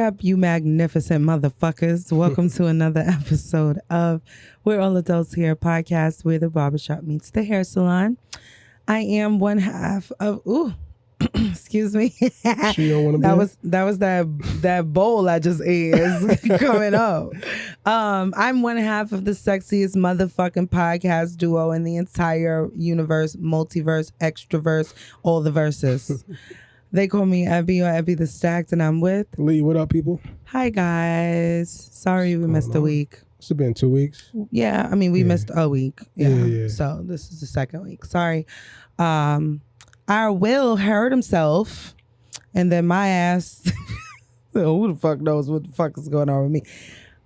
up, you magnificent motherfuckers? Welcome to another episode of We're All Adults Here podcast, where the barbershop meets the hair salon. I am one half of excuse me. She don't want to be. That was that bowl I just ate is coming up. I'm one half of the sexiest motherfucking podcast duo in the entire universe, multiverse, extraverse, all the verses. They call me Abby or Abby the Stacked, and I'm with Lee. What up, people? Hi guys. Sorry we missed a week. It's been 2 weeks. Yeah, I mean we missed a week. Yeah. So this is the second week. Sorry. Our Will hurt himself, and then my ass, who the fuck knows what the fuck is going on with me,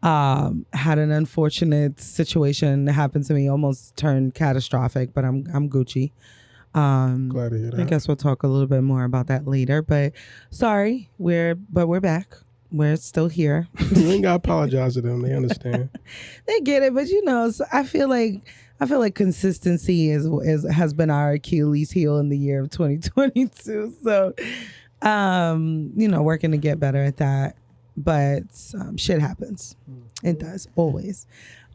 had an unfortunate situation happen to me, almost turned catastrophic, but I'm Gucci. Glad to hear that. I guess we'll talk a little bit more about that later, but sorry, we're back. We're still here. You ain't gotta apologize to them. They understand. They get it, but so I feel like consistency has been our Achilles heel in the year of 2022. So, working to get better at that. But shit happens. It does, always.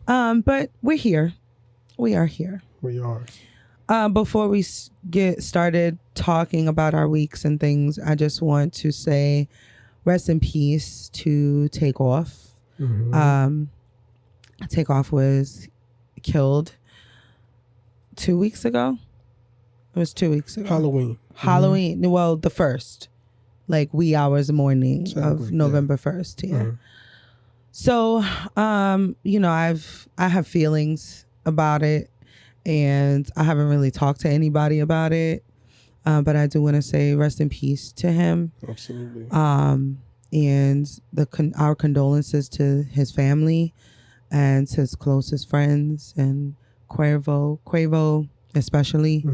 But we're here. We are here. We are. Before we get started talking about our weeks and things, I just want to say rest in peace to Takeoff. Mm-hmm. Takeoff was killed 2 weeks ago. It was 2 weeks ago. Halloween. Mm-hmm. Well, the first, like wee hours morning exactly, of November 1st. Yeah. Mm-hmm. So, I have feelings about it, and I haven't really talked to anybody about it. But I do want to say rest in peace to him. Absolutely. And our condolences to his family and to his closest friends, and Quavo especially,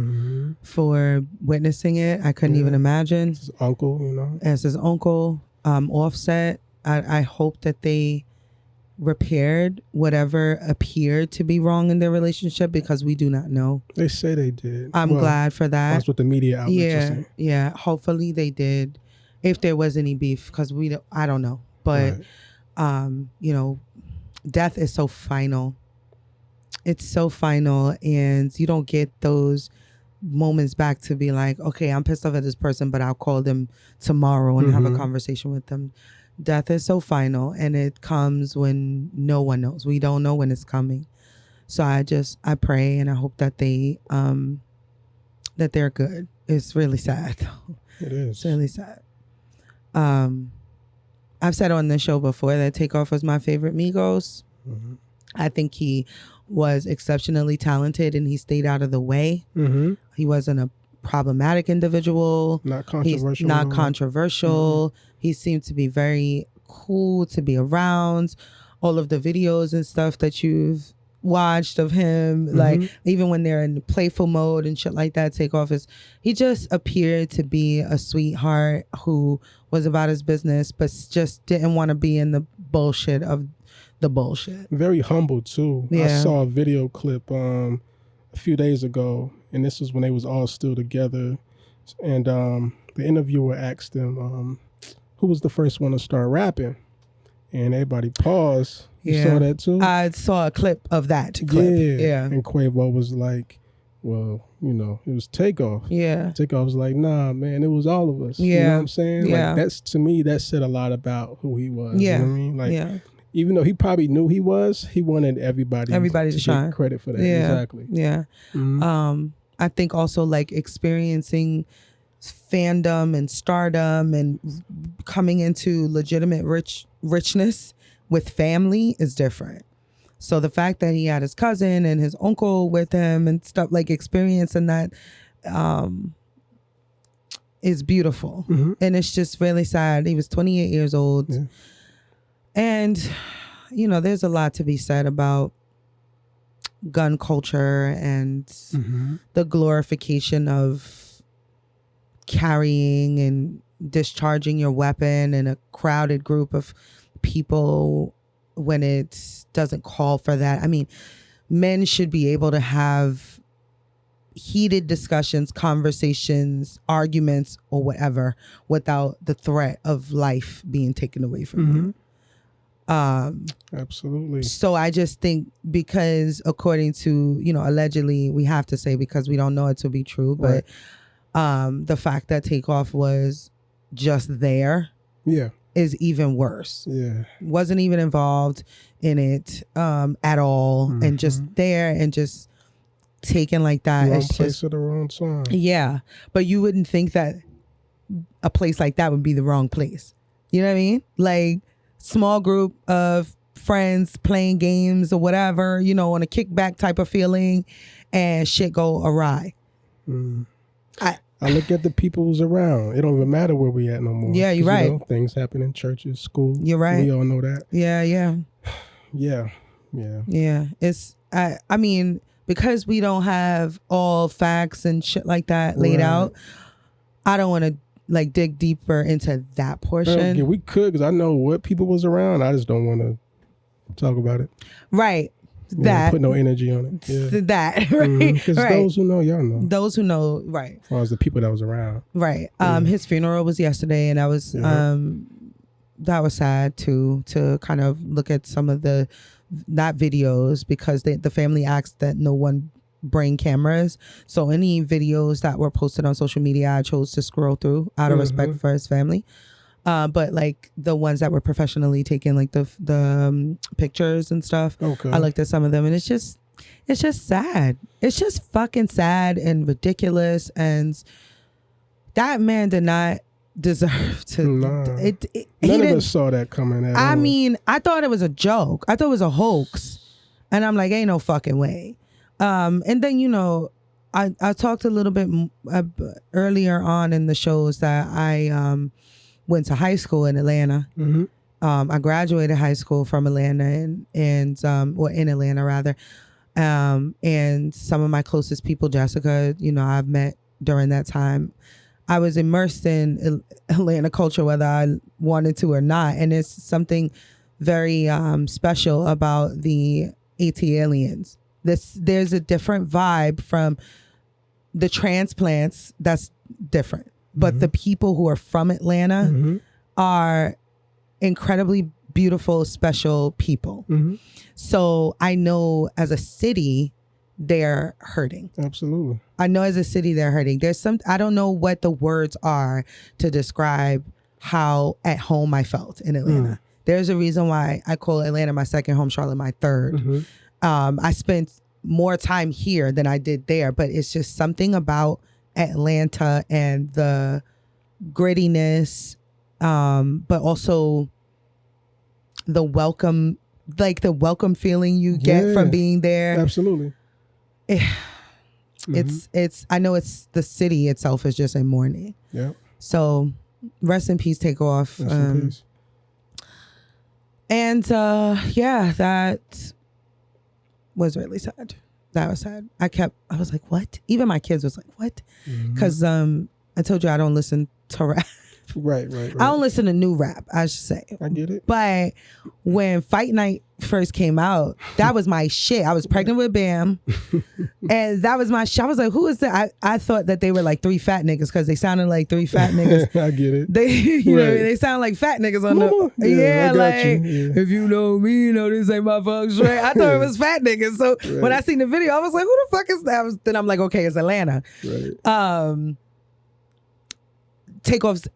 for witnessing it. I couldn't even imagine. His uncle, As his uncle, Offset. I hope that they repaired whatever appeared to be wrong in their relationship, because we do not know. They say they did. I'm glad for that. That's what the media outlets are saying. Yeah. Hopefully they did, if there was any beef, because I don't know. But right. Death is so final. It's so final, and you don't get those moments back to be like, okay, I'm pissed off at this person, but I'll call them tomorrow and have a conversation with them. Death is so final, and it comes when no one knows. We don't know when it's coming. So I pray and I hope that that they're good. It's really sad though. It is. It's really sad. I've said on the show before that Takeoff was my favorite Migos. Mm-hmm. I think he was exceptionally talented, and he stayed out of the way. Mm-hmm. He wasn't a problematic individual. Not controversial. He's not controversial. He seemed to be very cool to be around. All of the videos and stuff that you've watched of him, like even when they're in playful mode and shit like that, he just appeared to be a sweetheart who was about his business, but just didn't want to be in the bullshit of the bullshit. Very humble too. Yeah. I saw a video clip a few days ago, and this was when they was all still together, and the interviewer asked him who was the first one to start rapping, and everybody paused. You saw that too? I saw a clip of that clip. Yeah. And Quavo was like, well, it was Takeoff. Yeah. Takeoff was like, nah, man, it was all of us. Yeah. You know what I'm saying? Yeah. Like, to me, that said a lot about who he was. Yeah. You know what I mean? Like, even though he probably knew he wanted everybody to shine. get credit for that. Yeah. Exactly. Yeah. Mm-hmm. I think also like experiencing fandom and stardom and coming into legitimate richness with family is different. So the fact that he had his cousin and his uncle with him and stuff, like experiencing that is beautiful. And it's just really sad. He was 28 years old. Yeah. And, there's a lot to be said about gun culture and the glorification of carrying and discharging your weapon in a crowded group of people when it doesn't call for that. I mean, men should be able to have heated discussions, conversations, arguments, or whatever without the threat of life being taken away from you. Absolutely. So I just think, because according to, allegedly, we have to say, because we don't know it to be true, but the fact that Takeoff was just there is even worse. Yeah. Wasn't even involved in it at all, and just there and just taken like that. Wrong it's place just at the wrong time. Yeah, but you wouldn't think that a place like that would be the wrong place. You know what I mean? Like, small group of friends playing games or whatever, on a kickback type of feeling, and shit go awry. I look at the people who's around. It don't even matter where we at no more. Yeah, you're right. Things happen in churches, school. You're right. We all know that. Yeah. It's I mean, because we don't have all facts and shit like that laid out, I don't want to like dig deeper into that portion. Yeah, we could, because I know what people was around. I just don't want to talk about it. Right. That. Put no energy on it. Yeah. That. Right. Because those who know, y'all know. Those who know, right. As far as the people that was around. Right. His funeral was yesterday, and that was sad too, to kind of look at some of not videos, because the family asked that no one bring cameras. So any videos that were posted on social media, I chose to scroll through out of respect for his family. But like the ones that were professionally taken, like the pictures and stuff, I looked at some of them, and it's just sad. It's just fucking sad and ridiculous. And that man did not deserve to. None of us saw that coming at all. I mean, I thought it was a joke. I thought it was a hoax, and I'm like, ain't no fucking way. And then I talked a little bit earlier on in the shows that I went to high school in Atlanta. I graduated high school from Atlanta, and in Atlanta rather. And some of my closest people, Jessica, I've met during that time. I was immersed in Atlanta culture, whether I wanted to or not. And it's something very special about the AT aliens. There's a different vibe from the transplants. That's different. But the people who are from Atlanta are incredibly beautiful, special people. So I know as a city, they're hurting. Absolutely. I know as a city, they're hurting. I don't know what the words are to describe how at home I felt in Atlanta. There's a reason why I call Atlanta my second home, Charlotte my third. I spent more time here than I did there, but it's just something about Atlanta and the grittiness, but also the welcome feeling you get from being there. Absolutely. It's I know it's the city itself is just in mourning. Yeah. So rest in peace, Takeoff. Rest in peace. And that was really sad. That was sad. I was like, what? Even my kids was like, what? Because I told you I don't listen to rap. Right. I don't listen to new rap, I should say. I get it. But when Fight Night first came out, that was my shit. I was pregnant with Bam. And that was my shit. I was like, who is that? I thought that they were like three fat niggas because they sounded like three fat niggas. I get it. They they sound like fat niggas on if you know me, this ain't my fuck straight. I thought it was fat niggas. So when I seen the video, I was like, who the fuck is that? Then I'm like, okay, it's Atlanta. Right. Takeoff's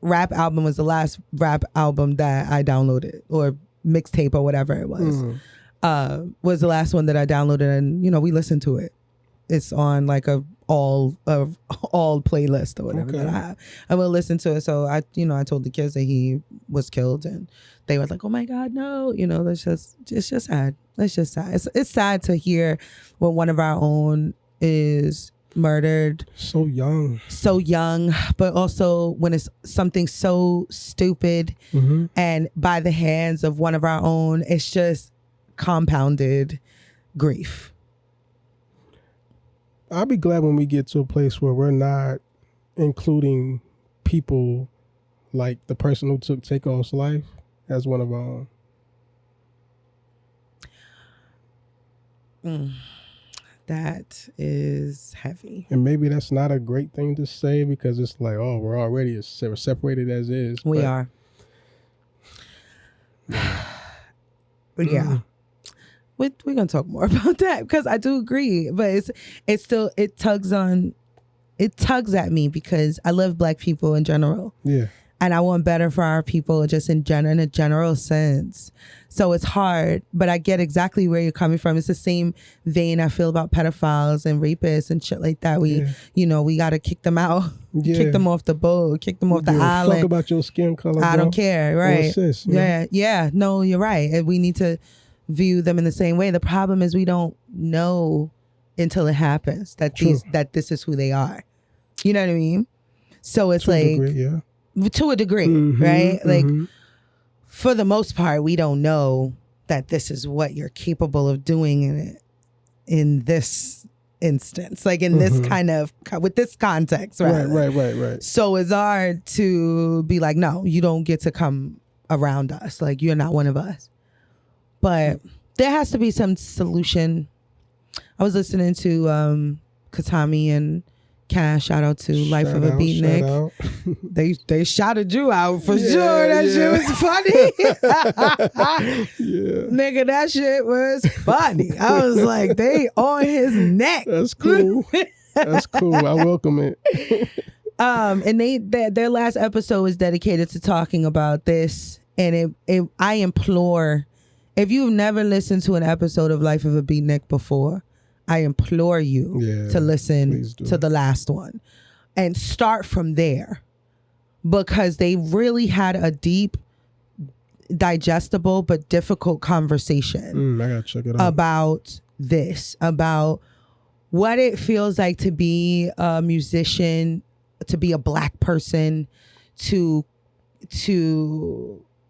rap album was the last rap album that I downloaded, or mixtape or whatever it was. Was the last one that I downloaded, and we listened to it. It's on like a all playlist or whatever that I have. I will listen to it. So I told the kids that he was killed, and they were like, oh my God, no, it's just sad. It's just sad. It's sad to hear when one of our own is murdered so young, but also when it's something so stupid and by the hands of one of our own, it's just compounded grief. I'll be glad when we get to a place where we're not including people like the person who took Takeoff's life as one of our own. That is heavy. And maybe that's not a great thing to say because it's like, oh, we're already separated as is. We are. But yeah. We're going to talk more about that because I do agree. But it's still, it tugs at me because I love Black people in general. Yeah. And I want better for our people just in a general sense. So it's hard, but I get exactly where you're coming from. It's the same vein I feel about pedophiles and rapists and shit like that. We got to kick them out, kick them off the boat, kick them off the island. Fuck about your skin color, I don't care, right? Sis, yeah. No, you're right. And we need to view them in the same way. The problem is we don't know until it happens that this is who they are. You know what I mean? So it's to a degree, right? Like for the most part, we don't know that this is what you're capable of doing in this instance, like in this kind of, with this context, right? Right. So it's hard to be like, no, you don't get to come around us. Like you're not one of us. But there has to be some solution. I was listening to Katami and Cash, shout out to Life of a Beatnik. They shouted you out for sure. That shit was funny. Nigga, that shit was funny. I was like, they on his neck. That's cool. That's cool. I welcome it. And their last episode was dedicated to talking about this. And I implore, if you've never listened to an episode of Life of a Beatnik before, I implore you to listen to the last one and start from there, because they really had a deep, digestible, but difficult conversation I gotta check it out. about this, about what it feels like to be a musician, to be a Black person, to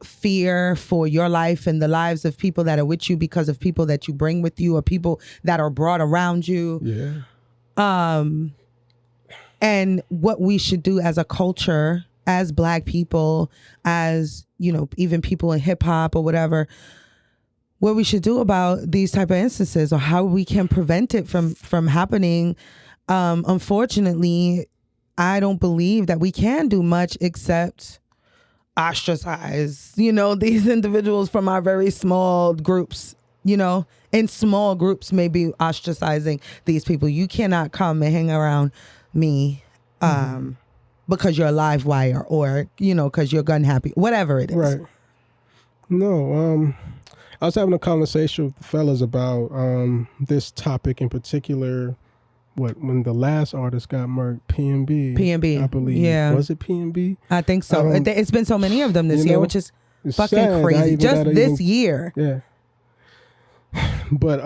fear for your life and the lives of people that are with you because of people that you bring with you or people that are brought around you. And what we should do as a culture, as Black people, as, even people in hip hop or whatever, what we should do about these type of instances or how we can prevent it from happening. Unfortunately, I don't believe that we can do much except ostracize, these individuals from our very small groups, in small groups, maybe ostracizing these people. You cannot come and hang around me because you're a live wire or, because you're gun happy, whatever it is. Right. No, I was having a conversation with the fellas about this topic in particular. When the last artist got murked, PNB, I believe. Yeah. Was it PNB? I think so. It's been so many of them this year, which is fucking crazy. Just this year. Yeah. But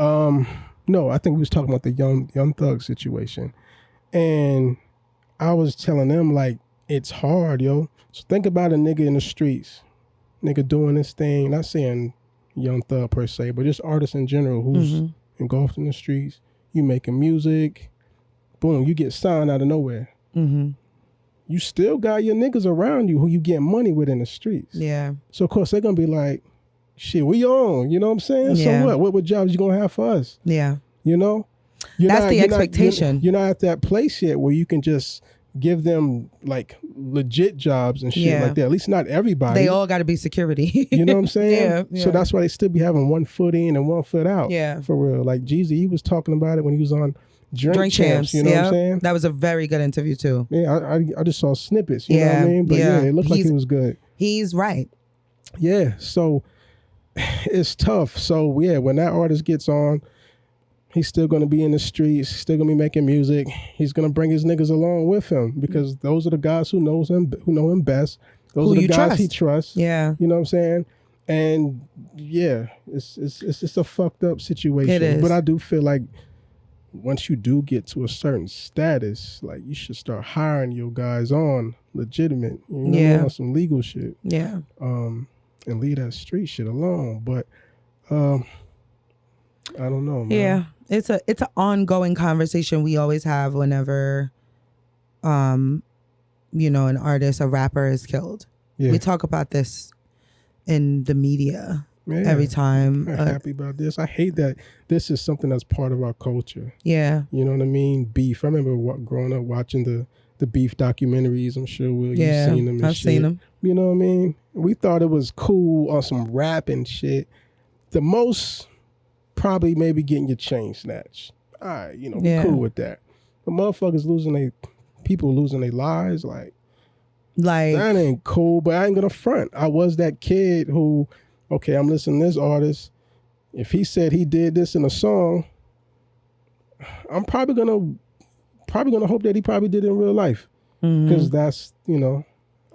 no, I think we was talking about the young Thug situation. And I was telling them, like, it's hard, yo. So think about a nigga in the streets. Nigga doing this thing, not saying Young Thug per se, but just artists in general who's engulfed in the streets. You making music. Boom, you get signed out of nowhere. You still got your niggas around you who you get money with in the streets. Yeah. So, of course, they're going to be like, shit, we on. You know what I'm saying? Yeah. So what jobs you going to have for us? Yeah. That's the expectation. You're not at that place yet where you can just give them, like, legit jobs and shit like that. At least not everybody. They all got to be security. You know what I'm saying? Yeah. So that's why they still be having 1 foot in and 1 foot out. Yeah. For real. Like, Jeezy, he was talking about it when he was on Drink Champs, you know what I'm saying? That was a very good interview too. Yeah, I just saw snippets, you know what I mean? But it looked like he was good. He's right. Yeah, so it's tough. So when that artist gets on, he's still going to be in the streets, still going to be making music. He's going to bring his niggas along with him because those are the guys who know him best. Those are the guys he trusts. Yeah. You know what I'm saying? And it's a fucked up situation. It is. But I do feel like once you do get to a certain status, like you should start hiring your guys on legitimate, on some legal shit. Yeah. And leave that street shit alone. But I don't know, man. Yeah. It's an ongoing conversation we always have whenever an artist, a rapper is killed. Yeah. We talk about this in the media every time. I'm happy about this. I hate that this is something that's part of our culture. Yeah. You know what I mean? Beef. I remember growing up watching the beef documentaries. I'm sure you've seen them. I've seen them. You know what I mean? We thought it was cool on some rap and shit. The most probably maybe getting your chain snatched. All right, we cool with that. But motherfuckers people losing their lives, like that ain't cool. But I ain't gonna front. I was that kid who, okay, I'm listening to this artist. If he said he did this in a song, I'm probably gonna hope that he probably did it in real life, because that's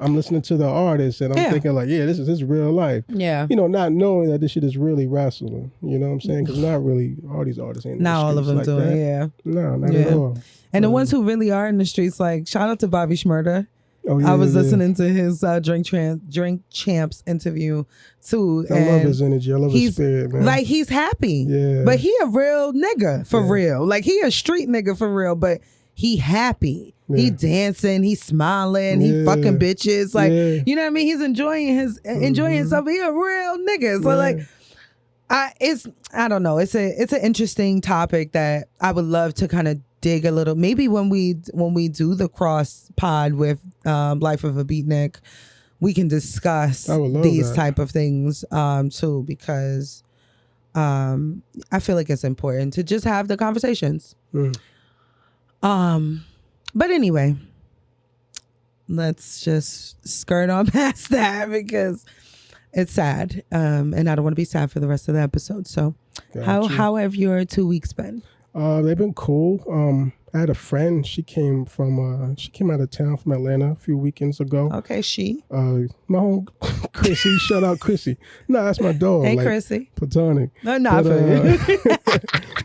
I'm listening to the artist and I'm thinking like, this is his real life. Yeah. Not knowing that this shit is really wrestling. You know what I'm saying? Because not really all these artists ain't. Not all of them like do that. it. Yeah. No, not at all. And the ones who really are in the streets, like shout out to Bobby Shmurda. Oh, yeah, I was listening to his Drink Champs interview too. I love his energy. I love his spirit, man. Like he's happy. Yeah. But he a real nigga for real. Like he a street nigga for real, but he happy. Yeah. He dancing, he smiling, he fucking bitches. Like you know what I mean? He's enjoying himself. He a real nigga. So like I don't know. It's an interesting topic that I would love to kind of dig a little. Maybe when we do the cross pod with Life of a Beatnik, we can discuss these type of things too, because I feel like it's important to just have the conversations. But anyway, let's just skirt on past that because it's sad, and I don't want to be sad for the rest of the episode. So how have your 2 weeks been? They've been cool. I had a friend. She came out of town from Atlanta a few weekends ago. Okay, my home Chrissy. Shout out Chrissy. No, that's my dog. Hey, Chrissy. Platonic. No, not for you.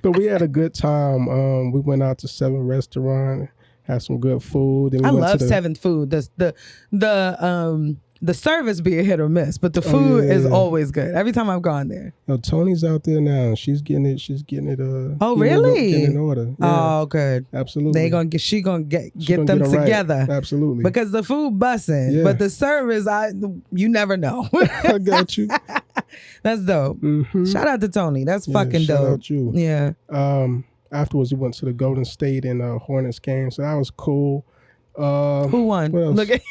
But we had a good time. We went out to 7 restaurant, had some good food. Then I love 7th food. The service be a hit or miss, but the food is always good. Every time I've gone there. No, Tony's out there now. She's getting it. Oh, really? Getting in order. Yeah. Oh, good. Absolutely. She gonna get them together. Right. Absolutely. Because the food bussin', but the service, you never know. I got you. That's dope. Shout out to Tony. That's fucking dope. Shout out you. Yeah. Afterwards, we went to the Golden State and Hornets game, so that was cool. Who won? What else? Look at.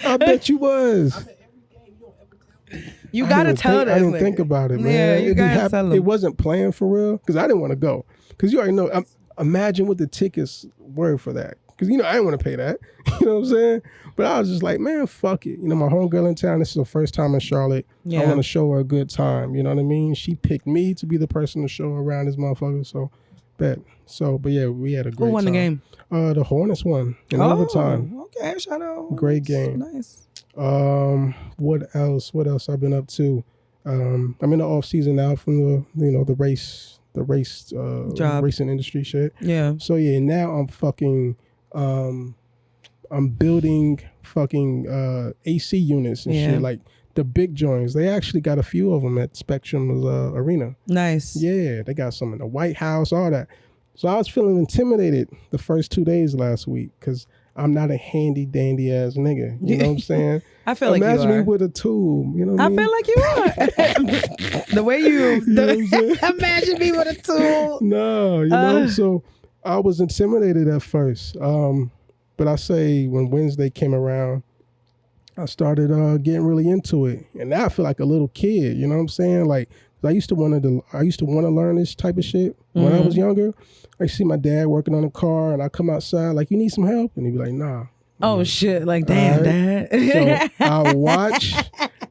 I bet you was. You gotta tell us. I didn't think about it, man. Yeah, you gotta tell them. It wasn't planned for real because I didn't want to go. Because you already know. Imagine what the tickets were for that. Because I didn't want to pay that. You know what I'm saying? But I was just like, man, fuck it. My homegirl in town. This is her first time in Charlotte. I want to show her a good time. You know what I mean? She picked me to be the person to show her around this motherfucker. So, but yeah, we had a great time. Who won the game? The Hornets won in overtime. Okay, shout out. Great game. Nice. What else? What else I've been up to? I'm in the off season now from the race racing industry shit. Yeah. So yeah, now I'm fucking I'm building fucking AC units and shit, like the big joints. They actually got a few of them at Spectrum's arena. Nice. Yeah, they got some in the White House, all that. So I was feeling intimidated the first 2 days last week because I'm not a handy dandy ass nigga. You know what I'm saying? I feel like you are. Imagine me with a tool. You know what I mean? I feel like you are. The way you imagine me with a tool. No, so I was intimidated at first. But I say when Wednesday came around, I started getting really into it. And now I feel like a little kid, you know what I'm saying? Like I used to want to learn this type of shit when I was younger. I see my dad working on a car and I come outside like, you need some help? And he'd be like, nah. Oh shit, like damn, Dad. So I watch,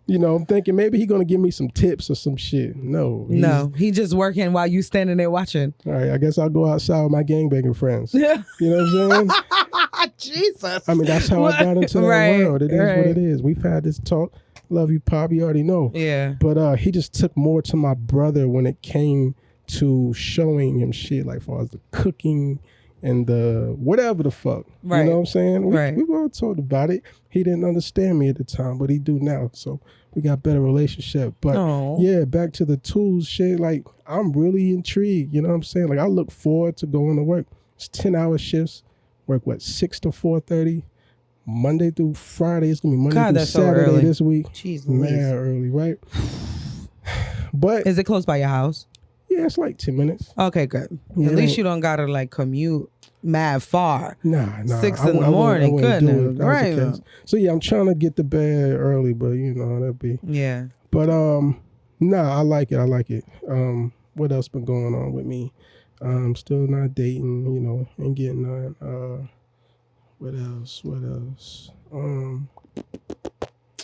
I'm thinking maybe he's gonna give me some tips or some shit. No, he just working while you standing there watching. All right, I guess I'll go outside with my gangbanging friends. Yeah, you know what I'm saying? Jesus. I mean, that's how I got into that world. It is what it is. We've had this talk. Love you, Pop. You already know. Yeah. But he just took more to my brother when it came to showing him shit, like as far as the cooking and the whatever the fuck. Right. You know what I'm saying? We Right. all talked about it. He didn't understand me at the time, but he do now. So we got better relationship. But yeah, back to the tools shit. Like I'm really intrigued. You know what I'm saying? Like I look forward to going to work. It's 10-hour shifts. Work 6 to 4:30. Monday through Friday. It's gonna be Monday God, through that's so Saturday early. this week. Jeez, Mad Louise. early, right? But Is it close by your house? yeah, it's like 10 minutes. Okay, good. Yeah, At least you don't gotta like commute mad far. Nah. 6 in the morning. Goodness. Right. So yeah, I'm trying to get to bed early, but you know, that'd be. Yeah. But I like it. What else been going on with me? Still not dating, you know, and getting on. What else?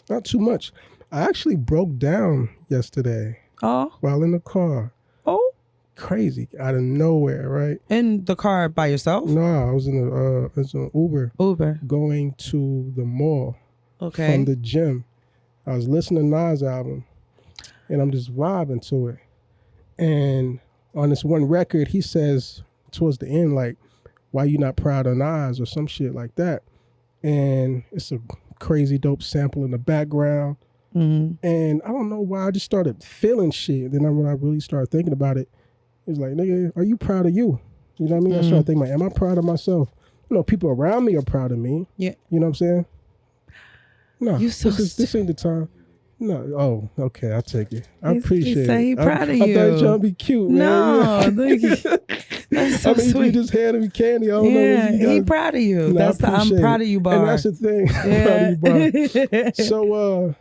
Not too much. I actually broke down yesterday. Oh. While in the car. Oh. Crazy. Out of nowhere, right? In the car by yourself? No, I was in an Uber. Uber. Going to the mall. Okay. From the gym. I was listening to Nas album. And I'm just vibing to it. And on this one record, he says towards the end, like, why you not proud of Nas or some shit like that. And it's a crazy dope sample in the background. Mm-hmm. And I don't know why I just started feeling shit. Then when I really started thinking about it, it's like, nigga, are you proud of you? You know what I mean? I started thinking, like, am I proud of myself? You know, people around me are proud of me. Yeah. You know what I'm saying? No, this ain't the time. No, oh, okay, I'll take it. I appreciate it. He proud of you. I thought you were trying to be cute, man. No, that's so sweet. You just handed me candy. I don't know. He proud of you. No, I'm proud of you, Bar. And that's the thing. Yeah. Proud of you, Bar. So,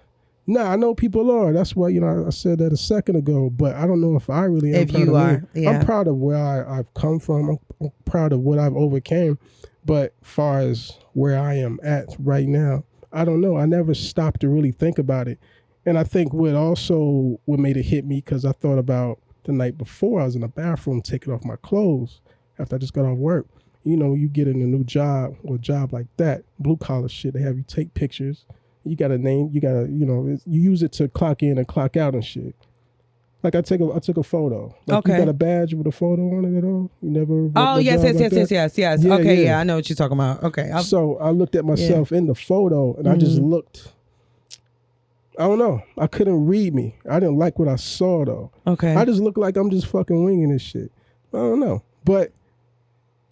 I know people are. That's why, you know, I said that a second ago, but I don't know if I really am if proud you of are. me. Yeah. I'm proud of where I've come from. I'm proud of what I've overcame. But far as where I am at right now, I don't know. I never stopped to really think about it. And I think what made it hit me, because I thought about the night before, I was in the bathroom taking off my clothes after I just got off work. You know, you get in a new job or a job like that, blue collar shit, they have you take pictures. You got a name, you got to, you know, you use it to clock in and clock out and shit. Like I took a photo. Like okay. You got a badge with a photo on it at all? You never? Oh, yes. Yeah, okay, yeah. I know what you're talking about. Okay. So I looked at myself in the photo and I just looked. I don't know. I couldn't read me. I didn't like what I saw though. Okay. I just look like I'm just fucking winging this shit. I don't know. But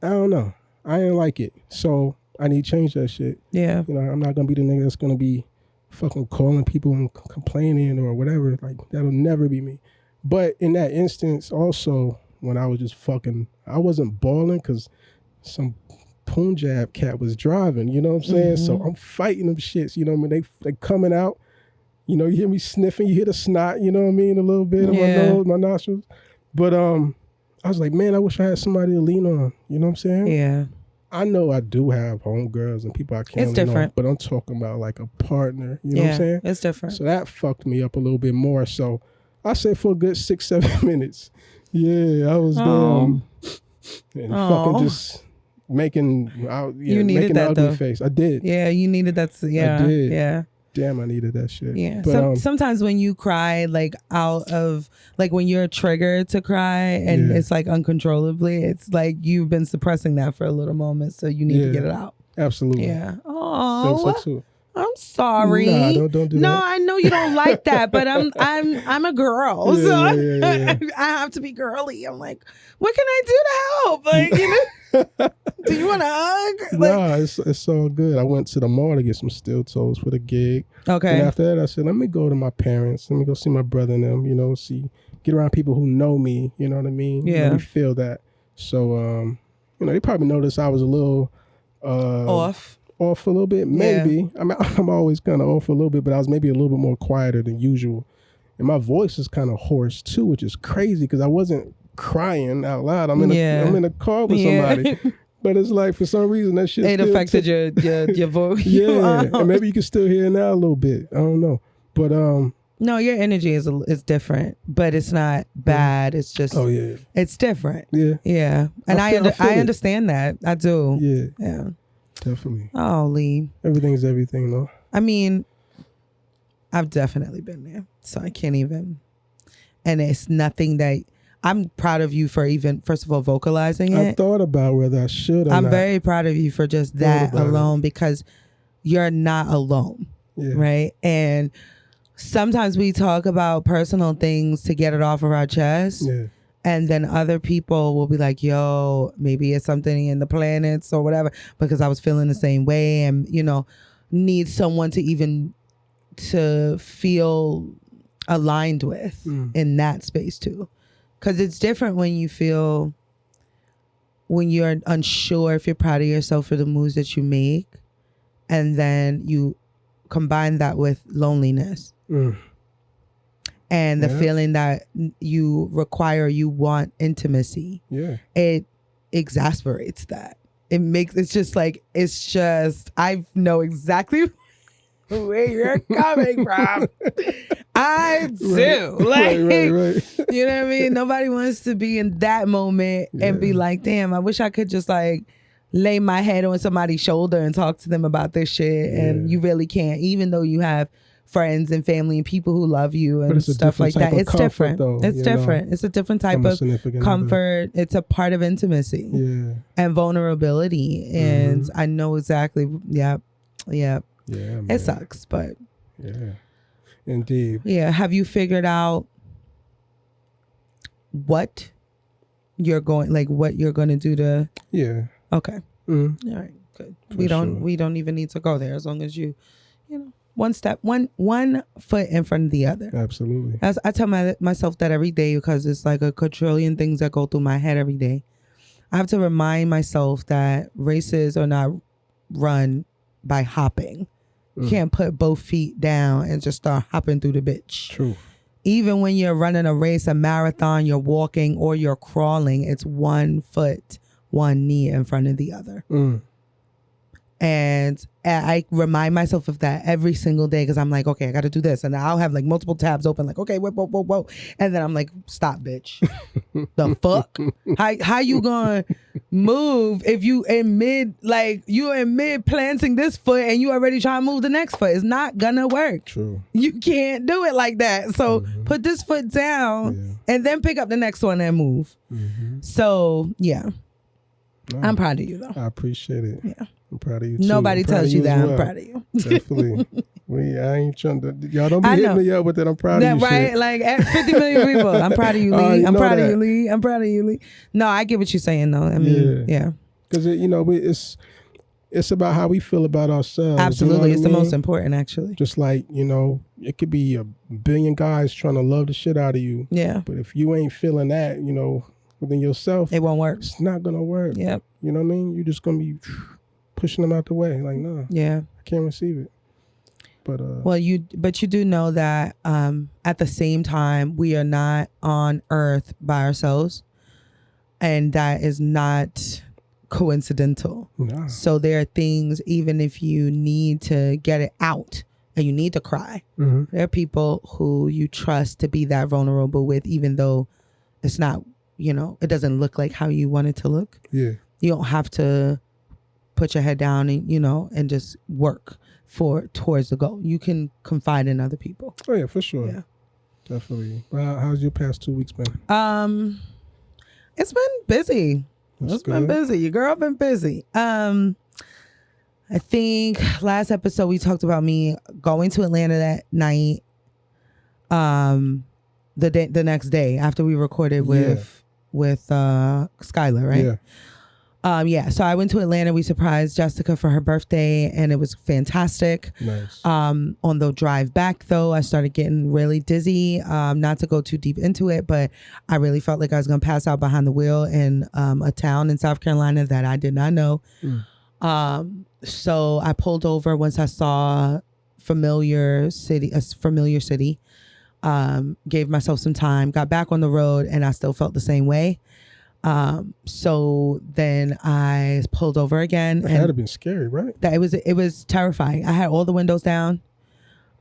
I don't know. I didn't like it. So I need to change that shit. Yeah. You know, I'm not going to be the nigga that's going to be fucking calling people and complaining or whatever. Like, that'll never be me. But in that instance, also, when I was just fucking, I wasn't balling because some Punjab cat was driving, you know what I'm saying? So I'm fighting them shits, you know what I mean? They coming out, you know, you hear me sniffing, you hear the snot, you know what I mean? A little bit of my nose, my nostrils. But I was like, man, I wish I had somebody to lean on, you know what I'm saying? Yeah. I know I do have homegirls and people I can't It's different. on, but I'm talking about like a partner, you know what I'm saying? It's different. So that fucked me up a little bit more. So I say for a good 6-7 minutes. Yeah, I was and fucking just making making that ugly though. face. I did. Yeah, you needed that. Yeah, I did. Yeah. Damn, I needed that shit. Yeah. But, sometimes when you cry, like out of like when you're triggered to cry and it's like uncontrollably, it's like you've been suppressing that for a little moment, so you need to get it out. Absolutely. Yeah. Oh. So too. I'm sorry. Nah, don't do that. No, I know you don't like that, but I'm a girl, so I have to be girly. I'm like, what can I do to help? Like, you know, do you want a hug? Like, nah, it's all good. I went to the mall to get some steel toes for the gig. Okay. And after that, I said, let me go to my parents. Let me go see my brother and them. You know, get around people who know me. You know what I mean? Yeah. Let me feel that. So, you know, they probably noticed I was a little off a little bit, maybe. Yeah. I mean, I'm always kind of off a little bit, but I was maybe a little bit more quieter than usual. And my voice is kind of hoarse too, which is crazy because I wasn't crying out loud. I'm in a car with somebody. But it's like, for some reason, that shit affected your voice. Yeah, and maybe you can still hear it now a little bit. I don't know. But no, your energy is different, but it's not bad. It's just it's different. Yeah. And I understand that. I do. Yeah. Definitely. Oh, Lee. Everything's everything, though. I mean, I've definitely been there, so I can't even. And it's nothing that I'm proud of you for even, first of all, vocalizing it. I thought about whether I should or not. I'm very proud of you for just that alone because you're not alone, right? And sometimes we talk about personal things to get it off of our chest. Yeah. And then other people will be like, yo, maybe it's something in the planets or whatever, because I was feeling the same way, and, need someone to feel aligned with in that space too. Because it's different when you're unsure if you're proud of yourself for the moves that you make, and then you combine that with loneliness and the feeling that you want intimacy. Yeah, it exasperates that. I know exactly where you're coming from. I do. Right. You know what I mean? Nobody wants to be in that moment and be like, damn, I wish I could just like lay my head on somebody's shoulder and talk to them about this shit. And you really can't, even though you have friends and family and people who love you and stuff like that. It's different. Though, it's different. It's a different type of comfort. It's a part of intimacy and vulnerability. And I know exactly. Yeah. Man. It sucks, but indeed. Yeah. Have you figured out what you're going to do to? Yeah. Okay. All right. Good. We don't even need to go there, as long as you one step, one foot in front of the other. Absolutely. I tell myself that every day, because it's like a quadrillion things that go through my head every day. I have to remind myself that races are not run by hopping. You can't put both feet down and just start hopping through the bitch. True. Even when you're running a race, a marathon, you're walking or you're crawling, it's 1 foot, 1 knee in front of the other. And I remind myself of that every single day, because I'm like, okay, I got to do this. And I'll have like multiple tabs open, like, okay, whoa. And then I'm like, stop, bitch. The fuck? How you gonna move if you're in mid planting this foot and you already trying to move the next foot? It's not gonna work. True. You can't do it like that. So put this foot down and then pick up the next one and move. So yeah. No, I'm proud of you though. I appreciate it. Yeah. I'm proud of you too. Nobody tells you that. I'm proud of you. Definitely. I ain't trying to. Y'all don't be hitting me up with that. I'm proud of you. Right? Shit. Like 50 million people. I'm proud of you, Lee. I'm proud of you, Lee. I'm proud of you, Lee. No, I get what you're saying though. I mean, yeah. Because it's about how we feel about ourselves. Absolutely, it's the most important, actually. Just like it could be a billion guys trying to love the shit out of you. Yeah. But if you ain't feeling that, within yourself, it won't work. It's not gonna work. Yep. You know what I mean? You're just gonna be pushing them out the way. Like, no. Yeah. I can't receive it. But you do know that at the same time, we are not on Earth by ourselves, and that is not coincidental. No. So there are things, even if you need to get it out and you need to cry, there are people who you trust to be that vulnerable with, even though it's not, it doesn't look like how you want it to look. Yeah. You don't have to put your head down and, and just work towards the goal. You can confide in other people. Oh yeah, for sure. Yeah. Definitely. How's your past 2 weeks been? It's been busy. Been busy. Your girl been busy. I think last episode we talked about me going to Atlanta that night. The next day after we recorded with Skylar, right? Yeah. So I went to Atlanta. We surprised Jessica for her birthday, and it was fantastic. Nice. On the drive back, though, I started getting really dizzy. Not to go too deep into it, but I really felt like I was going to pass out behind the wheel in a town in South Carolina that I did not know. So I pulled over once I saw a familiar city. Gave myself some time, got back on the road, and I still felt the same way. So then I pulled over again. It had to have been scary, right? It was terrifying. I had all the windows down.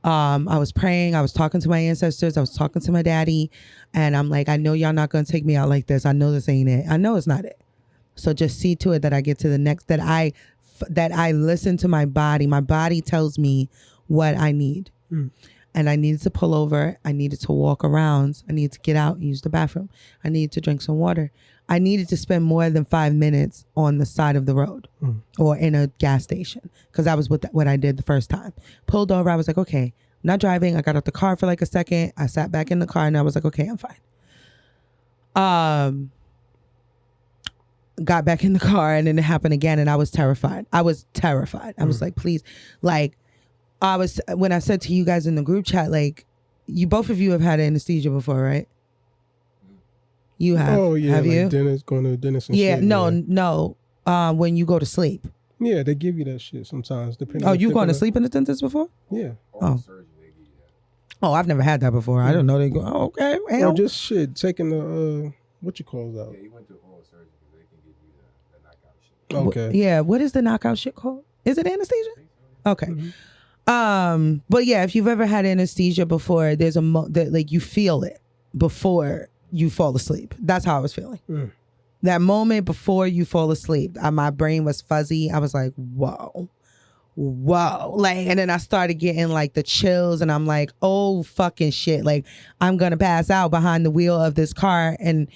I was praying. I was talking to my ancestors. I was talking to my daddy, and I'm like, I know y'all not gonna take me out like this. I know this ain't it. I know it's not it. So just see to it that I get to the next. That I listen to my body. My body tells me what I need. And I needed to pull over. I needed to walk around. I needed to get out and use the bathroom. I needed to drink some water. I needed to spend more than 5 minutes on the side of the road or in a gas station, because that was what I did the first time. Pulled over. I was like, okay, I'm not driving. I got out the car for like a second. I sat back in the car and I was like, okay, I'm fine. Got back in the car, and then it happened again, and I was terrified. I was like, please, like, when I said to you guys in the group chat, like, you both of you have had anesthesia before, right? You have. Oh yeah, have like you? Going to the dentist and Yeah, shit. no. When you go to sleep. Yeah, they give you that shit sometimes. Depending. Oh, you gone to sleep in the dentist before? Yeah. Oh, I've never had that before. I don't know they go. Oh, okay. Well. Or just shit, taking the what you call that? Yeah, you went to oral surgery because they can give you the knockout shit. Okay. Yeah. What is the knockout shit called? Is it anesthesia? Okay. Mm-hmm. But yeah, if you've ever had anesthesia before, there's that like you feel it before you fall asleep. That's how I was feeling. That moment before you fall asleep, my brain was fuzzy. I was like, whoa, like, and then I started getting like the chills, and I'm like, oh fucking shit, like I'm gonna pass out behind the wheel of this car, and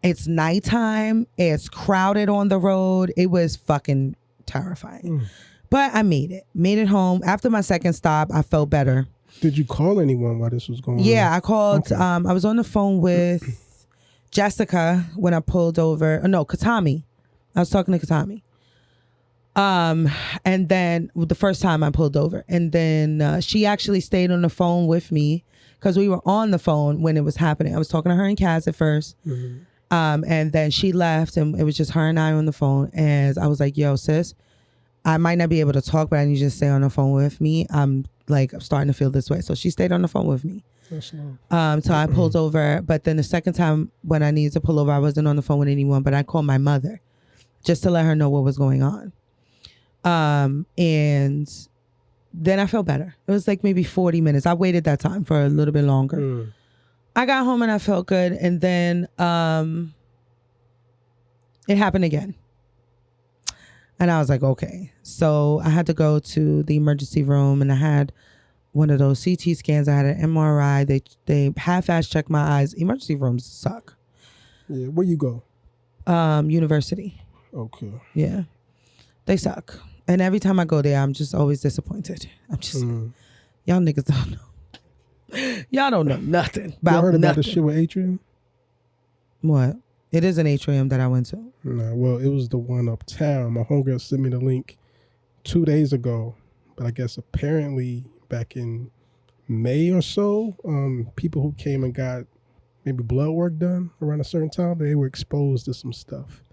it's nighttime, it's crowded on the road. It was fucking terrifying. But I made it home. After my second stop, I felt better. Did you call anyone while this was going on? Yeah, I called. Okay. I was on the phone with Jessica when I pulled over. No, Katami. I was talking to Katami. And then the first time I pulled over, and then she actually stayed on the phone with me because we were on the phone when it was happening. I was talking to her and Kaz at first. And then she left, and it was just her and I on the phone. And I was like, yo, sis, I might not be able to talk, but I need you to stay on the phone with me. I'm starting to feel this way. So she stayed on the phone with me. So I pulled over, but then the second time when I needed to pull over, I wasn't on the phone with anyone, but I called my mother just to let her know what was going on. And then I felt better. It was like maybe 40 minutes. I waited that time for a little bit longer. I got home and I felt good. And then it happened again. And I was like, okay. So I had to go to the emergency room, and I had one of those CT scans. I had an MRI. They half-ass checked my eyes. Emergency rooms suck. Yeah, where you go? University. Okay. Yeah, they suck. And every time I go there, I'm just always disappointed. I'm just, y'all niggas don't know. Y'all don't know nothing about you heard about nothing. the shit with Atrium? What? It is an atrium that I went to. Nah, well, it was the one uptown. My homegirl sent me the link 2 days ago. But I guess apparently back in May or so, people who came and got maybe blood work done around a certain time, they were exposed to some stuff.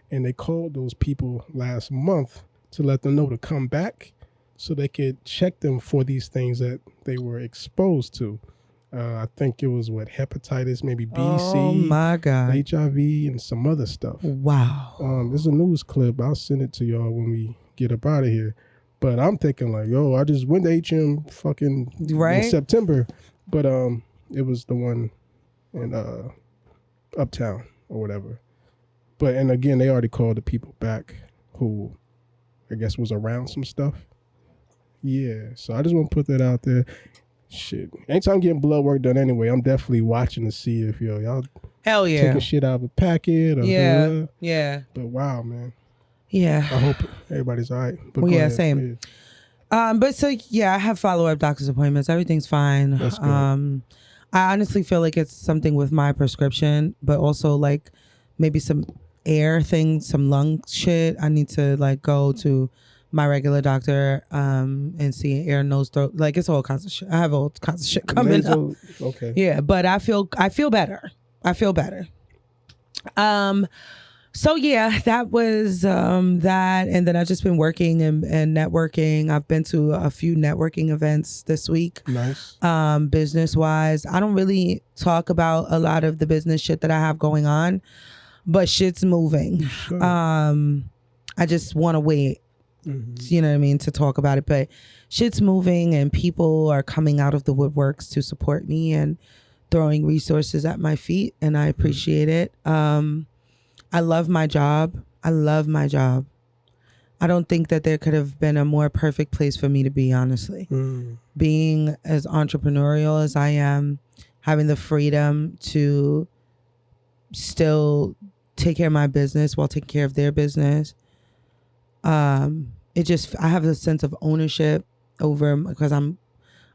And they called those people last month to let them know to come back so they could check them for these things that they were exposed to. I think it was hepatitis, maybe B, Oh C, my God. HIV, and some other stuff. Wow. There's a news clip. I'll send it to y'all when we get up out of here. But I'm thinking like, yo, I just went to HM fucking in September. But it was the one in Uptown or whatever. But and again, they already called the people back who I guess was around some stuff. Yeah. So I just want to put that out there. Shit. Anytime I'm getting blood work done anyway, I'm definitely watching to see if y'all hell yeah taking shit out of a packet or yeah. But wow, man. Yeah. I hope everybody's all right. But well, yeah, same. Yeah. But so yeah, I have follow-up doctor's appointments. Everything's fine. That's good. I honestly feel like it's something with my prescription, but also like maybe some air things, some lung shit. I need to like go to my regular doctor and see ear, nose, throat. Like it's all kinds of shit. I have all kinds of shit coming up. Okay. Yeah, but I feel better. I feel better. So yeah, that was that, and then I've just been working and networking. I've been to a few networking events this week. Nice. Business wise, I don't really talk about a lot of the business shit that I have going on, but shit's moving. Sure. I just want to wait. You know what I mean, to talk about it, but shit's moving and people are coming out of the woodworks to support me and throwing resources at my feet, and I appreciate it. I love my job. I don't think that there could have been a more perfect place for me to be, honestly. Being as entrepreneurial as I am, having the freedom to still take care of my business while taking care of their business. I have a sense of ownership over, because I'm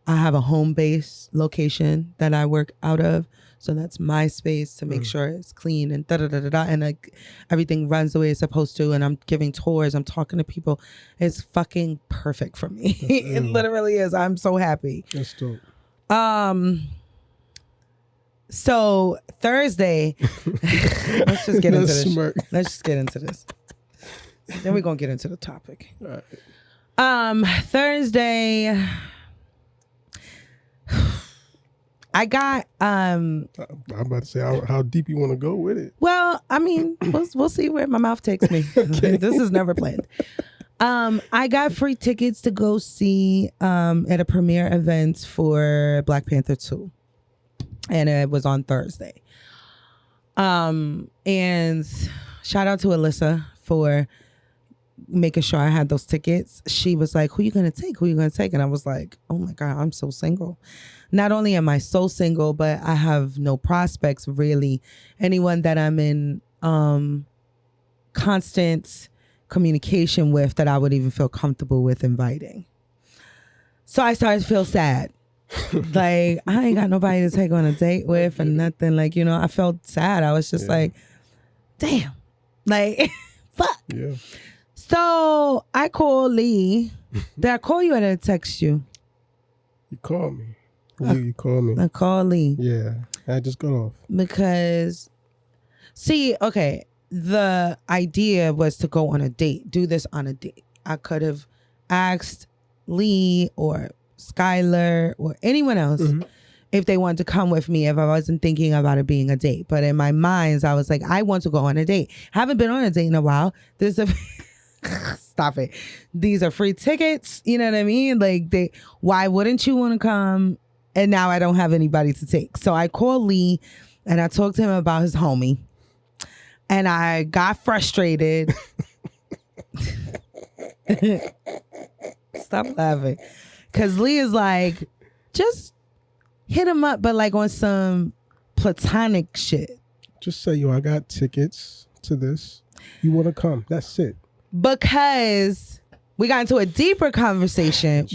I have a home base location that I work out of. So that's my space to make sure it's clean and da-da-da-da-da. And like everything runs the way it's supposed to. And I'm giving tours. I'm talking to people. It's fucking perfect for me. It literally is. I'm so happy. That's dope. So Thursday, let's just get into this. Let's just get into this. Then we're going to get into the topic. All right. Thursday, I got I'm about to say how deep you want to go with it. well, I mean, we'll see where my mouth takes me. This is never planned. I got free tickets to go see at a premiere event for Black Panther 2. And it was on Thursday. And shout out to Alyssa for making sure I had those tickets. She was like, who you gonna take? Who you gonna take? And I was like, oh my God, I'm so single. Not only am I so single, but I have no prospects really. Anyone that I'm in constant communication with that I would even feel comfortable with inviting. So I started to feel sad. Like, I ain't got nobody to take on a date with and nothing. Like, I felt sad. I was just like, damn. Like, fuck. Yeah. So I called Lee. Did I call you or did I text you? You called me. You called me. I called Lee. Yeah. I just got off. Because, see, okay, the idea was to go on a date, do this on a date. I could have asked Lee or Skylar or anyone else if they wanted to come with me if I wasn't thinking about it being a date. But in my mind, I was like, I want to go on a date. Haven't been on a date in a while. Stop it. These are free tickets. You know what I mean? Like, why wouldn't you want to come? And now I don't have anybody to take. So I called Lee and I talked to him about his homie. And I got frustrated. Stop laughing. Because Lee is like, just hit him up, but like on some platonic shit. Just say, yo, I got tickets to this. You want to come? That's it. Because we got into a deeper conversation.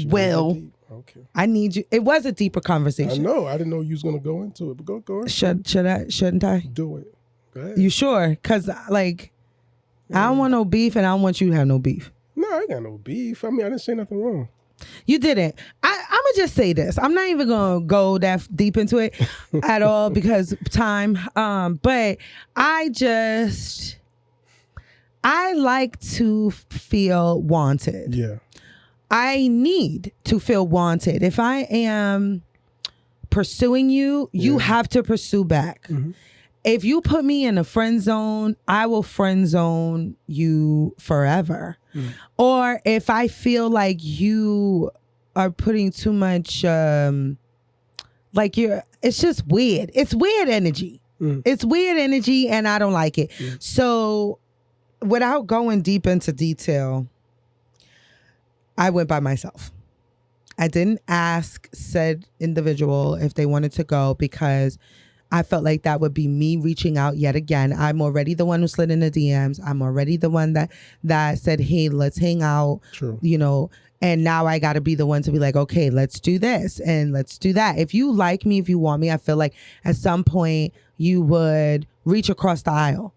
Okay. I need you. It was a deeper conversation. I know. I didn't know you was going to go into it, but go ahead. Shouldn't I? Do it. Go ahead. You sure? Because, like, I don't want no beef and I don't want you to have no beef. No, I ain't got no beef. I mean, I didn't say nothing wrong. You didn't. I'm going to just say this. I'm not even going to go that deep into it at all because time. But I like to feel wanted. Yeah. I need to feel wanted. If I am pursuing you, you have to pursue back. Mm-hmm. If you put me in a friend zone, I will friend zone you forever. Mm. Or if I feel like you are putting too much, it's just weird. It's weird energy. Mm. It's weird energy and I don't like it. Mm. So without going deep into detail, I went by myself. I didn't ask said individual if they wanted to go because I felt like that would be me reaching out yet again. I'm already the one who slid in the DMs. I'm already the one that said, hey, let's hang out. True. And now I got to be the one to be like, okay, let's do this and let's do that. If you like me, if you want me, I feel like at some point you would reach across the aisle,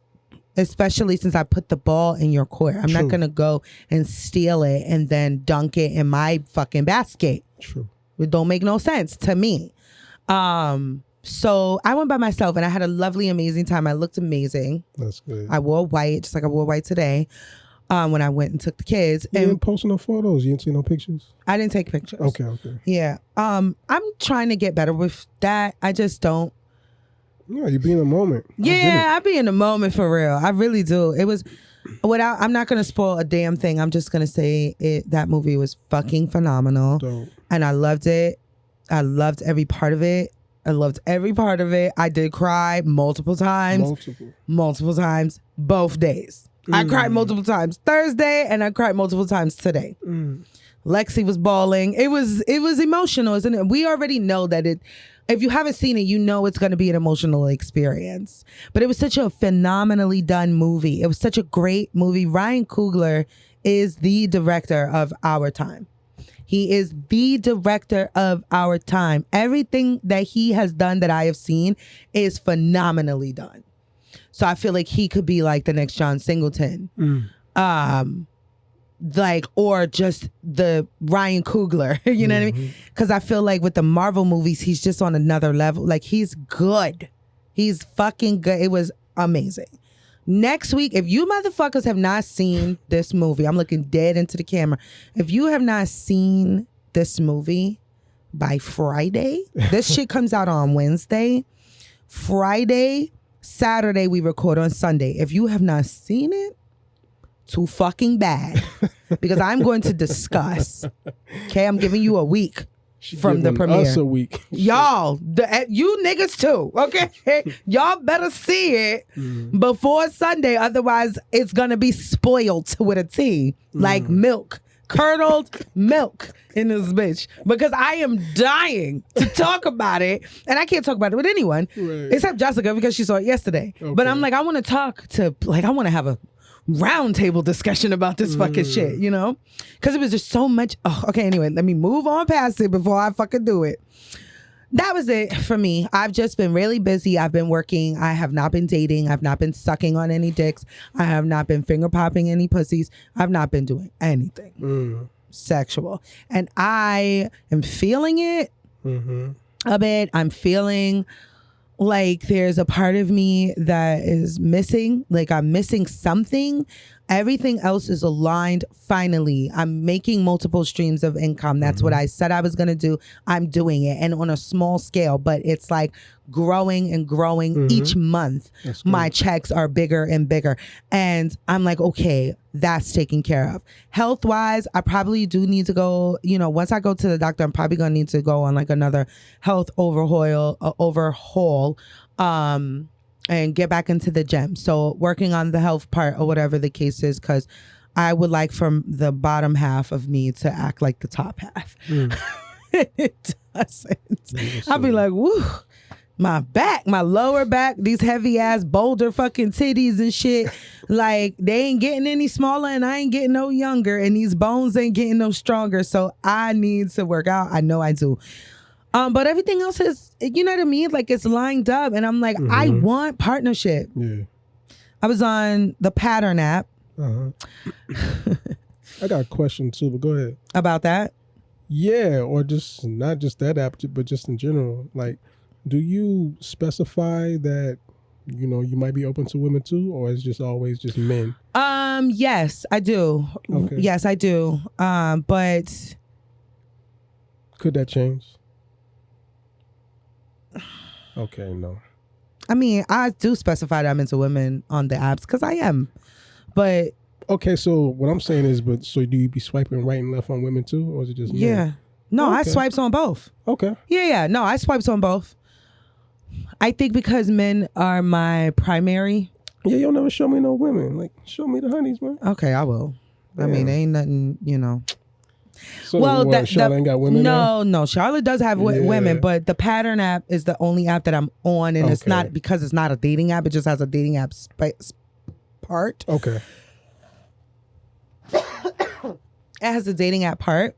especially since I put the ball in your court. I'm not going to go and steal it and then dunk it in my fucking basket. True. It don't make no sense to me. So I went by myself and I had a lovely, amazing time. I looked amazing. That's good. I wore white, just like I wore white today when I went and took the kids. You didn't post no photos? You didn't see no pictures? I didn't take pictures. Okay. Yeah. I'm trying to get better with that. I just don't. Yeah, you be in the moment. Yeah, I be in the moment for real. I really do. It was, I'm not going to spoil a damn thing. I'm just going to say that movie was fucking phenomenal. Dope. And I loved it. I loved every part of it. I did cry multiple times. Multiple times, both days. I cried multiple times Thursday and I cried multiple times today. Lexi was bawling. It was emotional, isn't it? We already know that if you haven't seen it, you know it's going to be an emotional experience. But it was such a phenomenally done movie. It was such a great movie. Ryan Coogler is the director of our time. He is the director of our time. Everything that he has done that I have seen is phenomenally done. So I feel like he could be like the next John Singleton. Like, or just the Ryan Coogler, you know what I mean? Because I feel like with the Marvel movies, he's just on another level. Like, he's good. He's fucking good. It was amazing. Next week, if you motherfuckers have not seen this movie, I'm looking dead into the camera. If you have not seen this movie by Friday, this shit comes out on Wednesday. Friday, Saturday, we record on Sunday. If you have not seen it, too fucking bad, because I'm going to discuss. Okay, I'm giving you a week from the premiere. Us a week, y'all. You niggas too. Okay, y'all better see it before Sunday, otherwise it's gonna be spoiled with a T, like milk, curdled milk in this bitch. Because I am dying to talk about it, and I can't talk about it with anyone except Jessica because she saw it yesterday. Okay. But I'm like, I want to talk to, like, I want to have a roundtable discussion about this fucking shit, you know? Because it was just so much. Oh, okay, anyway, let me move on past it before I fucking do it. That was it for me. I've just been really busy. I've been working. I have not been dating. I've not been sucking on any dicks. I have not been finger popping any pussies. I've not been doing anything sexual. And I am feeling it a bit. I'm feeling like there's a part of me that is missing. Like, I'm missing something. Everything else is aligned. Finally, I'm making multiple streams of income. That's what I said I was going to do. I'm doing it, and on a small scale, but it's like growing and growing each month. My checks are bigger and bigger, and I'm like, okay, that's taken care of. Health wise, I probably do need to go, you know, once I go to the doctor, I'm probably going to need to go on like another health overhaul, and get back into the gym. So working on the health part or whatever the case is, because I would like from the bottom half of me to act like the top half. It doesn't. I'll be like, woo, my back, my lower back, these heavy ass boulder fucking titties and shit. Like, they ain't getting any smaller and I ain't getting no younger, and these bones ain't getting no stronger. So I need to work out. I know I do. But everything else is, you know what I mean? Like, it's lined up, and I'm like, I want partnership. Yeah. I was on the Pattern app. I got a question too, but go ahead. About that? Yeah, or just not just that app, but just in general. Like, do you specify that, you know, you might be open to women too, or is just always just men? Yes, I do. Okay. Yes, I do. But could that change? Okay, no. I mean, I do specify that I'm into women on the apps because I am. But okay, so what I'm saying is, but so do you be swiping right and left on women too, or is it just men? Yeah. No, okay. I swipes on both. Okay. Yeah. No, I swipes on both. I think because men are my primary. Yeah, you'll never show me no women. Like, show me the honeys, man. Okay, I will. Damn. I mean, ain't nothing, you know. So what, Charlotte ain't got women now? No, Charlotte does have women, but the Pattern app is the only app that I'm on, and it's not because it's not a dating app. It just has a dating app part. Okay. It has a dating app part.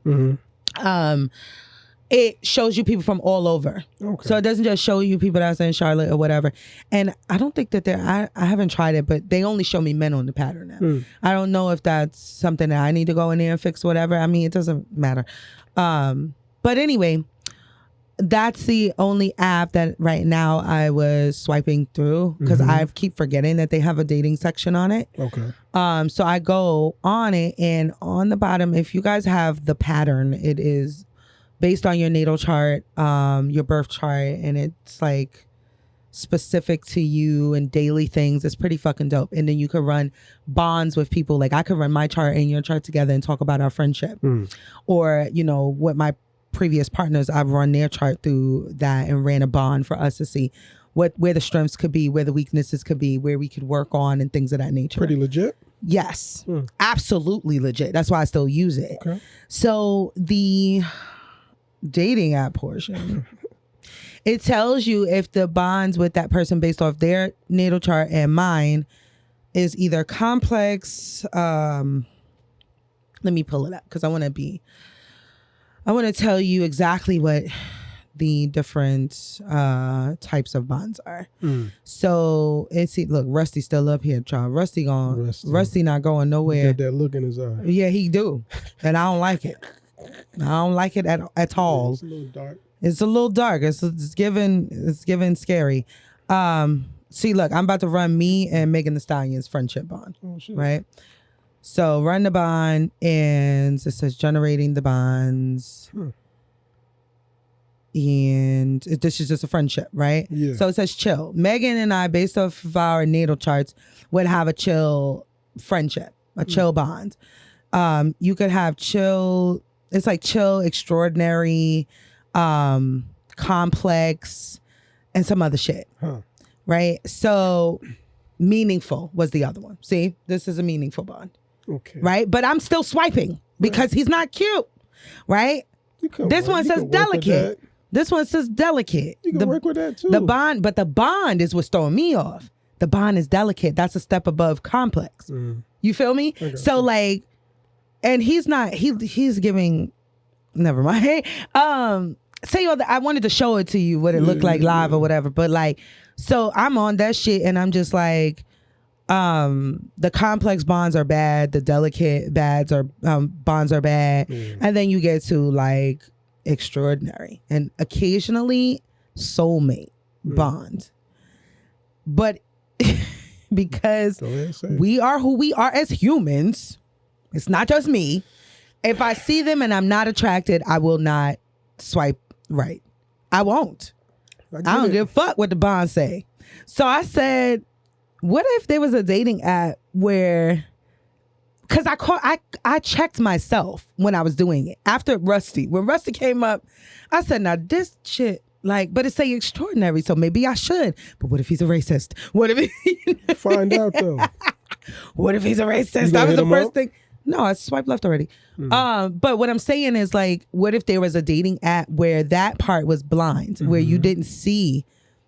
It shows you people from all over. Okay. So it doesn't just show you people that's in Charlotte or whatever. And I don't think that I haven't tried it, but they only show me men on the Pattern app. I don't know if that's something that I need to go in there and fix, whatever. I mean, it doesn't matter. But anyway, that's the only app that right now I was swiping through because I keep forgetting that they have a dating section on it. Okay. So I go on it, and on the bottom, if you guys have the Pattern, it is based on your natal chart, your birth chart, and it's like specific to you and daily things. It's pretty fucking dope. And then you could run bonds with people. Like, I could run my chart and your chart together and talk about our friendship. Or, you know, what my previous partners, I've run their chart through that and ran a bond for us to see where the strengths could be, where the weaknesses could be, where we could work on, and things of that nature. Pretty legit? Yes. Absolutely legit. That's why I still use it. Okay. So the dating app portion, it tells you if the bonds with that person based off their natal chart and mine is either complex. Let me pull it up because I want to be I want to tell you exactly what the different types of bonds are. So look, Rusty's still up here, child. Rusty not going nowhere. Got that look in his eye. Yeah, he do, and I don't like it. I don't like it at all. It's a little dark. It's a little dark. It's giving scary. See, look, I'm about to run me and Megan Thee Stallion's friendship bond. Oh shit. Right. So run the bond, and it says generating the bonds. And this is just a friendship, right? Yeah. So it says chill. Megan and I, based off of our natal charts, would have a chill friendship, a chill bond. You could have chill. It's like chill, extraordinary, complex, and some other shit. Right? So meaningful was the other one. See, this is a meaningful bond. Okay. Right? But I'm still swiping because he's not cute. Right? This one says delicate. This one says delicate. You can work with that too. The bond is what's throwing me off. The bond is delicate. That's a step above complex. You feel me? So like, and he's giving, never mind. I wanted to show it to you what it looked like live or whatever. But like, so I'm on that shit and I'm just like, the complex bonds are bad. The delicate bonds are bad. And then you get to like extraordinary and occasionally soulmate bond. But because we are who we are as humans, it's not just me. If I see them and I'm not attracted, I will not swipe right. I won't. I don't give a fuck what the bonds say. So I said, what if there was a dating app where, because I checked myself when I was doing it. After when Rusty came up, I said, now this shit, like, but it say extraordinary, so maybe I should. But what if he's a racist? What if find out though? What if he's a racist? That was the first thing. No, I swiped left already. But what I'm saying is like, what if there was a dating app where that part was blind, where you didn't see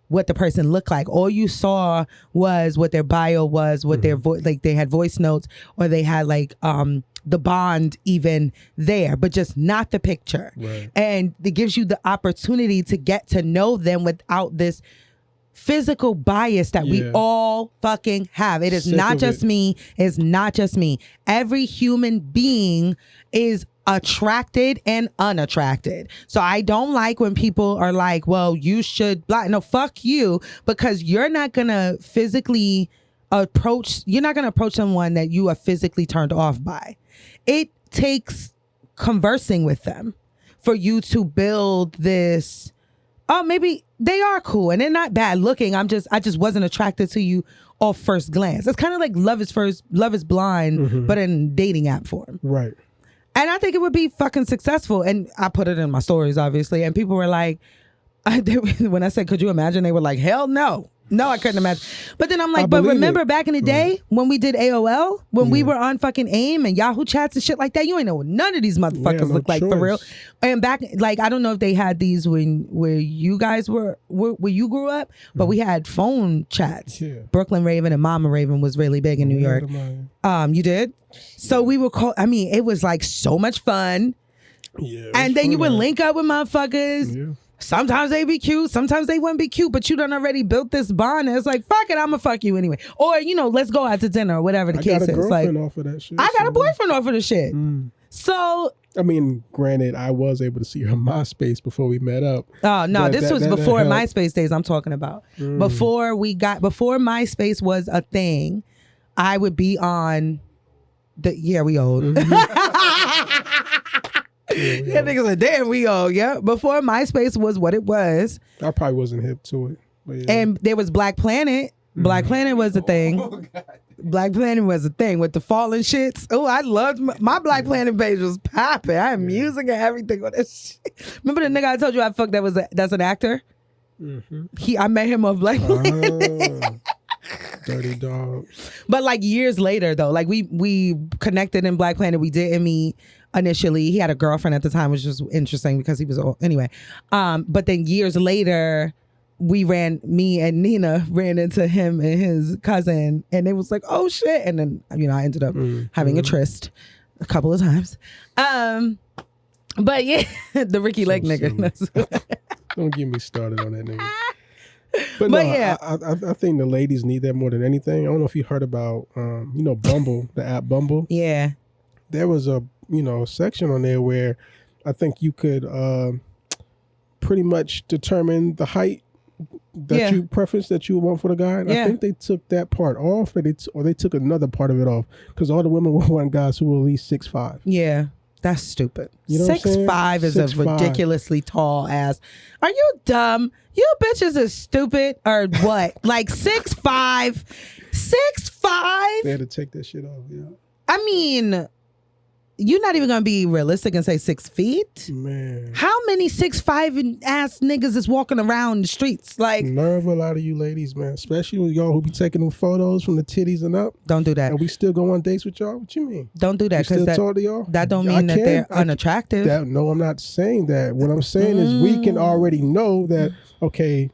what the person looked like? All you saw was what their bio was, what their voice, like they had voice notes, or they had like the bond even there, but just not the picture. Right. And it gives you the opportunity to get to know them without this physical bias that we all fucking have. It is not just me. It's not just me. Every human being is attracted and unattracted. So I don't like when people are like, well, you should block. No, fuck you, because you're not gonna physically approach someone that you are physically turned off by. It takes conversing with them for you to build this, oh, maybe they are cool and they're not bad looking. I just wasn't attracted to you off first glance. It's kind of like Love is Blind, but in dating app form. Right. And I think it would be fucking successful. And I put it in my stories, obviously. And people were like, when I said, could you imagine? They were like, hell no. No, I couldn't imagine. But then I'm like, but remember back in the day when we did AOL, when we were on fucking AIM and Yahoo chats and shit like that, you ain't know what none of these motherfuckers look like for real. And back, like, I don't know if they had these where you guys where you grew up, but we had phone chats. Yeah. Brooklyn Raven and Mama Raven was really big in New York. You did? So we were called, I mean, it was like so much fun. Yeah. And then you would link up with motherfuckers. Yeah. Sometimes they be cute, sometimes they wouldn't be cute, but you done already built this bond. And it's like, fuck it, I'ma fuck you anyway. Or, let's go out to dinner or whatever the case is. I got a girlfriend off of that shit. I got a boyfriend off of the shit. So, I mean, granted, I was able to see her MySpace before we met up. Oh no, this was before MySpace days I'm talking about. Before MySpace was a thing, I would be on we old. Yeah, niggas like, damn, we old. Yeah, before MySpace was what it was. I probably wasn't hip to it. But yeah. And there was Black Planet. Black Planet was a thing. Oh, Black Planet was a thing with the fallen shits. Oh, I loved my Black Planet page was popping. I had music and everything on this shit. Remember the nigga I told you I fucked that's an actor? I met him off Black Planet. Dirty dog. But like years later though, like we connected in Black Planet. We didn't meet initially. He had a girlfriend at the time, which was interesting because he was old. Anyway, but then years later, me and Nina ran into him and his cousin, and it was like, oh shit. And then I ended up having a tryst a couple of times. But yeah, the Ricky Lake nigga. Don't get me started on that nigga. But But no, yeah. I think the ladies need that more than anything. I don't know if you heard about, Bumble, the app Bumble. Yeah. There was a section on there where I think you could pretty much determine the height that you preference that you want for the guy. And I think they took that part off, or they took another part of it off because all the women want guys who were at least 6'5". Yeah. That's stupid. You know 6'5" is a 6'5". ridiculously tall ass. Are you dumb? You bitches are stupid or what? Like 6'5", 6'5". They had to take that shit off. Yeah. I mean, you're not even gonna be realistic and say 6 feet. Man, How many 6'5" ass niggas is walking around the streets? Like, nerve a lot of you ladies, man. Especially with y'all who be taking them photos from the titties and up. don't do that. And we still go on dates with y'all. What you mean? Don't do that We still because talk to y'all? that don't mean that they're unattractive. No, I'm not saying that. What I'm saying is we can already know that, okay,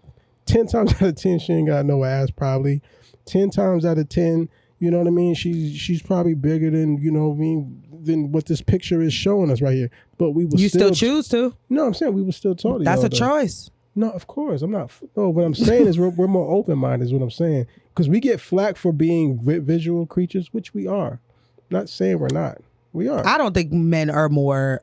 10 times out of 10, she ain't got no ass probably. 10 times out of 10, you know what I mean? She's probably bigger than, than what this picture is showing us right here. But we will you still choose to. No, I'm saying we will still talk to That's y'all, a though. choice. No, of course. I'm not. No, what I'm saying is we're more open-minded is what I'm saying. Because we get flack for being visual creatures, which we are. Not saying we're not. We are. I don't think men are more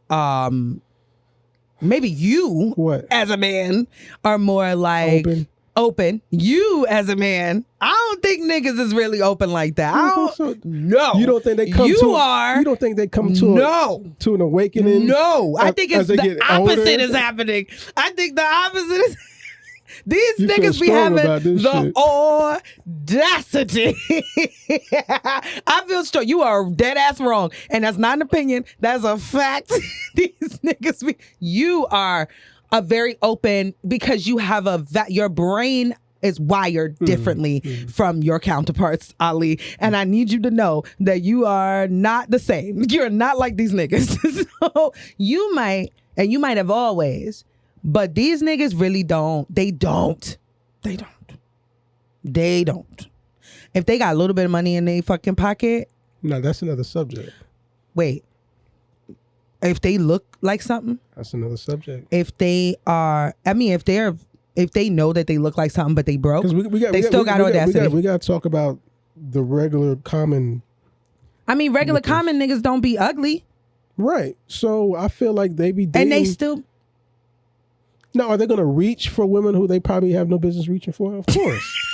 maybe you What? as a man are more like open. You as a man, I don't think niggas is really open like that. I don't think so? No. You don't think they come You to are. You don't think they come to to an awakening? No. I think it's as they the get opposite older? is happening. I think the opposite is these You feel niggas be strong having about this the shit. audacity. I feel strong. You are dead ass wrong. And that's not an opinion. That's a fact. These niggas be, you are a very open because you have your brain is wired differently from your counterparts, Ali. And I need you to know that you are not the same. You're not like these niggas. So you might have always, but these niggas really don't. They don't. If they got a little bit of money in their fucking pocket. No, that's another subject. Wait. If they look like something. That's another subject. If they are, if they know that they look like something, but they broke, they still got audacity. We got to talk about the regular common. I mean, regular common niggas don't be ugly. Right. So I feel like they be dating. And they still. No, are they going to reach for women who they probably have no business reaching for? Of course.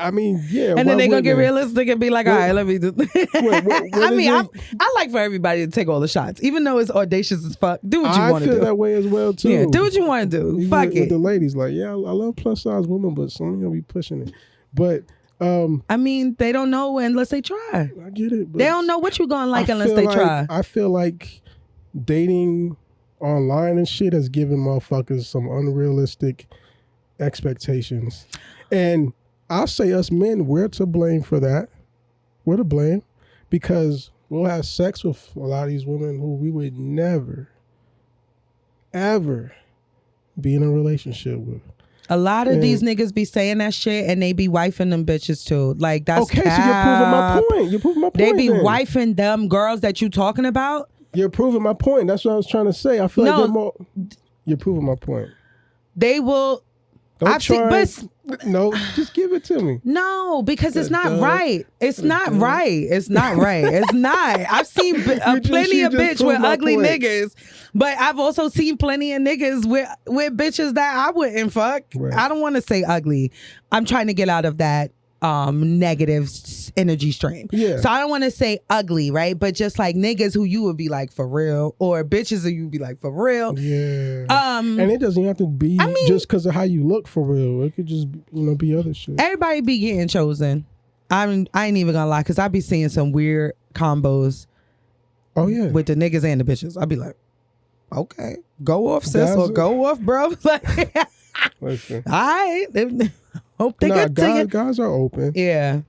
I mean, yeah. And then they're going to get realistic and be like, all right, let me do. I mean, I like for everybody to take all the shots, even though it's audacious as fuck. Do what you want to do. I feel that way as well, too. Yeah, do what you want to do. Even Fuck with it. The ladies, like, yeah, I love plus size women, but some of y'all be pushing it. But, I mean, they don't know unless they try. I get it. But they don't know what you're going to like unless they try. I feel like dating online and shit has given motherfuckers some unrealistic expectations. And I'll say us men, we're to blame for that. We're to blame because we'll have sex with a lot of these women who we would never, ever be in a relationship with. A lot of these niggas be saying that shit and they be wifing them bitches too. Like that's okay. cap. So you're proving my point. You're proving my point. They be then. wifing them girls that you talking about. You're proving my point. That's what I was trying to say. I feel like they're more. You're proving my point. They will. Don't no, just give it to me. No, because it's not right. It's not right. It's not right. It's not. I've seen plenty of bitch with ugly niggas, but I've also seen plenty of niggas with bitches that I wouldn't fuck. Right. I don't want to say ugly. I'm trying to get out of that negative energy stream. Yeah. So I don't want to say ugly, right? But just like niggas who you would be like for real, or bitches who you would be like for real. Yeah. And it doesn't have to be just because of how you look for real. It could just be other shit. Everybody be getting chosen. I ain't even gonna lie, because I be seeing some weird combos. Oh yeah. With the niggas and the bitches. I be like, okay, go off, sis, or go off, bro. Like, listen. All right. Hope they guys are open. Yeah.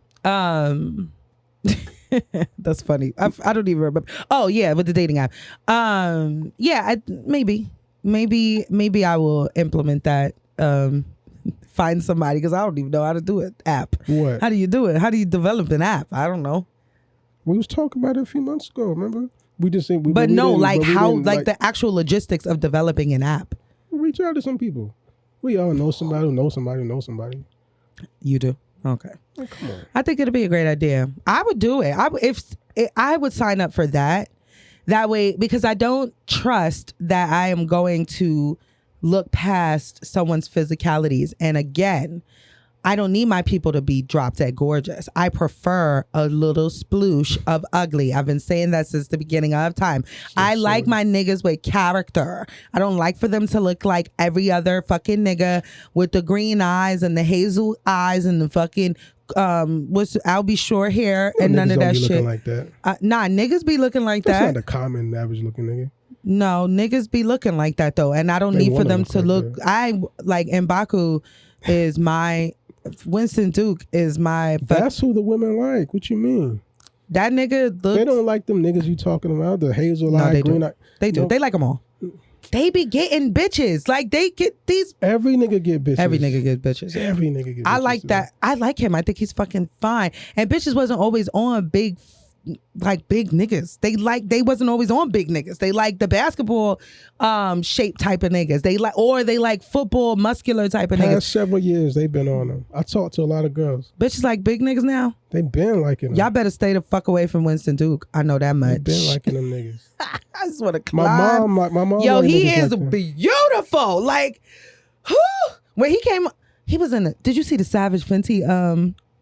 That's funny. I don't even remember. Oh yeah, with the dating app. Yeah, maybe I will implement that. Find somebody, because I don't even know how to do it. App. What? How do you do it? How do you develop an app? I don't know. We was talking about it a few months ago. Remember But no, like how, like the actual logistics of developing an app. Reach out to some people. We all know somebody who knows somebody who knows somebody. You do? Okay. Oh, come on. I think it'd be a great idea. I would do it. I would sign up for that. That way, because I don't trust that I am going to look past someone's physicalities. And again, I don't need my people to be drop dead gorgeous. I prefer a little sploosh of ugly. I've been saying that since the beginning of time. I like my niggas with character. I don't like for them to look like every other fucking nigga with the green eyes and the hazel eyes and the fucking I'll be short hair and none of that shit. Like that. Nah, niggas be looking like that. That's not a common average looking nigga. No, niggas be looking like that though, and I don't need for them to look. I like M'Baku is my. Winston Duke is my. That's who the women like. What you mean? That nigga looks. They don't like them niggas you talking about. The hazel eye, green eye. They do. They like them all. They be getting bitches. Like they get these. Every nigga get bitches. Every nigga get bitches. Every nigga get bitches. I like that. I like him. I think he's fucking fine. And bitches wasn't always on big niggas. They wasn't always on big niggas. They like the basketball shape type of niggas. They like football muscular type of niggas. Past several years they've been on them. I talked to a lot of girls. Bitches like big niggas now. They been liking them. Y'all better stay the fuck away from Winston Duke. I know that much. They been liking them niggas. I just want to climb. My mom. Yo, he is like beautiful. Like, when he came, he was in. Did you see the Savage Fenty?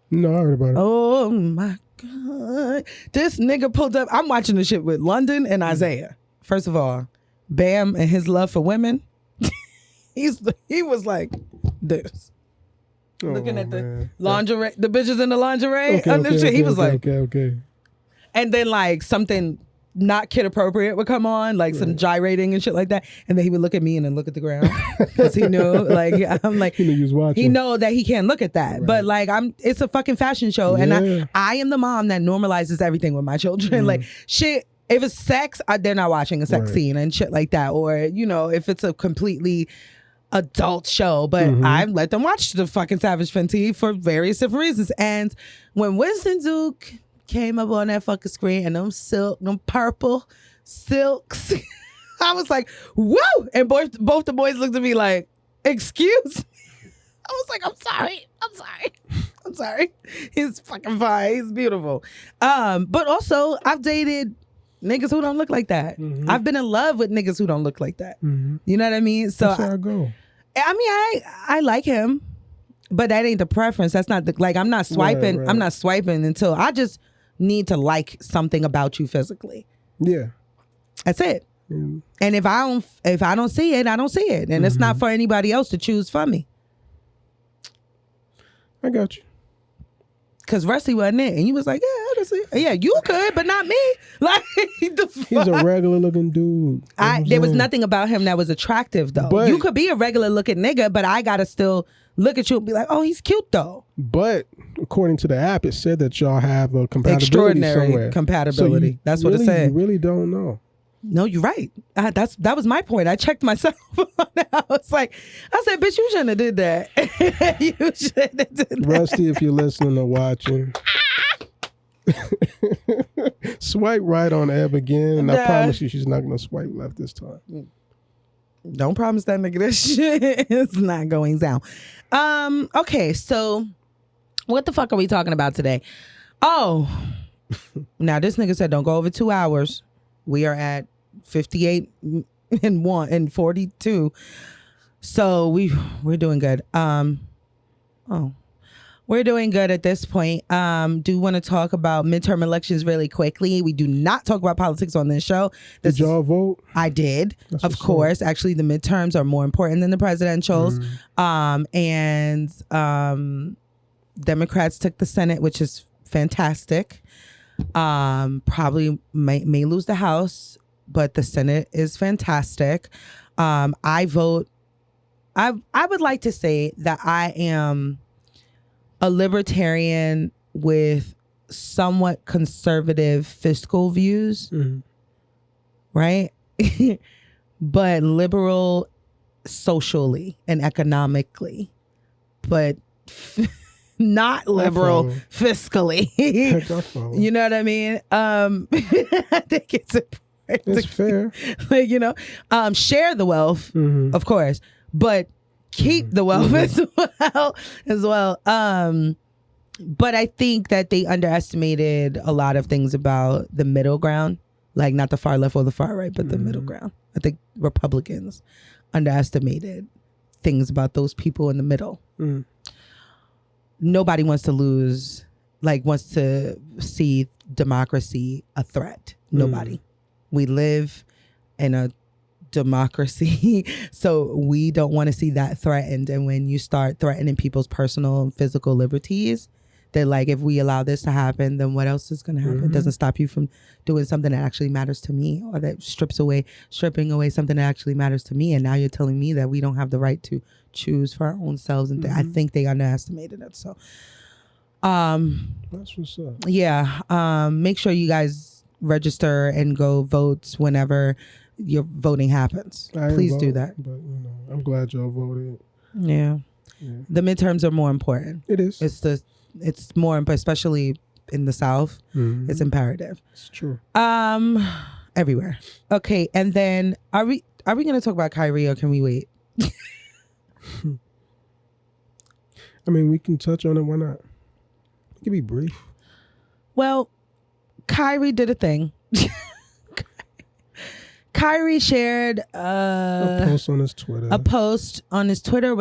No, I heard about it. Oh my God, this nigga pulled up. I'm watching the shit with London and Isaiah. First of all, Bam and his love for women. He was like this. Looking at the lingerie, the bitches in the lingerie. He was like, okay. And then like something not kid appropriate would come on, like some gyrating and shit like that. And then he would look at me and then look at the ground because he knew, like, I'm like, he know that he can't look at that. Right. But like, it's a fucking fashion show, and I am the mom that normalizes everything with my children. Like shit. If it's sex, they're not watching a sex scene and shit like that. Or, you know, if it's a completely adult show, but I let them watch the fucking Savage Fenty for various different reasons. And when Winston Duke came up on that fucking screen and them purple silks, I was like, whoa! And both the boys looked at me like, excuse me. I was like, I'm sorry. He's fucking fine. He's beautiful. But also, I've dated niggas who don't look like that. I've been in love with niggas who don't look like that. You know what I mean? So that's how I go. I mean, I like him, but that ain't the preference. That's not like, I'm not swiping. Right. I'm not swiping until I just need to like something about you physically. Yeah. That's it. And if I don't see it, I don't see it. And it's not for anybody else to choose for me. I got you. Because Rusty wasn't it. And you was like, yeah, I can see. Yeah, you could, but not me. Like, he's a regular looking dude. There was nothing about him that was attractive, though. But you could be a regular looking nigga, but I got to still look at you and be like, oh, he's cute, though. But according to the app, it said that y'all have a compatibility extraordinary somewhere. Compatibility. So that's what it said. You really don't know. No, you're right. That was my point. I checked myself. I was like, I said, bitch, you shouldn't have did that. You shouldn't have did that. Rusty, if you're listening or watching, swipe right on Eb again, and I promise you she's not going to swipe left this time. Don't promise that nigga this shit. It's not going down. Okay, so what the fuck are we talking about today? Oh, now this nigga said don't go over 2 hours. We are at 58 and 42. So we're doing good. We're doing good at this point. Do want to talk about midterm elections really quickly. We do not talk about politics on this show. Did y'all vote? I did. Of course. Actually, the midterms are more important than the presidentials. And Democrats took the Senate, which is fantastic. Probably may lose the House, but the Senate is fantastic. I vote. I would like to say that I am a libertarian with somewhat conservative fiscal views, right? But liberal socially and economically, but not liberal fiscally. You know what I mean? I think it's important. right. It's fair. Like, share the wealth, of course, but keep the wealth as well. But I think that they underestimated a lot of things about the middle ground, like not the far left or the far right, but the middle ground. I think Republicans underestimated things about those people in the middle. Nobody wants to see democracy a threat. Nobody. We live in a democracy, so we don't want to see that threatened. And when you start threatening people's personal and physical liberties, they're like, if we allow this to happen, then what else is going to happen? It doesn't stop you from doing something that actually matters to me, or that stripping away something that actually matters to me. And now you're telling me that we don't have the right to choose for our own selves. And I think they underestimated it. So, that's what's up. Yeah. Make sure you guys register and go vote whenever your voting happens. Please do that. But I'm glad y'all voted. Yeah. The midterms are more important. It is. It's more, especially in the South. It's imperative. It's true. Everywhere. Okay, and then are we going to talk about Kyrie, or can we wait? I mean, we can touch on it. Why not? It can be brief. Well, Kyrie did a thing. Kyrie shared a post on his Twitter. Was it on his Twitter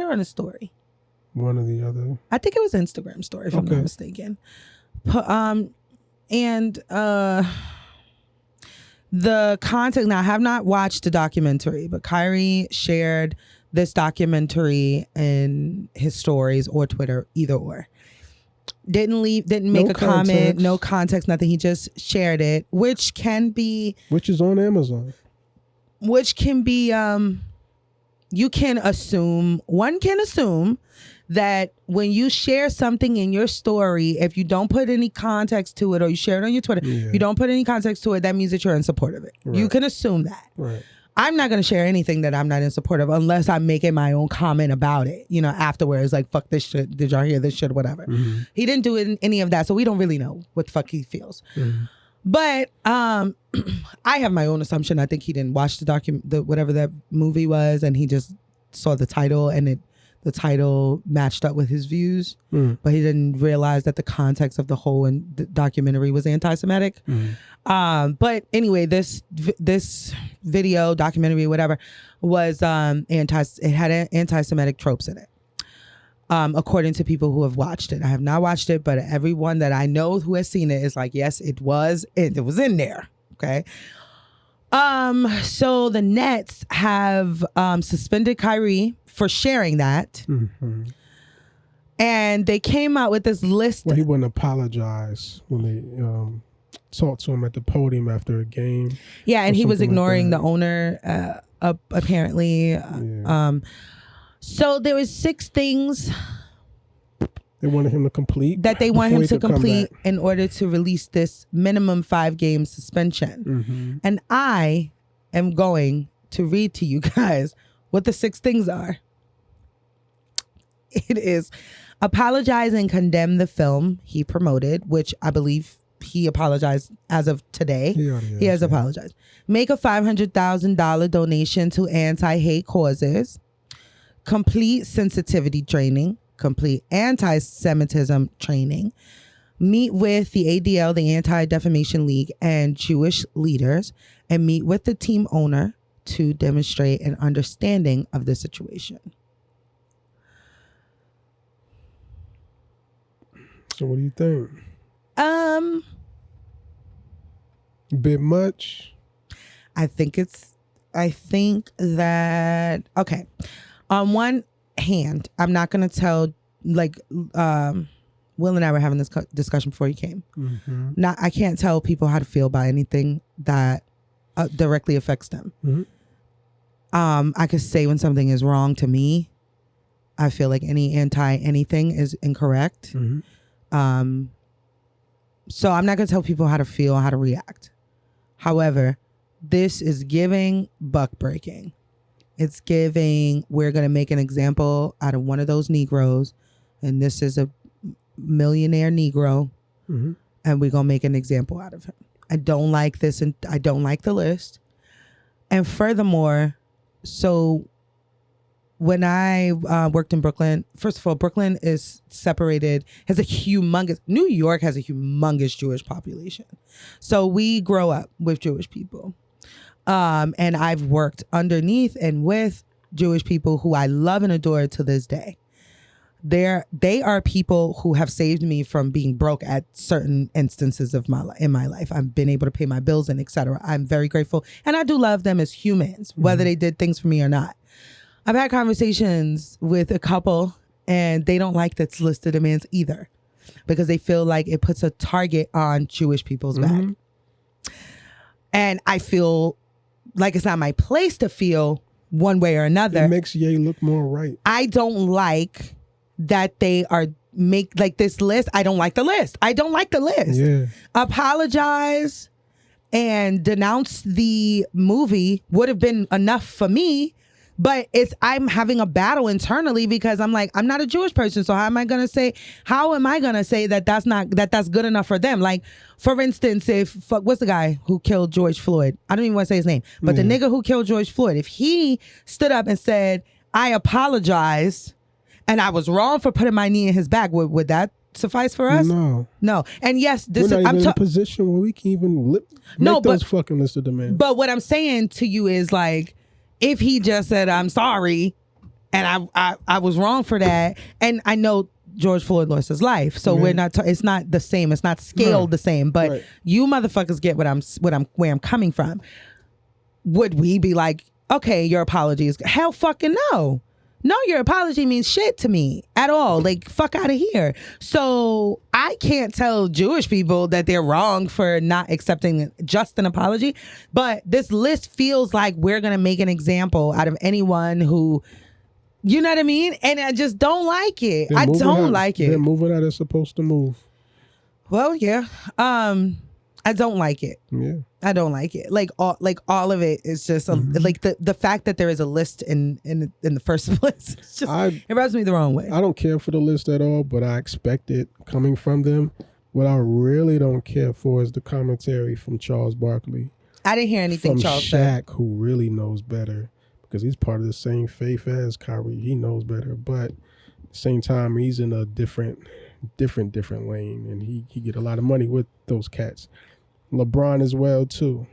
or on his story? One or the other. I think it was Instagram story, if I'm not mistaken. The context, now I have not watched the documentary, but Kyrie shared this documentary in his stories or Twitter, either or. Didn't make a comment, no context, nothing. He just shared it, which is on Amazon. Which can be, one can assume that when you share something in your story, if you don't put any context to it, or you share it on your Twitter, you don't put any context to it, that means that you're in support of it. Right. You can assume that. Right. I'm not going to share anything that I'm not in support of unless I'm making my own comment about it, afterwards, like, fuck this shit, did y'all hear this shit, whatever. He didn't do any of that, so we don't really know what the fuck he feels. But I have my own assumption. I think he didn't watch whatever that movie was, and he just saw the title, and the title matched up with his views, but he didn't realize that the context of the whole documentary was anti-Semitic. But anyway, this video, documentary, whatever, was it had anti-Semitic tropes in it. According to people who have watched it. I have not watched it, but everyone that I know who has seen it is like, yes, it was in there. Okay. So the Nets have suspended Kyrie for sharing that. And they came out with this list. Well, he wouldn't apologize when they talked to him at the podium after a game. Yeah, and he was ignoring the owner, apparently. So there was 6 things they wanted him to complete. That they want him to complete in order to release this minimum 5-game suspension. And I am going to read to you guys what the 6 things are. It is apologize and condemn the film he promoted, which I believe he apologized as of today. He has apologized. Make a $500,000 donation to anti-hate causes. Complete sensitivity training. Complete anti-Semitism training. Meet with the ADL, the Anti-Defamation League, and Jewish leaders, and meet with the team owner to demonstrate an understanding of the situation. So what do you think? A bit much? I think that, okay. On one hand, I'm not going to tell, like, Will and I were having this discussion before you came. I can't tell people how to feel about anything that directly affects them. I could say when something is wrong to me. I feel like any anything is incorrect. So I'm not going to tell people how to feel, how to react. However, this is giving buck breaking. It's giving, we're going to make an example out of one of those Negroes, and this is a millionaire Negro, and we're going to make an example out of him. I don't like this, and I don't like the list. And furthermore, so when I worked in Brooklyn, first of all, Brooklyn is separated, New York has a humongous Jewish population. So we grow up with Jewish people. And I've worked underneath and with Jewish people who I love and adore to this day. They are people who have saved me from being broke at certain instances of in my life. I've been able to pay my bills and etc. I'm very grateful. And I do love them as humans, whether they did things for me or not. I've had conversations with a couple and they don't like this list of demands either because they feel like it puts a target on Jewish people's back. And I feel like it's not my place to feel one way or another. It makes Ye look more right. I don't like that they are make like this list. I don't like the list. I don't like the list. Yeah. Apologize and denounce the movie would have been enough for me. But I'm having a battle internally because I'm like, I'm not a Jewish person. So how am I going to say that that's good enough for them? Like, for instance, what's the guy who killed George Floyd? I don't even want to say his name, but the nigga who killed George Floyd, if he stood up and said, I apologize and I was wrong for putting my knee in his back, would that suffice for us? No. And yes, we're not even in a position where we can even make those fucking list of demands. But what I'm saying to you is like, if he just said, I'm sorry, and I was wrong for that, and I know George Floyd lost his life, so we're not. It's not the same. It's not scaled the same. But you motherfuckers get where I'm coming from. Would we be like, okay, your apology is hell fucking no. No, your apology means shit to me at all. Like, fuck out of here. So I can't tell Jewish people that they're wrong for not accepting just an apology. But this list feels like we're going to make an example out of anyone who, you know what I mean? And I just don't like it. I don't like it. They're moving how they're supposed to move. Well, yeah. I don't like it. Yeah. I don't like it. Like all of it is just like the fact that there is a list in the first place. It's just, it rubs me the wrong way. I don't care for the list at all, but I expect it coming from them. What I really don't care for is the commentary from Charles Barkley. I didn't hear anything from Charles Shaq, said. Who really knows better because he's part of the same faith as Kyrie. He knows better, but at the same time, he's in a different lane, and he get a lot of money with those cats. LeBron as well too.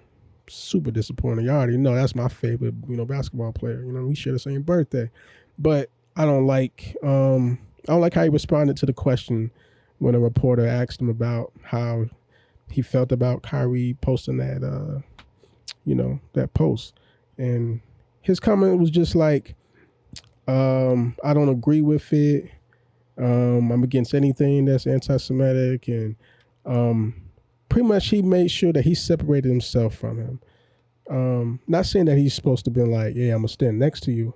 Super disappointing. You already know that's my favorite, basketball player. We share the same birthday. But I don't like how he responded to the question when a reporter asked him about how he felt about Kyrie posting that that post. And his comment was just like, I don't agree with it. I'm against anything that's anti-Semitic, and pretty much he made sure that he separated himself from him. Not saying that he's supposed to be like, yeah, I'm gonna stand next to you,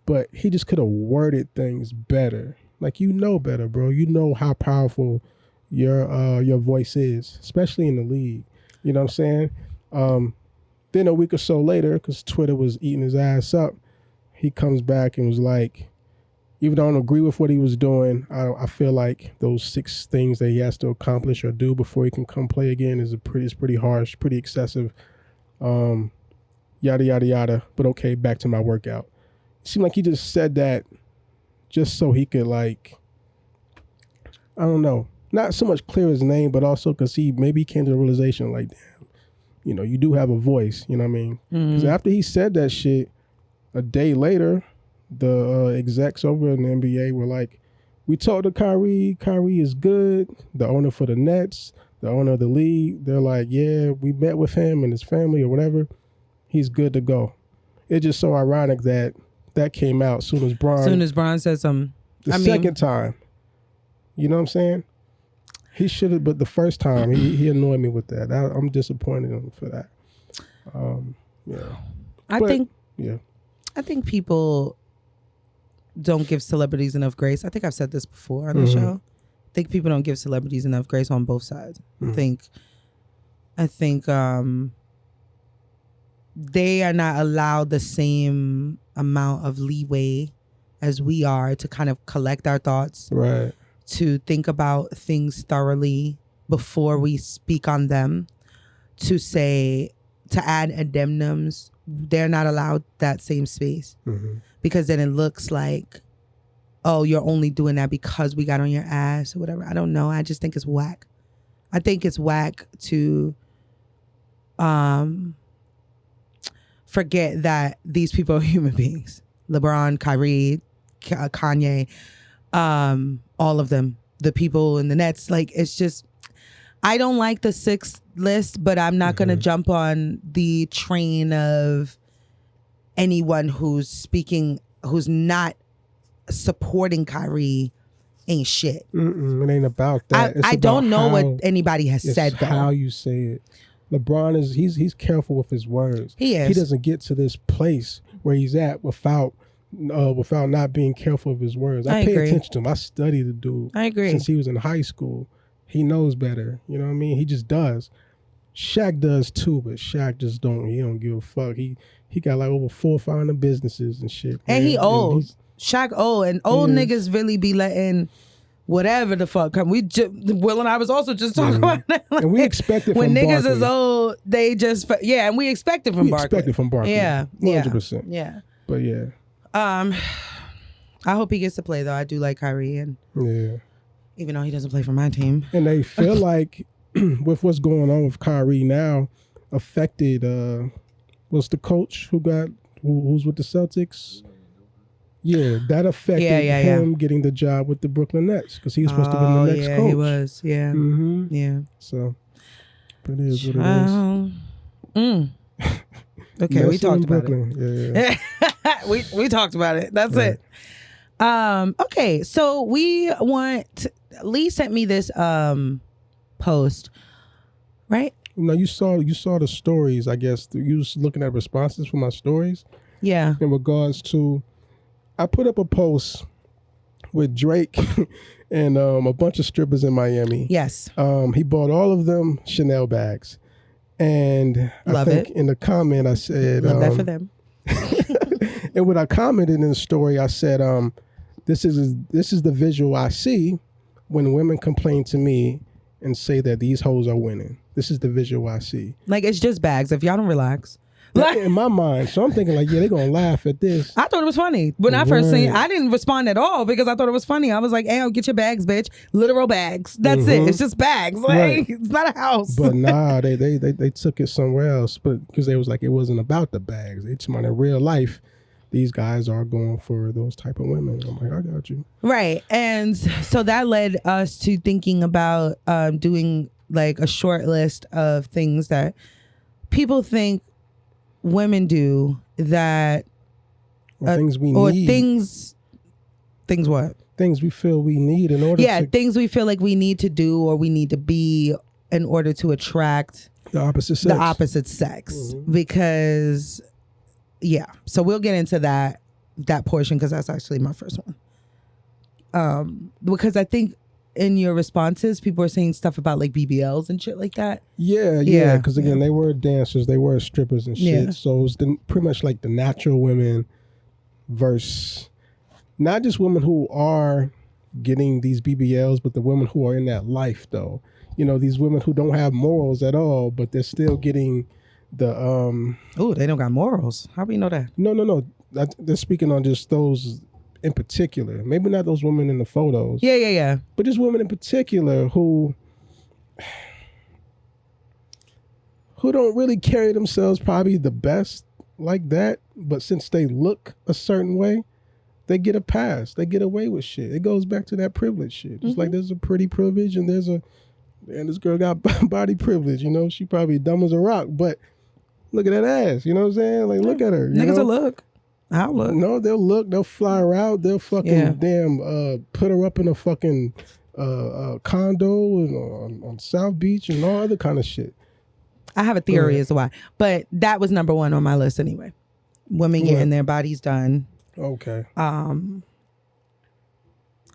but he just could have worded things better. Like, better, bro. You know how powerful your voice is, especially in the league. You know what I'm saying? Then a week or so later, because Twitter was eating his ass up, he comes back and was like, even though I don't agree with what he was doing, I feel like those 6 things that he has to accomplish or do before he can come play again is pretty harsh, pretty excessive, yada, yada, yada. But okay, back to my workout. It seemed like he just said that just so he could, like, I don't know, not so much clear his name, but also because maybe he came to the realization, like, damn, you do have a voice, you know what I mean? Because after he said that shit, a day later, the execs over in the NBA were like, we talked to Kyrie. Kyrie is good. The owner for the Nets, the owner of the league, they're like, yeah, we met with him and his family or whatever. He's good to go. It's just so ironic that came out soon as Bron said something. Second time. You know what I'm saying? He should have, but the first time, he annoyed me with that. I'm disappointed in him for that. Yeah. I think people don't give celebrities enough grace. I think I've said this before on the show. I think people don't give celebrities enough grace on both sides. I think they are not allowed the same amount of leeway as we are to kind of collect our thoughts, right? To think about things thoroughly before we speak on them, to add addendums, they're not allowed that same space. Because then it looks like, oh, you're only doing that because we got on your ass or whatever. I don't know. I just think it's whack. I think it's whack to forget that these people are human beings. LeBron, Kyrie, Kanye, all of them, the people in the Nets. Like, it's just, I don't like the 6th list, but I'm not going to jump on the train of anyone who's not supporting Kyrie ain't shit. It ain't about that. I don't know what anybody has said, though. How you say it. LeBron he's careful with his words. He is. He doesn't get to this place where he's at without not being careful of his words. I pay attention to him. I study the dude. I agree. Since he was in high school. He knows better. You know what I mean? He just does. Shaq does too, but Shaq just don't give a fuck. He got like over 4 or 500 businesses and shit. And man. he old. Shaq old. And old niggas really be letting whatever the fuck come. Will and I was also just talking about that. Like, and we expect it when from niggas Barkley. Is old, they just and we expect it from Barkley. We expect it from Barkley. Yeah. 100%. Yeah. But yeah. I hope he gets to play though. I do like Kyrie, and even though he doesn't play for my team. And they feel like with what's going on with Kyrie now affected was the coach who's with the Celtics. Yeah, that affected him getting the job with the Brooklyn Nets because he was supposed to be the next coach. He was. Yeah. Yeah. So, but it is what it is. Okay, we talked about Brooklyn. it. Yeah. we talked about it. That's it. Okay, so Lee sent me this post, right? No, you saw the stories. I guess you was looking at responses from my stories. Yeah. In regards to, I put up a post with Drake and a bunch of strippers in Miami. Yes. He bought all of them Chanel bags, and I think in the comment I said, "Love that for them." And when I commented in the story, I said, "This is the visual I see when women complain to me and say that these hoes are winning. This is the visual I see. Like, it's just bags. If y'all don't relax." Like, in my mind, so I'm thinking like, yeah, they're gonna laugh at this. I thought it was funny when I first seen it. I didn't respond at all because I thought it was funny. I was like, "Hey, get your bags, bitch! Literal bags. That's it. It's just bags. Like, it's not a house." But nah, they took it somewhere else. But because they was like, it wasn't about the bags. It's in real life. These guys are going for those type of women. I'm like, I got you. Right, and so that led us to thinking about doing like a short list of things that people think women do that things we or need. things what? Things we feel we need in order to... things we feel like we need to do or we need to be in order to attract the opposite sex. Because so we'll get into that portion because that's actually my first one. Because I think in your responses, people are saying stuff about like BBLs and shit like that. Yeah. Because again, they were dancers, they were strippers and shit. Yeah. So it was pretty much like the natural women versus not just women who are getting these BBLs, but the women who are in that life though. You know, these women who don't have morals at all, but they're still getting the... Oh, they don't got morals. How do you know that? No. They're speaking on just those... in particular, maybe not those women in the photos. Yeah. But just women in particular who don't really carry themselves probably the best like that. But since they look a certain way, they get a pass. They get away with shit. It goes back to that privilege shit. Just like there's a pretty privilege and this girl got body privilege. You know, she probably dumb as a rock, but look at that ass. You know what I'm saying? Like, look at her. Niggas will look. I'll look. No, they'll look. They'll fly her out. They'll fucking put her up in a fucking condo and on South Beach and all other kind of shit. I have a theory as to why, but that was number one on my list anyway. Women getting their bodies done. Okay.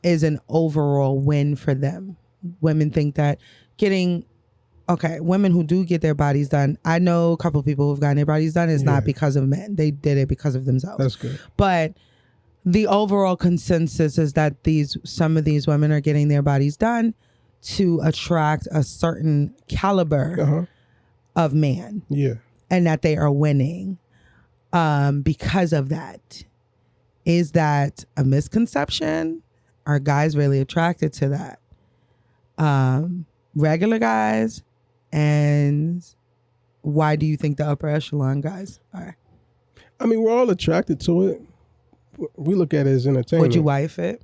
Is an overall win for them. Women think that women who do get their bodies done, I know a couple of people who've gotten their bodies done. It's not because of men. They did it because of themselves. That's good. But the overall consensus is that some of these women are getting their bodies done to attract a certain caliber of man. Yeah. And that they are winning because of that. Is that a misconception? Are guys really attracted to that? Regular guys, and why do you think the upper echelon guys are? I mean, we're all attracted to it. We look at it as entertainment. Would you wife it?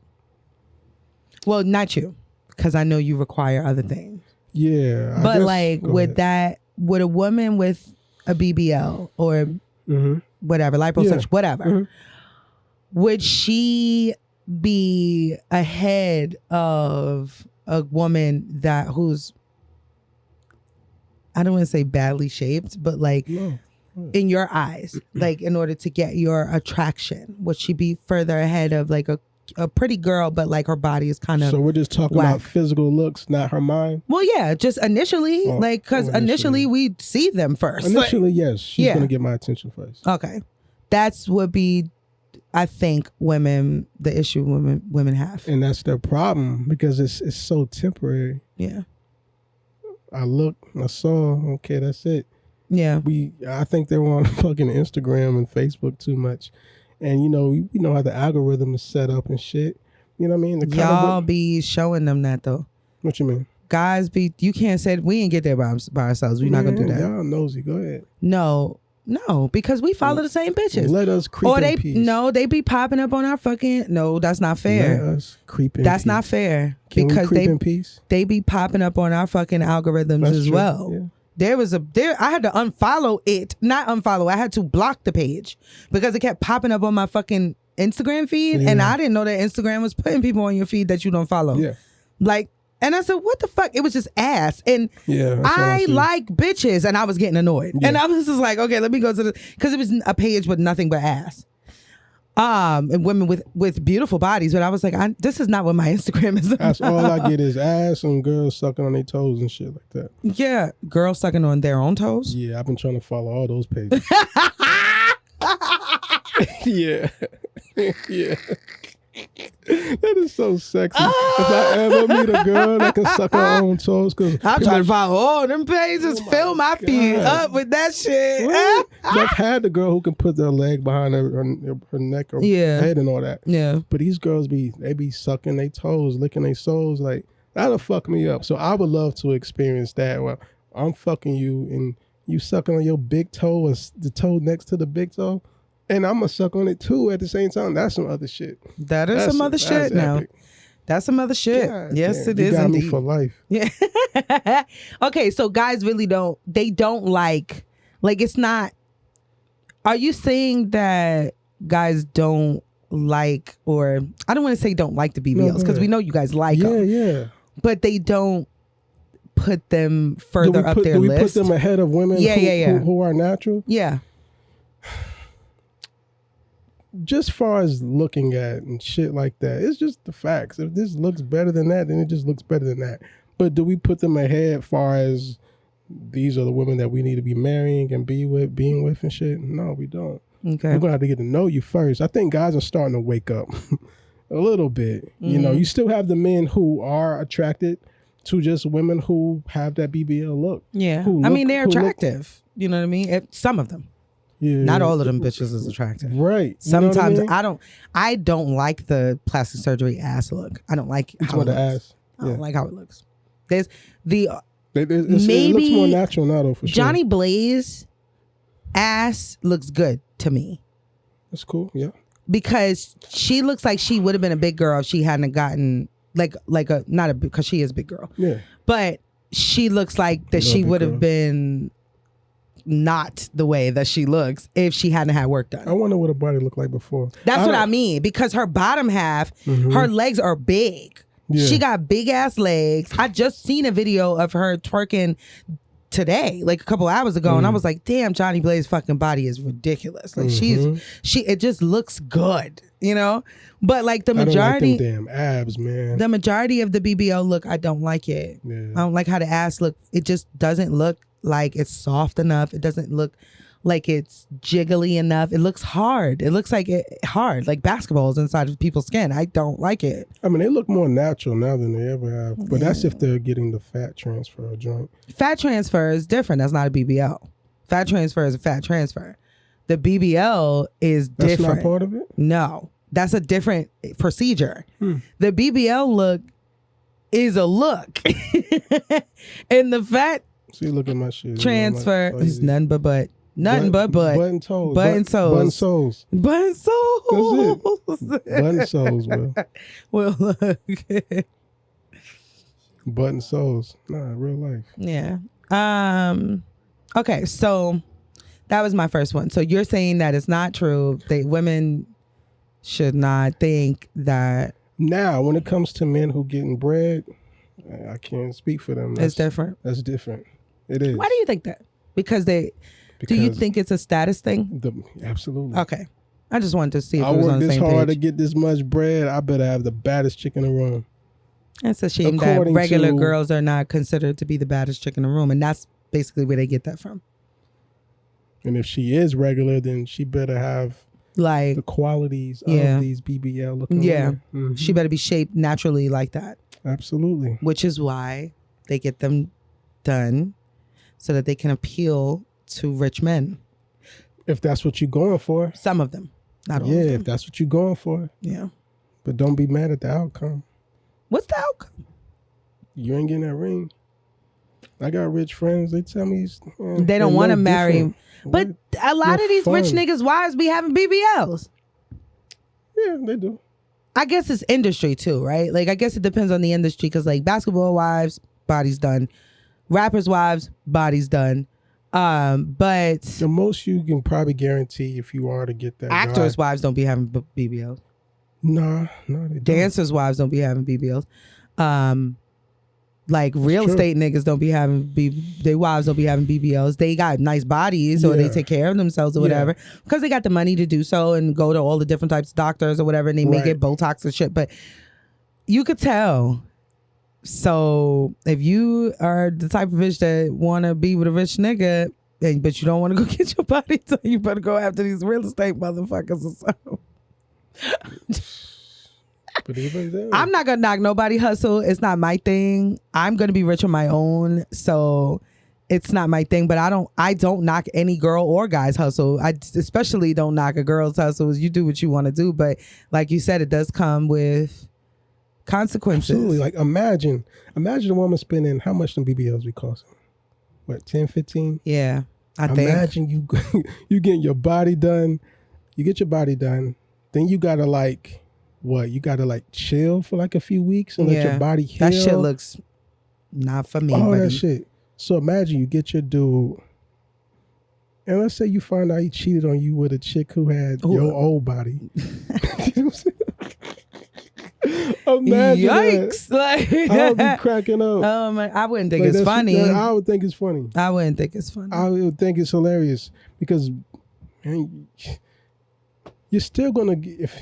Well, not you, because I know you require other things. Yeah. But like, would a woman with a BBL or whatever, liposuction, whatever, would she be ahead of a woman who's, I don't want to say badly shaped, but like in your eyes, like in order to get your attraction, would she be further ahead of like a pretty girl, but like her body is kind of So we're just talking about physical looks, not her mind? Well, yeah, just initially, because initially we see them first. Initially, yes, she's going to get my attention first. Okay. That's would be, I think, the issue women have. And that's their problem because it's so temporary. Yeah. I saw, okay, that's it. Yeah. I think they're on fucking Instagram and Facebook too much. And you know how the algorithm is set up and shit. You know what I mean? Y'all be showing them that though. What you mean? Guys you can't say we ain't get there by ourselves. We're not gonna do that. Y'all nosy. Go ahead. No, because we follow the same bitches. Let us creep in peace. No, they be popping up on our fucking. No, that's not fair. Let us creep in That's peace. not fair. Can because we creep in peace? They be popping up on our fucking algorithms That's as true. well. Yeah. I had to unfollow it. Not unfollow. I had to block the page because it kept popping up on my fucking Instagram feed. Yeah. And I didn't know that Instagram was putting people on your feed that you don't follow. Yeah. Like, and I said, what the fuck? It was just ass. And yeah, I like bitches. And I was getting annoyed. Yeah. And I was just like, okay, let me go to because it was a page with nothing but ass. And women with beautiful bodies. But I was like, this is not what my Instagram is about. That's all I get is ass and girls sucking on their toes and shit like that. Yeah. Girls sucking on their own toes? Yeah, I've been trying to follow all those pages. Yeah. Yeah. That is so sexy. If I ever meet a girl that can suck her own toes, because I'm trying to follow all them pages, fill my feed up with that shit. I've had the girl who can put their leg behind her neck or head and all that. Yeah. But these girls be sucking their toes, licking their soles, like that'll fuck me up. So I would love to experience that. Well, I'm fucking you and you sucking on your big toe or the toe next to the big toe. And I'm going to suck on it too at the same time. That's some other shit. That's some other shit now. Epic. That's some other shit. God, yes, damn. it is. You got indeed. me for life. Yeah. Okay, so guys really don't like it's not. Are you saying that guys don't like, or I don't want to say don't like the BBLs because we know you guys like them. Yeah. But they don't put them further up their list. Do we put them ahead of women who are natural? Yeah. Just far as looking at and shit like that, it's just the facts. If this looks better than that, then it just looks better than that. But do we put them ahead far as these are the women that we need to be marrying and being with and shit? No, we don't. Okay. We're going to have to get to know you first. I think guys are starting to wake up a little bit. Mm-hmm. You know, you still have the men who are attracted to just women who have that BBL look. Yeah. They're attractive. You know what I mean? Some of them. Yeah. Not all of them bitches is attractive. Right. Sometimes I don't like the plastic surgery ass look. I don't like how it looks. Ass. Yeah. I don't like how it looks. There's maybe it looks more natural now though, for sure. Johnny Blaze ass looks good to me. That's cool, yeah. Because she looks like she would have been a big girl if she hadn't gotten because she is a big girl. Yeah. But she looks like that she would have been not the way that she looks if she hadn't had work done. I wonder what her body looked like before. That's what I mean, because her bottom half, her legs are big. Yeah. She got big ass legs. I just seen a video of her twerking today, like a couple hours ago, and I was like, damn, Johnny Blaze's fucking body is ridiculous. Like it just looks good, you know? But like the majority, I don't like them damn abs, man. The majority of the BBL look, I don't like it. Yeah. I don't like how the ass look. It just doesn't look like it's soft enough. It doesn't look like it's jiggly enough. It looks hard. It looks like hard, like basketballs inside of people's skin. I don't like it. I mean, they look more natural now than they ever have. But that's if they're getting the fat transfer joint. Fat transfer is different. That's not a BBL. Fat transfer is a fat transfer. The BBL is different. That's not part of it? No, that's a different procedure. The BBL look is a look. And the fat See, look at my shit. transfer is nothing but butt. Nothing but butt. Button toes. Button toes. Button soles. Button soles. Button soles, Will. Well, look. Button soles. Nah, real life. Yeah. Okay, so that was my first one. So you're saying that it's not true. Women should not think that. Now, when it comes to men who getting bread, I can't speak for them. It's different. That's different. It is. Why do you think that? Because do you think it's a status thing? Absolutely. Okay. I just wanted to see if I it was work on the this same hard page. to get this much bread. I better have the baddest chick in the room. It's a shame that According regular to- girls are not considered to be the baddest chick in the room. And that's basically where they get that from. And if she is regular, then she better have Like, the qualities Yeah. of these BBL looking yeah, women. Mhm. she better be shaped naturally like that. Absolutely. Which is why they get them done so that they can appeal to rich men. If that's what you're going for. Some of them, not all Yeah, of if them. that's what you're going for. Yeah. But don't be mad at the outcome. What's the outcome? You ain't getting that ring. I got rich friends. They tell me They don't want to marry. But What? a lot You're of these rich fun. niggas' wives be having BBLs. Yeah, they do. I guess it's industry too, right? Like, I guess it depends on the industry because, like, basketball wives, body's done. Rappers' wives, body's done. But The most you can probably guarantee if you are to get that actors' guy. wives don't be having BBLs. Nah, they don't. Dancers' wives don't be having BBLs. Like real true. estate niggas don't be having their wives don't be having BBLs. They got nice bodies or they Yeah. take care of themselves or Yeah. whatever because they got the money to do so and go to all the different types of doctors or whatever and they may Right. get Botox and shit. But you could tell. So if you are the type of bitch that want to be with a rich nigga, but you don't want to go get your body done, you better go after these real estate motherfuckers or something. But even then, I'm not gonna knock nobody hustle. It's not my thing. I'm gonna be rich on my own, so it's not my thing. But I don't knock any girl or guy's hustle. I especially don't knock a girl's hustle. You do what you want to do, but like you said, it does come with consequences. absolutely. Like imagine a woman spending how much them BBLs be costing? What, 10, 15? Yeah, I think. Imagine you getting your body done. You get your body done, then you gotta like. What, you gotta like chill for like a few weeks and let your body heal? That shit looks not for me. all buddy. that shit. So imagine you get your dude, and let's say you find out he cheated on you with a chick who had your old body. You know what I'm saying? Imagine Yikes! Like, that. I would be cracking up. oh my, I wouldn't think Like, it's funny. I would think it's funny. I wouldn't think it's funny. I would think it's hilarious because, man, you're still gonna if.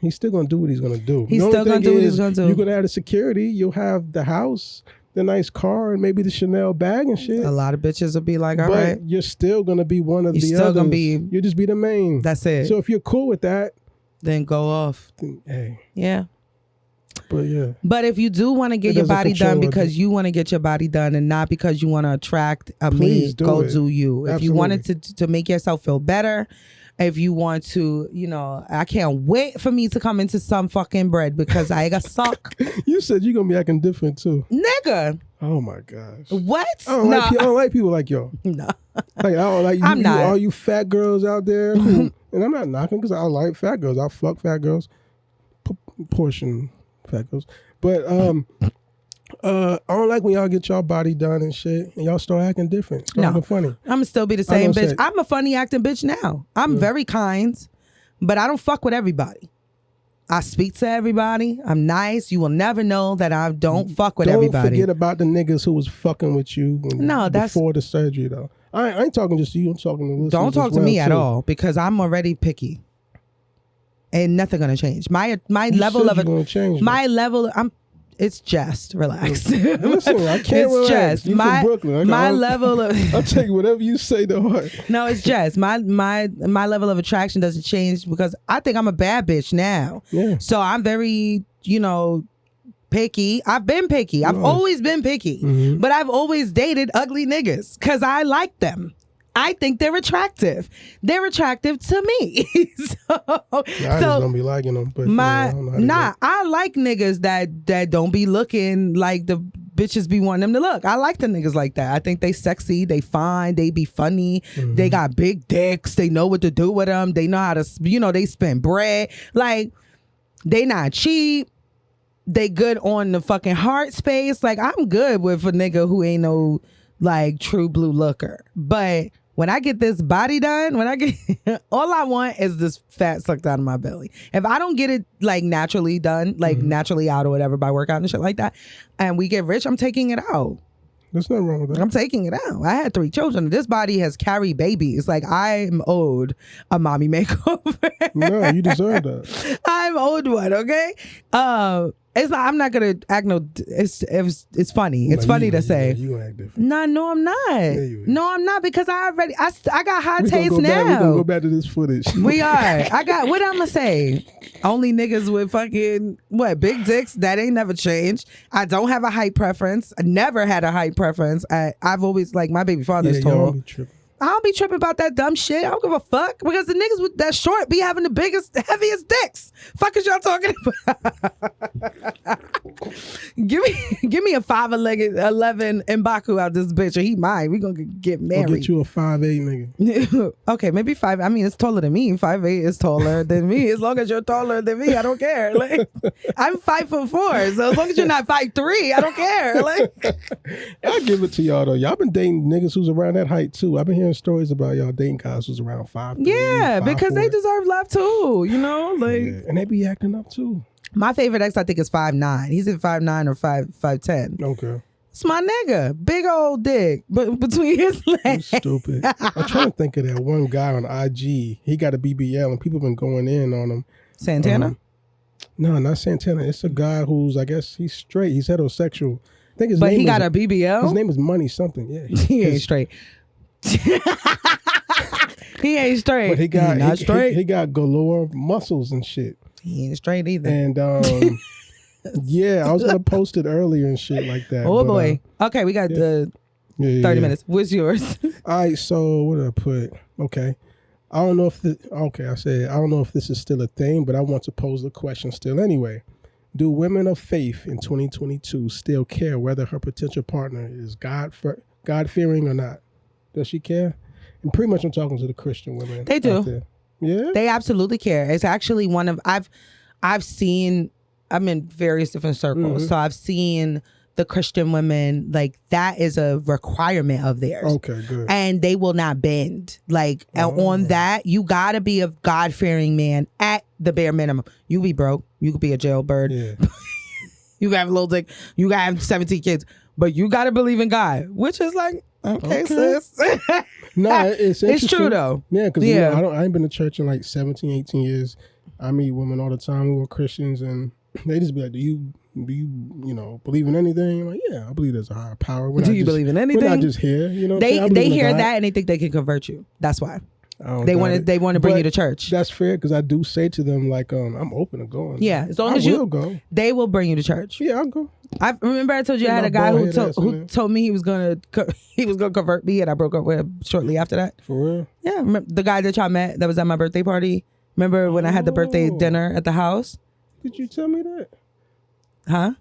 He's still gonna do what he's gonna do. He's The only still gonna thing do what is, he's gonna do. You're gonna have the security. You'll have the house, the nice car, and maybe the Chanel bag and shit. A lot of bitches will be like, all but right, you're still gonna be one of You're the still others. gonna be- You'll just be the main. that's it. So if you're cool with that, Then go off. then hey. Yeah. But yeah, But if you do want to get It your doesn't body done control because you want to get your body done and not because you want to attract a Please me, do go it. do you. If you Absolutely. wanted to make yourself feel better, if you want to, I can't wait for me to come into some fucking bread because I got suck. you said you're gonna be acting different too. Nigga, Oh my gosh. what? I don't like people like y'all. No. Like I don't like you. I'm not. All you fat girls out there, who, and I'm not knocking because I like fat girls. I fuck fat girls, portion fat girls. But I don't like when y'all get y'all body done and shit, and y'all start acting different. Start acting funny. I'm gonna still be the I same know bitch. say- I'm a funny acting bitch now. I'm very kind, but I don't fuck with everybody. I speak to everybody. I'm nice. You will never know that I don't fuck with Don't everybody. forget about the niggas who was fucking with you before the surgery, though. I ain't talking just to you. I'm talking to listeners. Don't talk as to well, me at too. all because I'm already picky. Ain't nothing gonna change. My You level said of you gonna change, my level. It's just relax. Listen, I can't It's relax. just You from Brooklyn. my level of I'll take whatever you say to heart. no, it's just my level of attraction doesn't change because I think I'm a bad bitch now. Yeah. So I'm very, picky. I've been picky. I've always been picky. But I've always dated ugly niggas because I like them. I think they're attractive. They're attractive to me. I just don't be liking them. But I like niggas that don't be looking like the bitches be wanting them to look. I like the niggas like that. I think they sexy, they fine, they be funny, they got big dicks, they know what to do with them, they know how to, they spend bread. Like, they not cheap. They good on the fucking heart space. Like, I'm good with a nigga who ain't no like true blue looker. But when I get this body done, all I want is this fat sucked out of my belly. If I don't get it like naturally done, like naturally out or whatever by workout and shit like that, and we get rich, I'm taking it out. There's nothing wrong with that. I'm taking it out. I had 3 children. This body has carried babies. Like, I'm owed a mommy makeover. No, you deserve that. I'm owed one, okay? I'm not gonna act it's funny. It's funny to say. You gonna act different. No, I'm not. Yeah, No, I'm not, because I got high taste now. We're gonna go back to this footage. We are. What I'm gonna say? Only niggas with fucking big dicks. That ain't never changed. I don't have a height preference. I never had a height preference. I've always, like, my baby father's tall. I don't be tripping about that dumb shit. I don't give a fuck, because the niggas with that short be having the biggest, heaviest dicks. Fuck is y'all talking about? give me a 5'11" M'Baku out this bitch, or he mine. We gonna get married. I'll get you a 5'8" nigga. Okay, maybe 5. I mean, it's taller than me. 5'8" is taller than me. As long as you're taller than me, I don't care. Like, I'm 5'4", so as long as you're not 5'3", I don't care. Like, I'll give it to y'all though. Y'all been dating niggas who's around that height too. I've been hearing stories about y'all dating guys who's around 5'3". Yeah, because they deserve love too. Like, and they be acting up too. My favorite ex, I think, is 5'9". He's at 5'9" or 5'10". Okay. It's my nigga. Big old dick, but between his legs. You stupid. I'm trying to think of that one guy on IG. He got a BBL and people been going in on him. Santana? No, not Santana. It's a guy who's, I guess he's straight. He's heterosexual. I think his but name he got a BBL? His name is Money something. Yeah. He ain't straight. He ain't straight. But he not straight. He got galore muscles and shit. He ain't straight either. And yeah, I was gonna post it earlier and shit like that. Oh boy. Okay, we got 30 minutes. What's yours? All right, so what did I put? Okay. I don't know if I don't know if this is still a thing, but I want to pose the question still anyway. Do women of faith in 2022 still care whether her potential partner is God-fearing or not? Does she care? And pretty much I'm talking to the Christian women. They do. Yeah? They absolutely care. It's actually one of, I've seen, I'm in various different circles. So I've seen the Christian women, like, that is a requirement of theirs. Okay, good. And they will not bend. Like, on that, you gotta be a God-fearing man at the bare minimum. You be broke. You could be a jailbird. Yeah. You gotta have a little dick. You gotta have 17 kids. But you gotta believe in God, which is like, okay. Sis. No, it's true though. Yeah, because I ain't been to church in like 17, 18 years. I meet women all the time who are Christians, and they just be like, do you believe in anything? I'm like, yeah, I believe there's a higher power. Do you believe in anything? We're not just here, They hear that and they think they can convert you. That's why. They want to bring you to church. That's fair, because I do say to them, like, I'm open to going. Yeah, as long as you go. They will bring you to church. Yeah, I'll go. I remember I told you I had a guy who told me he was gonna convert me, and I broke up with him shortly after that. For real? Yeah, remember the guy that y'all met that was at my birthday party. Remember when I had the birthday dinner at the house? Did you tell me that? Huh?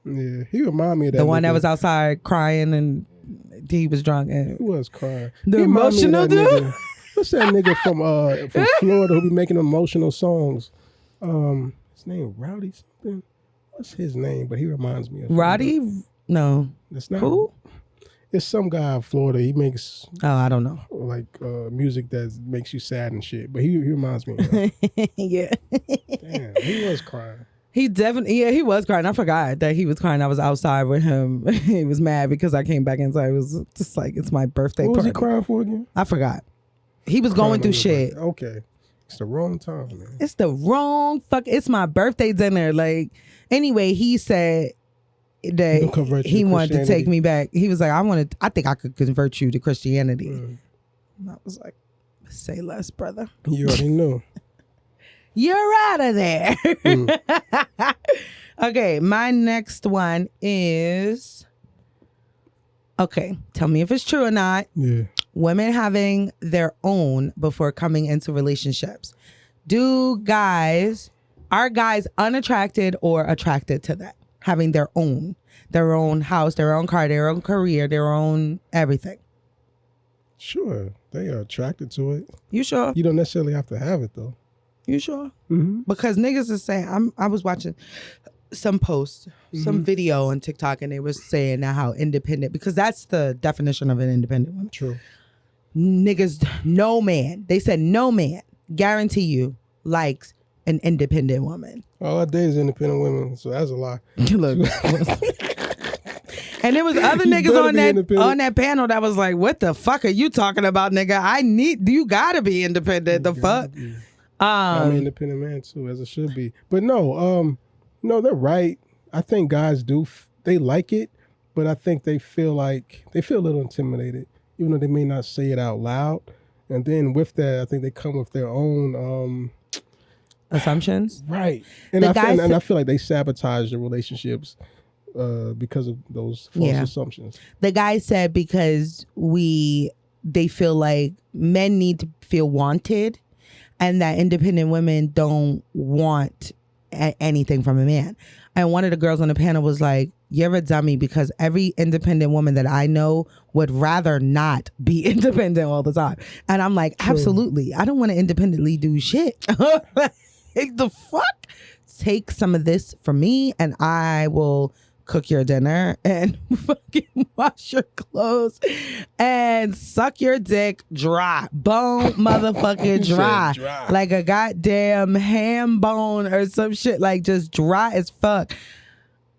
Yeah, he reminded me of that. The one that was outside crying and he was drunk. And he was crying. The emotional dude. What's that nigga from Florida who be making emotional songs? His name Rowdy something. What's his name? But he reminds me of Roddy. No, that's not who. It's some guy in Florida. He makes I don't know, like music that makes you sad and shit. But he reminds me. Yeah. Damn, he was crying. He definitely, he was crying. I forgot that he was crying. I was outside with him. He was mad because I came back inside. It was just like, it's my birthday What was party. he crying for again? I forgot. He was going through shit. Okay. It's the wrong time, man. It's the wrong it's my birthday dinner. Like, anyway, he said that he wanted to take me back. He was like, I think I could convert you to Christianity. And I was like, say less, brother. You already knew. You're out of there. Okay, my next one is, okay, tell me if it's true or not. Yeah. Women having their own before coming into relationships. Are guys unattracted or attracted to that? Having their own house, their own car, their own career, their own everything. Sure, they are attracted to it. You sure? You don't necessarily have to have it though. You sure? Mm-hmm. Because niggas is saying, I was watching some post, some video on TikTok, and they were saying now how independent, because that's the definition of an independent woman. True. Niggas, no man. They said no man, guarantee you, likes an independent woman. All I date is independent women, so that's a lie. Look. And there was other niggas on that panel that was like, what the fuck are you talking about, nigga? You gotta be independent. The fuck? I'm an independent man too, as it should be. But no, they're right. I think guys they like it, but I think they feel a little intimidated, even though they may not say it out loud. And then with that, I think they come with their own assumptions. Right. And I feel like they sabotage the relationships because of those false assumptions. The guy said because they feel like men need to feel wanted, and that independent women don't want anything from a man. And one of the girls on the panel was like, you're a dummy, because every independent woman that I know would rather not be independent all the time. And I'm like, absolutely. I don't want to independently do shit. The fuck? Take some of this from me and I will cook your dinner and fucking wash your clothes and suck your dick dry. Bone motherfucking dry. Like a goddamn ham bone or some shit, like just dry as fuck.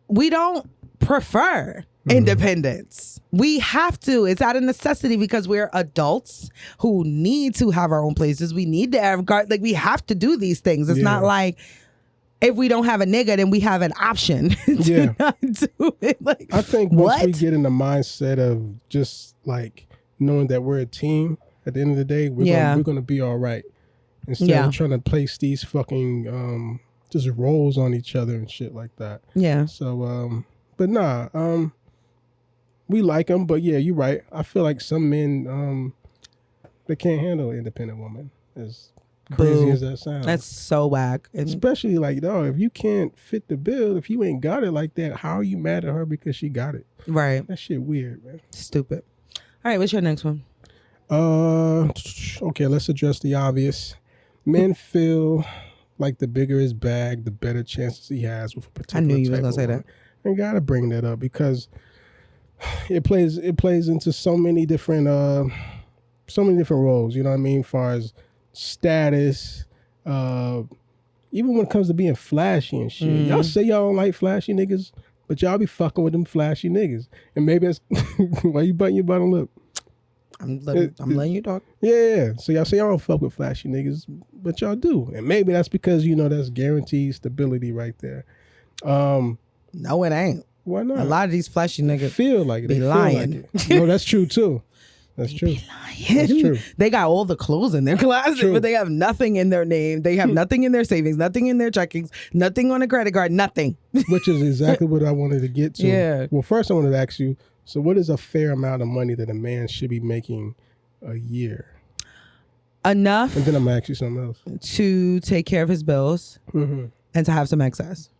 We don't prefer independence. We have to. It's out of necessity because we're adults who need to have our own places. We need to have we have to do these things. It's not like if we don't have a nigga, then we have an option to not do it. Like, I think once we get in the mindset of just like knowing that we're a team, at the end of the day, we're gonna be all right. Instead of trying to place these fucking just roles on each other and shit like that. Yeah. So, but nah, we like them, but yeah, you're right. I feel like some men, they can't handle an independent woman. As crazy as that sounds. That's so whack. Especially like, if you can't fit the bill, if you ain't got it like that, how are you mad at her because she got it? Right. That shit weird, man. Stupid. All right, what's your next one? Okay, let's address the obvious. Men feel like the bigger his bag, the better chances he has with a particular I knew you were gonna say that. I gotta bring that up because it plays into so many different roles. You know what I mean? As far as status, even when it comes to being flashy and shit. Y'all say y'all don't like flashy niggas, but y'all be fucking with them flashy niggas. And maybe that's why you button your bottom lip. I'm letting you talk. Yeah. So y'all say y'all don't fuck with flashy niggas, but y'all do. And maybe that's because, that's guaranteed stability right there. No, it ain't. Why not? A lot of these flashy niggas feel like it. Be lying. No, that's true too. That's true. That's true. They got all the clothes in their closet, but they have nothing in their name. They have nothing in their savings, nothing in their checkings, nothing on a credit card, nothing. Which is exactly what I wanted to get to. Yeah. Well, first I wanted to ask you, so what is a fair amount of money that a man should be making a year? Enough. And then I'm going to ask you something else. To take care of his bills and to have some excess.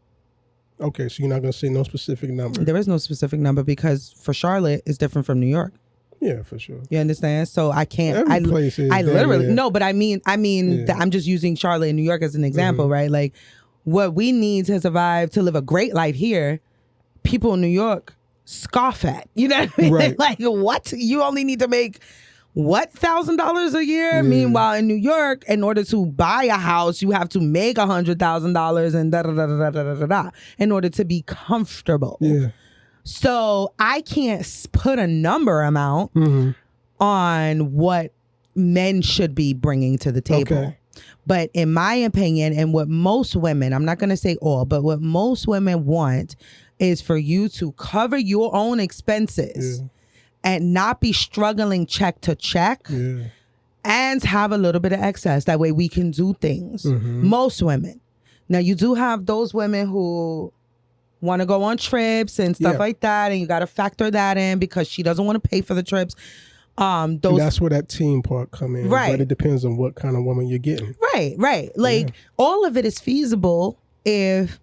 Okay, so you're not going to say no specific number. There is no specific number because for Charlotte, it's different from New York. Yeah, for sure. You understand? So I can't. Every place is. I literally no, but I mean, I'm just using Charlotte and New York as an example, right? Like, what we need to survive to live a great life here, people in New York scoff at. You know what I mean? Right. Like, what? You only need to make what, $1,000 a year? Yeah. Meanwhile, in New York, in order to buy a house, you have to make $100,000 and da da da da da da da in order to be comfortable. Yeah. So I can't put a number amount on what men should be bringing to the table. Okay. But in my opinion, and what most women, I'm not going to say all, but what most women want is for you to cover your own expenses and not be struggling check to check and have a little bit of excess. That way we can do things. Most women. Now, you do have those women who want to go on trips and stuff like that, and you got to factor that in because she doesn't want to pay for the trips. And that's where that team part come in. Right. But it depends on what kind of woman you're getting. Right. Like, all of it is feasible if,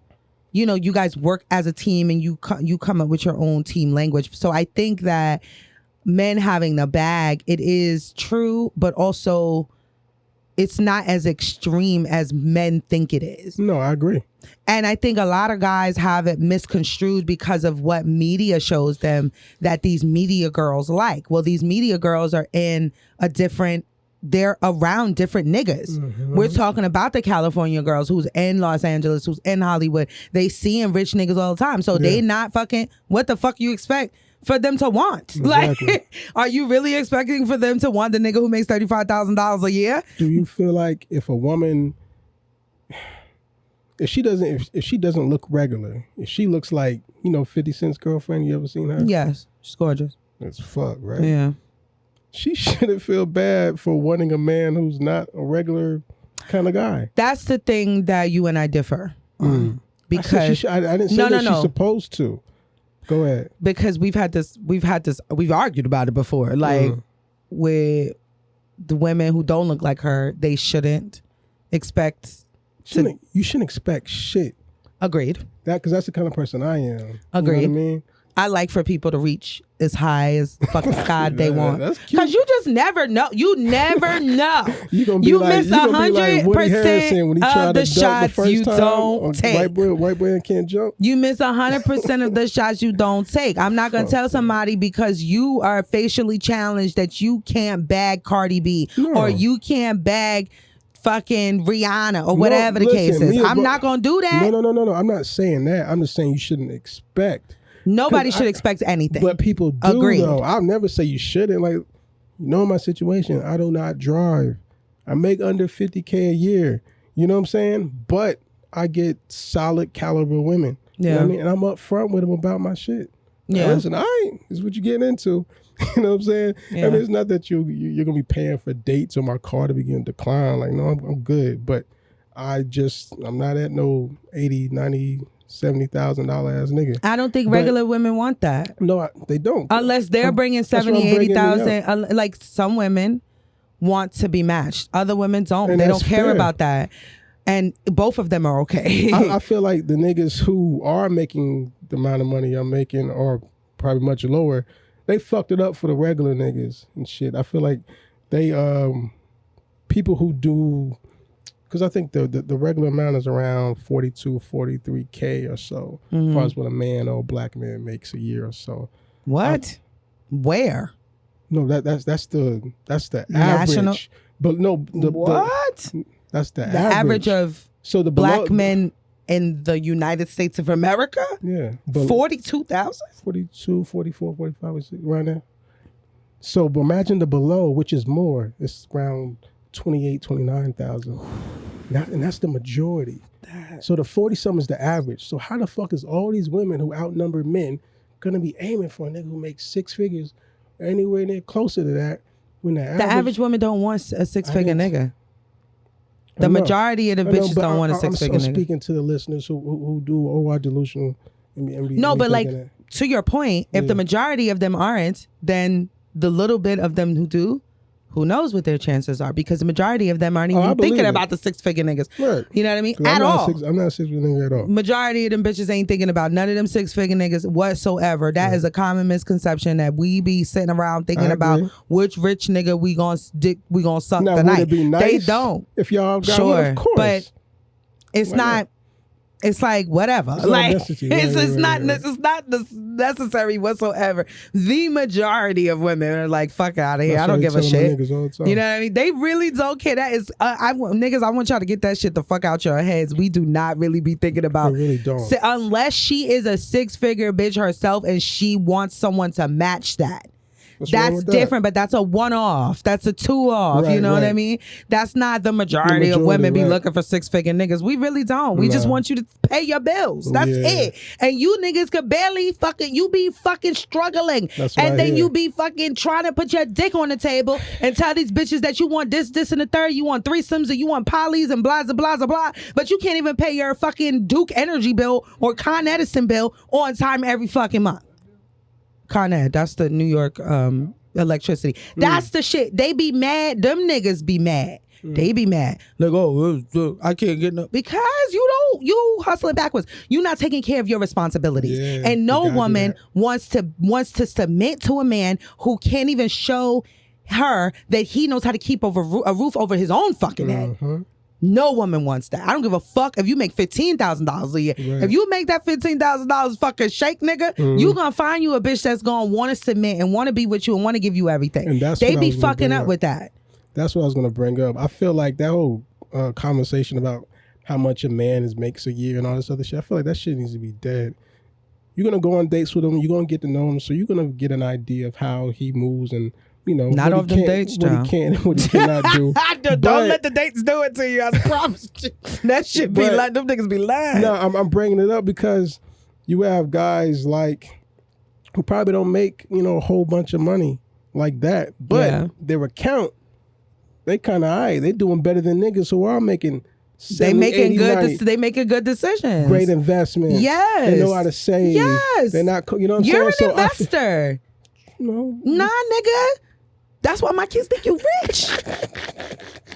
you know, you guys work as a team and you come up with your own team language. So I think that men having the bag, it is true, but also it's not as extreme as men think it is. No, I agree. And I think a lot of guys have it misconstrued because of what media shows them that these media girls like. Well, these media girls are they're around different niggas. We're talking about the California girls who's in Los Angeles, who's in Hollywood. They seeing rich niggas all the time. So they not fucking, what the fuck you expect for them to want? Exactly. Like, are you really expecting for them to want the nigga who makes $35,000 a year? Do you feel like if a woman, if she doesn't look regular, if she looks like, you know, 50 Cent's girlfriend, you ever seen her? Yes, she's gorgeous. It's fuck, right? Yeah. She shouldn't feel bad for wanting a man who's not a regular kind of guy. That's the thing that you and I differ on. Because I didn't say that she's supposed to. Go ahead. Because we've argued about it before. Like, with the women who don't look like her, they shouldn't expect you shouldn't expect shit. Agreed. Because that's the kind of person I am. Agreed. You know what I mean? I like for people to reach as high as fucking sky they want. That's cute. Because you just never know. You never know. You miss 100% when he of tried the to shots the you don't take. White boy can't jump. You miss 100% of the shots you don't take. I'm not going to tell somebody because you are facially challenged that you can't bag Cardi B or you can't bag fucking Rihanna or whatever the case is. I'm not going to do that. No. I'm not saying that. I'm just saying you shouldn't expect. Nobody should expect anything. But people do, though. I'll never say you shouldn't. Like, you know my situation. I do not drive. I make under $50K a year. You know what I'm saying? But I get solid caliber women. You know what I mean? And I'm up front with them about my shit. Yeah. Now, listen, this is what you're getting into. You know what I'm saying? Yeah. I mean, it's not that you're going to be paying for dates or my car to begin to decline. Like, no, I'm good. But I'm not at no 80, 90, $70,000 ass nigga. I don't think regular women want that. No, they don't. Unless they're bringing 70, 80,000. Like, some women want to be matched. Other women don't. And they don't care about that. And both of them are okay. I feel like the niggas who are making the amount of money I'm making, or probably much lower, they fucked it up for the regular niggas and shit. I feel like they people who do, because I think the regular amount is around 42, 43K or so, as far as what a man or a black man makes a year or so. What? Where? No, that's the national average. But no, what? That's the average of black men in the United States of America? Yeah. 42,000? 42, 44, 45, around there. So but imagine the below, which is more. It's around 28, 29,000. And that's the majority. So the 40-something is the average. So how the fuck is all these women who outnumber men gonna be aiming for a nigga who makes six figures or anywhere near closer to that when the average woman don't want a six-figure nigga? The majority of the bitches don't want a six-figure nigga. I'm speaking to the listeners who are delusional. But like, to your point, if the majority of them aren't, then the little bit of them who do, who knows what their chances are? Because the majority of them aren't even thinking about the six-figure niggas. Right. You know what I mean? At all. I'm not a six-figure nigga at all. Majority of them bitches ain't thinking about none of them six-figure niggas whatsoever. That is a common misconception that we be sitting around thinking about which rich nigga we gonna suck now, tonight. Would it be nice they don't. If y'all got one, of course. But it's not. It's like whatever. It's not necessary whatsoever. The majority of women are like, fuck out of here. I don't give a shit. You know what I mean? They really don't care. That is, I want y'all to get that shit the fuck out your heads. We do not really be thinking about. They really don't. Unless she is a six-figure bitch herself and she wants someone to match that. That's different, but that's a one-off. That's a two-off. You know what I mean? That's not the majority of women be looking for six-figure niggas. We really don't. We just want you to pay your bills. That's it. And you niggas could barely fucking, you be fucking struggling. And then you be fucking trying to put your dick on the table and tell these bitches that you want this, and the third. You want threesomes and you want polys and blah, blah, blah, blah. But you can't even pay your fucking Duke Energy bill or Con Edison bill on time every fucking month. Con Ed, that's the New York electricity. That's the shit. They be mad. Them niggas be mad. They be mad. Like, oh, I can't get no. Because you hustling backwards. You not taking care of your responsibilities. And no woman wants to submit to a man who can't even show her that he knows how to keep over a roof over his own fucking head. No woman wants that. I don't give a fuck if you make $15,000 a year. If you make that $15,000 fucking shake, nigga, you gonna find you a bitch that's gonna want to submit and want to be with you and want to give you everything. And that's they be fucking up with that. That's what I was gonna bring up. I feel like that whole conversation about how much a man makes a year and all this other shit, I feel like that shit needs to be dead. You're gonna go on dates with him. You're gonna get to know him, so you're gonna get an idea of how he moves and. You know, not off them dates, John. What he can and what he cannot do. Don't let the dates do it to you. I promise you. That shit be like, them niggas be lying. No, I'm bringing it up because you have guys like who probably don't make, a whole bunch of money like that. But their account, they kind of all right. They doing better than niggas who are making 70, 80, 90. They making good decisions. Great investment. Yes. They know how to save. Yes. They're not, you know what I'm saying? You're an investor. Nah, nigga. That's why my kids think you rich.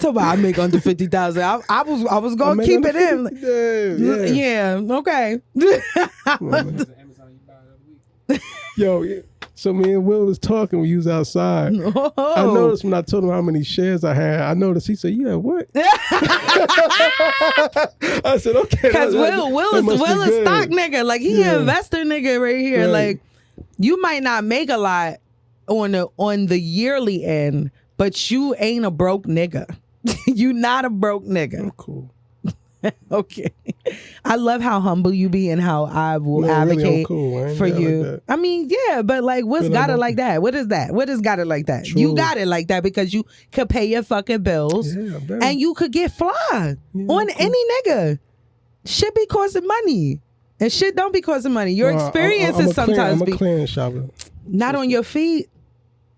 So I make under 50,000. I was gonna keep it in. Yeah. Okay. Yo, so me and Will was talking. We was outside. I noticed when I told him how many shares I had. I noticed he said, "You have what?" I said, "Okay." Because Will is stock nigga. Like he an investor nigga right here. Right. Like you might not make a lot on the yearly end, but you ain't a broke nigga. You not a broke nigga. I'm cool. Okay. I love how humble you be and how I will advocate for you. Like I mean, yeah, but like what's got it like that? What is that? What has got it like that? True. You got it like that because you could pay your fucking bills and you could get fly on any nigga. Shit be costing money. And shit don't be costing money. Your experiences sometimes I'm a clearance shopper. Not on your feet.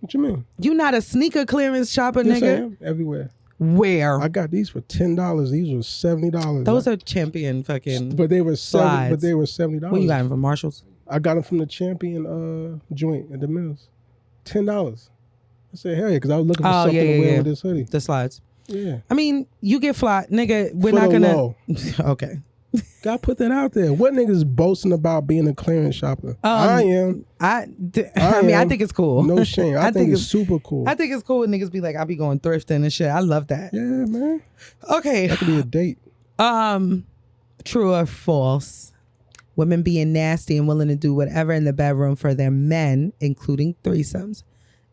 What you mean? You not a sneaker clearance shopper, nigga? I am. Everywhere. Where? I got these for $10. These were $70. Those are Champion fucking. But they were $70. But they were $70. Where you got them from? Marshalls? I got them from the Champion joint at the Mills. $10. I said, hell yeah, because I was looking for something to wear with this hoodie. The slides. Yeah. I mean, you get fly, nigga. We're for not gonna. Low. Okay. Gotta put that out there. What niggas boasting about being a clearance shopper? I am. I mean, I think it's cool. No shame. I think it's super cool. I think it's cool when niggas be like, I be going thrifting and shit. I love that. Yeah, man. Okay. That could be a date. True or false? Women being nasty and willing to do whatever in the bedroom for their men, including threesomes,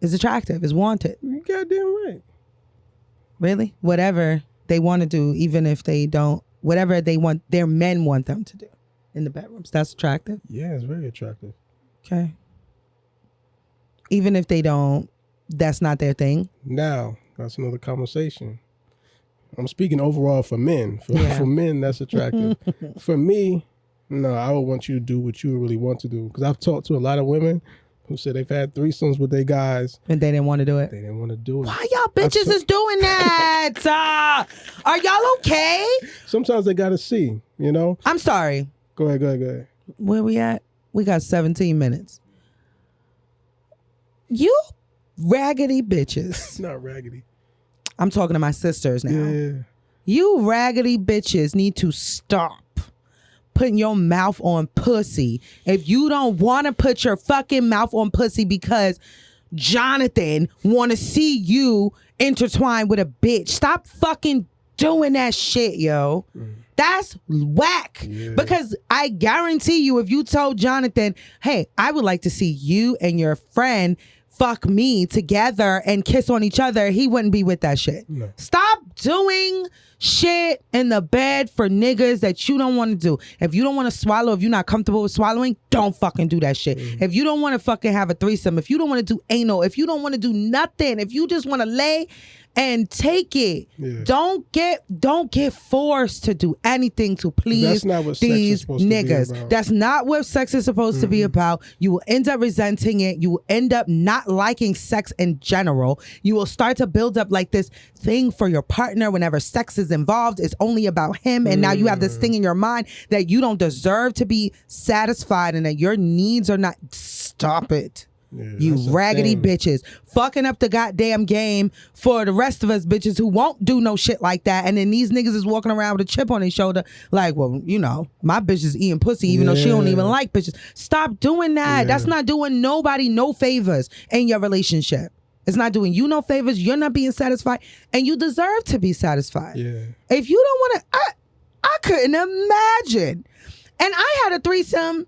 is attractive, is wanted. You goddamn right. Really? Whatever they want to do, even if they don't. Whatever they want, their men want them to do in the bedrooms. That's attractive. Yeah, it's very attractive. Okay. Even if they don't, that's not their thing. Now, that's another conversation. I'm speaking overall for men. For men, that's attractive. For me, no, I would want you to do what you really want to do. Because I've talked to a lot of women who said they've had threesomes with their guys. And they didn't want to do it. They didn't want to do it. Why y'all bitches is doing that? Are y'all okay? Sometimes they got to see, you know? I'm sorry. Go ahead. Where we at? We got 17 minutes. You raggedy bitches. Not raggedy. I'm talking to my sisters now. Yeah. You raggedy bitches need to stop putting your mouth on pussy. If you don't want to put your fucking mouth on pussy because Jonathan want to see you intertwined with a bitch, stop fucking doing that shit, yo. That's whack. Yeah. Because I guarantee you, if you told Jonathan, hey, I would like to see you and your friend fuck me together and kiss on each other, he wouldn't be with that shit. No. Stop doing shit in the bed for niggas that you don't want to do. If you don't want to swallow, if you're not comfortable with swallowing, don't fucking do that shit. If you don't want to fucking have a threesome, if you don't want to do anal, if you don't want to do nothing, if you just want to lay and take it, don't get forced to do anything to please these niggas. That's not what sex is supposed to be about. You will end up resenting it. You will end up not liking sex in general. You will start to build up like this thing for your partner whenever sex is involved. It's only about him, and now you have this thing in your mind that you don't deserve to be satisfied and that your needs are not. Stop it. Yeah, you raggedy bitches fucking up the goddamn game for the rest of us bitches who won't do no shit like that. And then these niggas is walking around with a chip on their shoulder like, well, you know, my bitch is eating pussy even though she don't even like bitches. Stop doing that. That's not doing nobody no favors in your relationship. It's not doing you no favors. You're not being satisfied, and you deserve to be satisfied. If you don't want to, I couldn't imagine. And I had a threesome.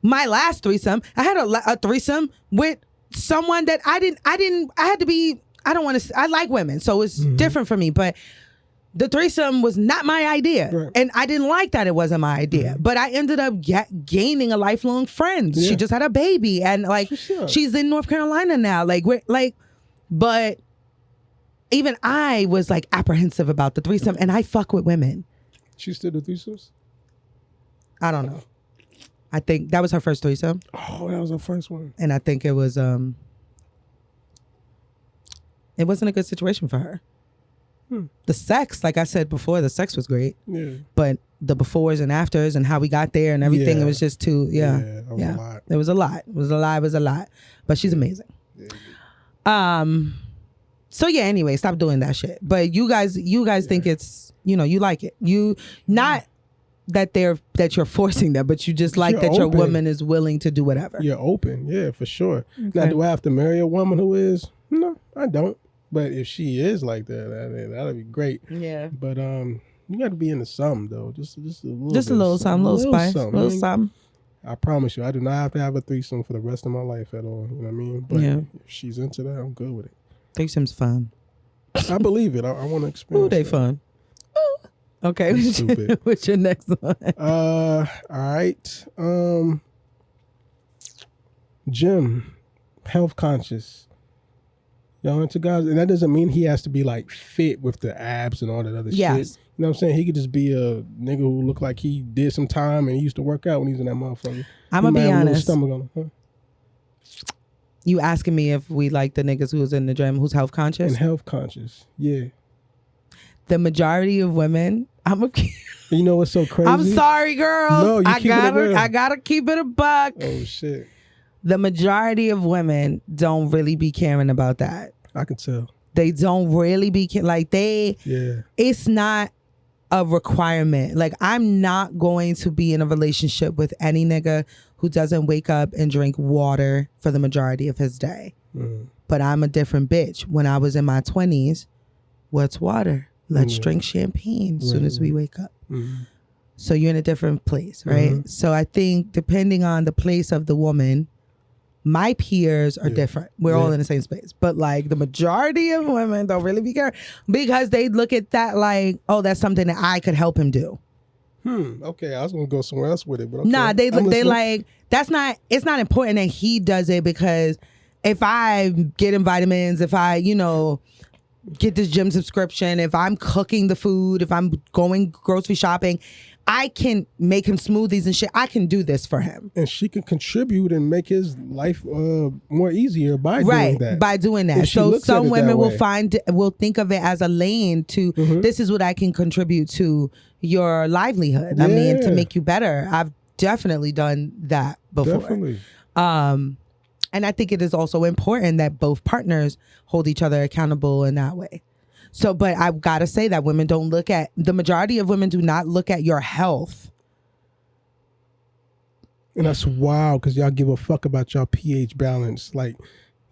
My last threesome, I had a threesome with someone that I like women, so it's different for me, but the threesome was not my idea. And I didn't like that it wasn't my idea, but I ended up gaining a lifelong friend. She just had a baby, and like, she's in North Carolina now. But even I was like apprehensive about the threesome, and I fuck with women. She still do threesomes? I don't know. I think that was her first threesome. Oh, that was her first one. And I think it was it wasn't a good situation for her. The sex, like I said before, the sex was great. But the befores and afters and how we got there and everything, it was just too a lot. It was a lot. It was a lot. But she's amazing. So yeah, anyway, stop doing that shit. But you guys think it's, you know, you like it. You not that you're forcing them, but you just like that your woman is willing to do whatever. You're open, yeah, for sure. Okay. Now, do I have to marry a woman who is? No, I don't. But if she is like that, that'd be great. Yeah. But you got to be into something though, just a little, just a little something, little spice, little something. I promise you, I do not have to have a threesome for the rest of my life at all. You know what I mean? But if she's into that, I'm good with it. Threesome's fun. I believe it. I want to experience. Ooh, they fun. Okay, what's your next one? All right. Jim, health conscious. Y'all into guys? And that doesn't mean he has to be like fit with the abs and all that other shit. You know what I'm saying? He could just be a nigga who looked like he did some time and he used to work out when he was in that motherfucker. I'm going to be honest. Stomach on him. You asking me if we like the niggas who's in the gym who's health conscious? And health conscious, yeah. The majority of women, you know what's so crazy? I'm sorry, girls. No, I gotta keep it a buck. Oh shit. The majority of women don't really be caring about that. I can tell. They don't really be it's not a requirement. Like, I'm not going to be in a relationship with any nigga who doesn't wake up and drink water for the majority of his day. But I'm a different bitch. When I was in my 20s, what's water? Let's drink champagne as soon as we wake up. So you're in a different place, right? So I think depending on the place of the woman, my peers are different. We're all in the same space. But like the majority of women don't really be caring because they look at that like, oh, that's something that I could help him do. Okay, I was gonna go somewhere else with it, but okay. Nah, they like, it's not important that he does it, because if I get him vitamins, if I, you know, get this gym subscription, if I'm cooking the food, if I'm going grocery shopping, I can make him smoothies and shit. I can do this for him. And she can contribute and make his life more easier by doing that. By doing that. So some women will think of it as a lane to, this is what I can contribute to your livelihood. I mean, to make you better. I've definitely done that before. Definitely. And I think it is also important that both partners hold each other accountable in that way. So, but I've got to say that the majority of women do not look at your health. And that's wild, because y'all give a fuck about y'all pH balance. Like,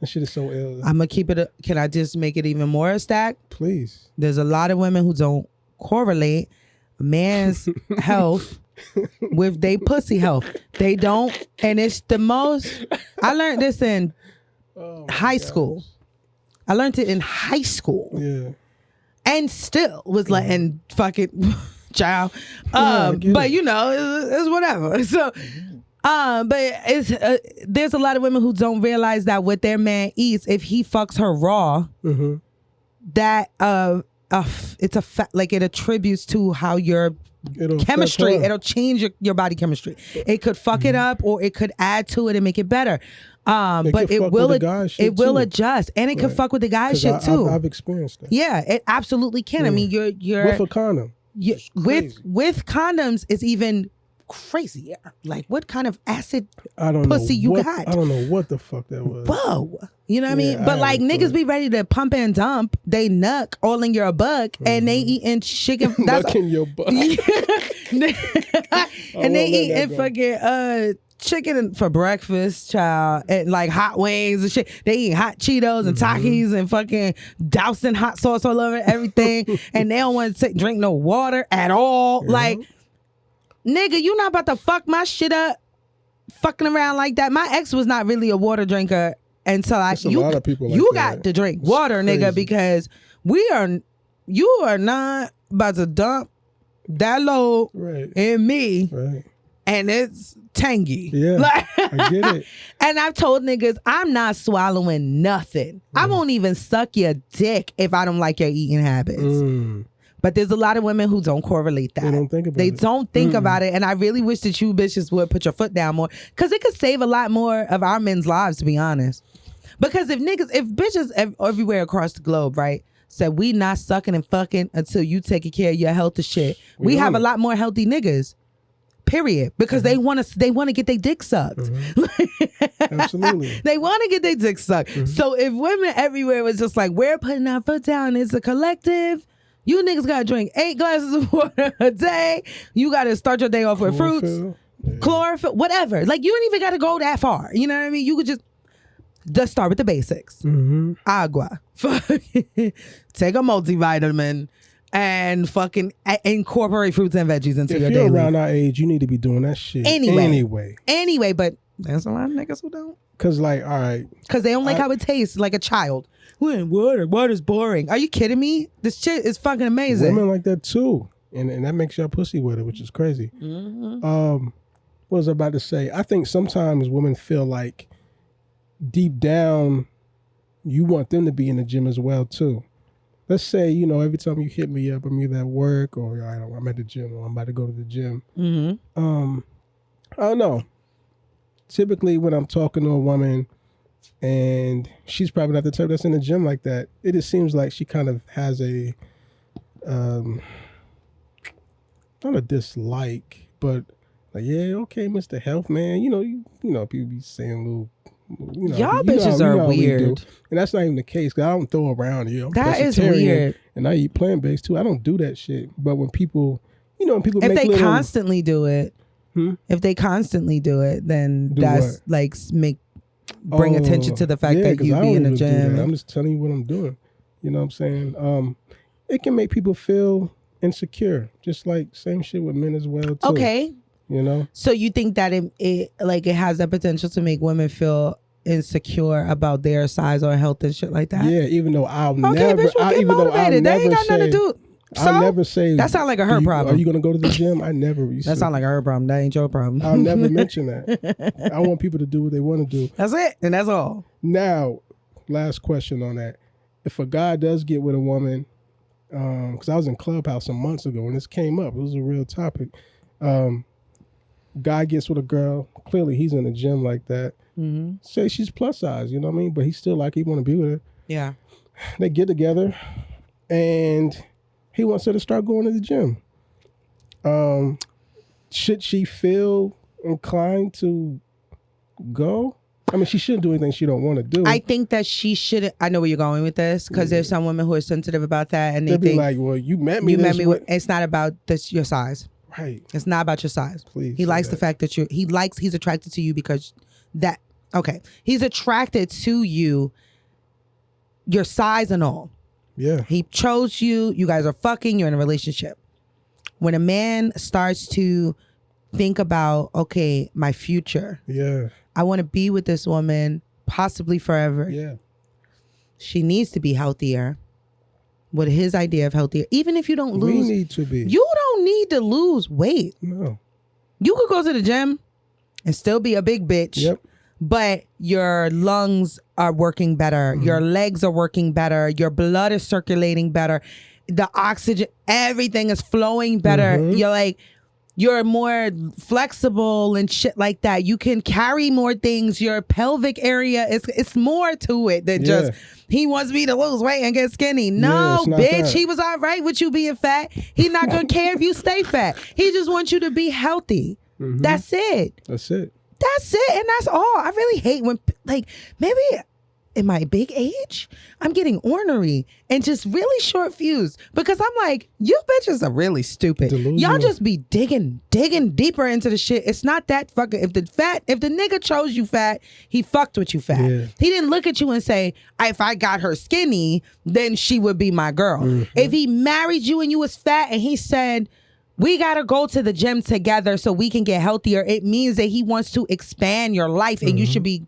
that shit is so ill. I'm going to keep it, can I just make it even more a stack? Please. There's a lot of women who don't correlate man's health with they pussy health. They don't, and it's the most, I learned this in high school. I learned it in high school. Yeah. and still was letting fucking child. get But it. you know, it's whatever. So, but it's there's a lot of women who don't realize that what their man eats, if he fucks her raw, that it's a like it attributes to how your chemistry. It'll change your body chemistry. It could fuck it up, or it could add to it and make it better. But it will adjust, and it could fuck with the guy shit too. I've experienced that. Yeah, it absolutely can. I mean, you're with a condom. With condoms is even crazier. Like, what kind of acid pussy you got? I don't know what the fuck that was. Whoa. You know what I mean? But like niggas be ready to pump and dump. They nuck all in your buck, and they eating chicken. Nuck in your buck. And they eating fucking chicken for breakfast, child, and like hot wings and shit. They eat hot Cheetos and Takis and fucking dousing hot sauce all over everything, and they don't want to drink no water at all. Yeah. Like, nigga, you not about to fuck my shit up, fucking around like that. My ex was not really a water drinker until you got to drink water, nigga, because you are not about to dump that load in me. Right. And it's tangy. Yeah, I get it. And I've told niggas, I'm not swallowing nothing. I won't even suck your dick if I don't like your eating habits. But there's a lot of women who don't correlate that. They don't think about it. They don't think about it. And I really wish that you bitches would put your foot down more, because it could save a lot more of our men's lives, to be honest. Because if bitches everywhere across the globe, right, said we not sucking and fucking until you taking care of your health and shit, we have a lot more healthy niggas. Period. Because they want to get their dick sucked. Absolutely. They want to get their dick sucked. So if women everywhere was just like, we're putting our foot down, it's a collective. You niggas gotta drink 8 glasses of water a day. You gotta start your day off with fruits, chlorophyll, whatever. Like, you don't even gotta go that far. You know what I mean? You could just start with the basics. Agua. Take a multivitamin. And fucking incorporate fruits and veggies into your daily. If you're around our age, you need to be doing that shit anyway. But there's a lot of niggas who don't. Cause like, all right, cause they don't like how it tastes, like a child. Water's boring. Are you kidding me? This shit is fucking amazing. Women like that too, and that makes your pussy wetter, which is crazy. What was I about to say? I think sometimes women feel like deep down, you want them to be in the gym as well too. Let's say, you know, every time you hit me up, I'm either at work or I'm at the gym or I'm about to go to the gym. I don't know. Typically, when I'm talking to a woman and she's probably not the type that's in the gym like that, it just seems like she kind of has a, not a dislike, but like, yeah, okay, Mr. Health, man. You know, people be saying little. Y'all bitches are weird. And that's not even the case, because I don't throw around here. That is weird. And I eat plant-based too. I don't do that shit. But when people, if they constantly do it, if they constantly do it, then that's like bring attention to the fact that you be in the gym. I'm just telling you what I'm doing. You know what I'm saying? It can make people feel insecure. Just like same shit with men as well too. Okay. You know, so you think that it has the potential to make women feel insecure about their size or health and shit like that? Yeah, even though I'll never say, that sound like a her problem. Are you gonna go to the gym? I never. That sound like a her problem. That ain't your problem. I'll never mention that. I want people to do what they want to do. That's it, and that's all. Now, last question on that: if a guy does get with a woman, because I was in Clubhouse some months ago and this came up, it was a real topic. Guy gets with a girl, clearly he's in the gym like that. Say she's plus size, you know what I mean? But he still he want to be with her. Yeah. They get together and he wants her to start going to the gym. Should she feel inclined to go? I mean, she shouldn't do anything she don't want to do. I think that she shouldn't. I know where you're going with this, because there's some women who are sensitive about that, and they'll think, be like, well, you met me with, it's not about your size. Right. It's not about your size. Please. He likes the fact that he's attracted to you because he's attracted to you, your size and all. Yeah. He chose you. You guys are fucking. You're in a relationship. When a man starts to think about, okay, my future. Yeah. I want to be with this woman possibly forever. Yeah. She needs to be healthier. with his idea of healthier. Even if you don't lose, we need to be. you don't need to lose weight. No. You could go to the gym and still be a big bitch. Yep. But your lungs are working better. Your legs are working better. Your blood is circulating better. The oxygen, everything is flowing better. You're more flexible and shit like that. You can carry more things. Your pelvic area, it's more to it than just, he wants me to lose weight and get skinny. No, bitch, he was all right with you being fat. He's not going to care if you stay fat. He just wants you to be healthy. That's it. That's it. That's it. And that's all. I really hate when, like, maybe in my big age, I'm getting ornery and just really short fused because I'm like, you bitches are really stupid. Delusional. Y'all just be digging deeper into the shit. It's not that fucking, if the nigga chose you fat, he fucked with you fat. Yeah. He didn't look at you and say, if I got her skinny, then she would be my girl. If he married you and you was fat and he said, we got to go to the gym together so we can get healthier, it means that he wants to expand your life and you should be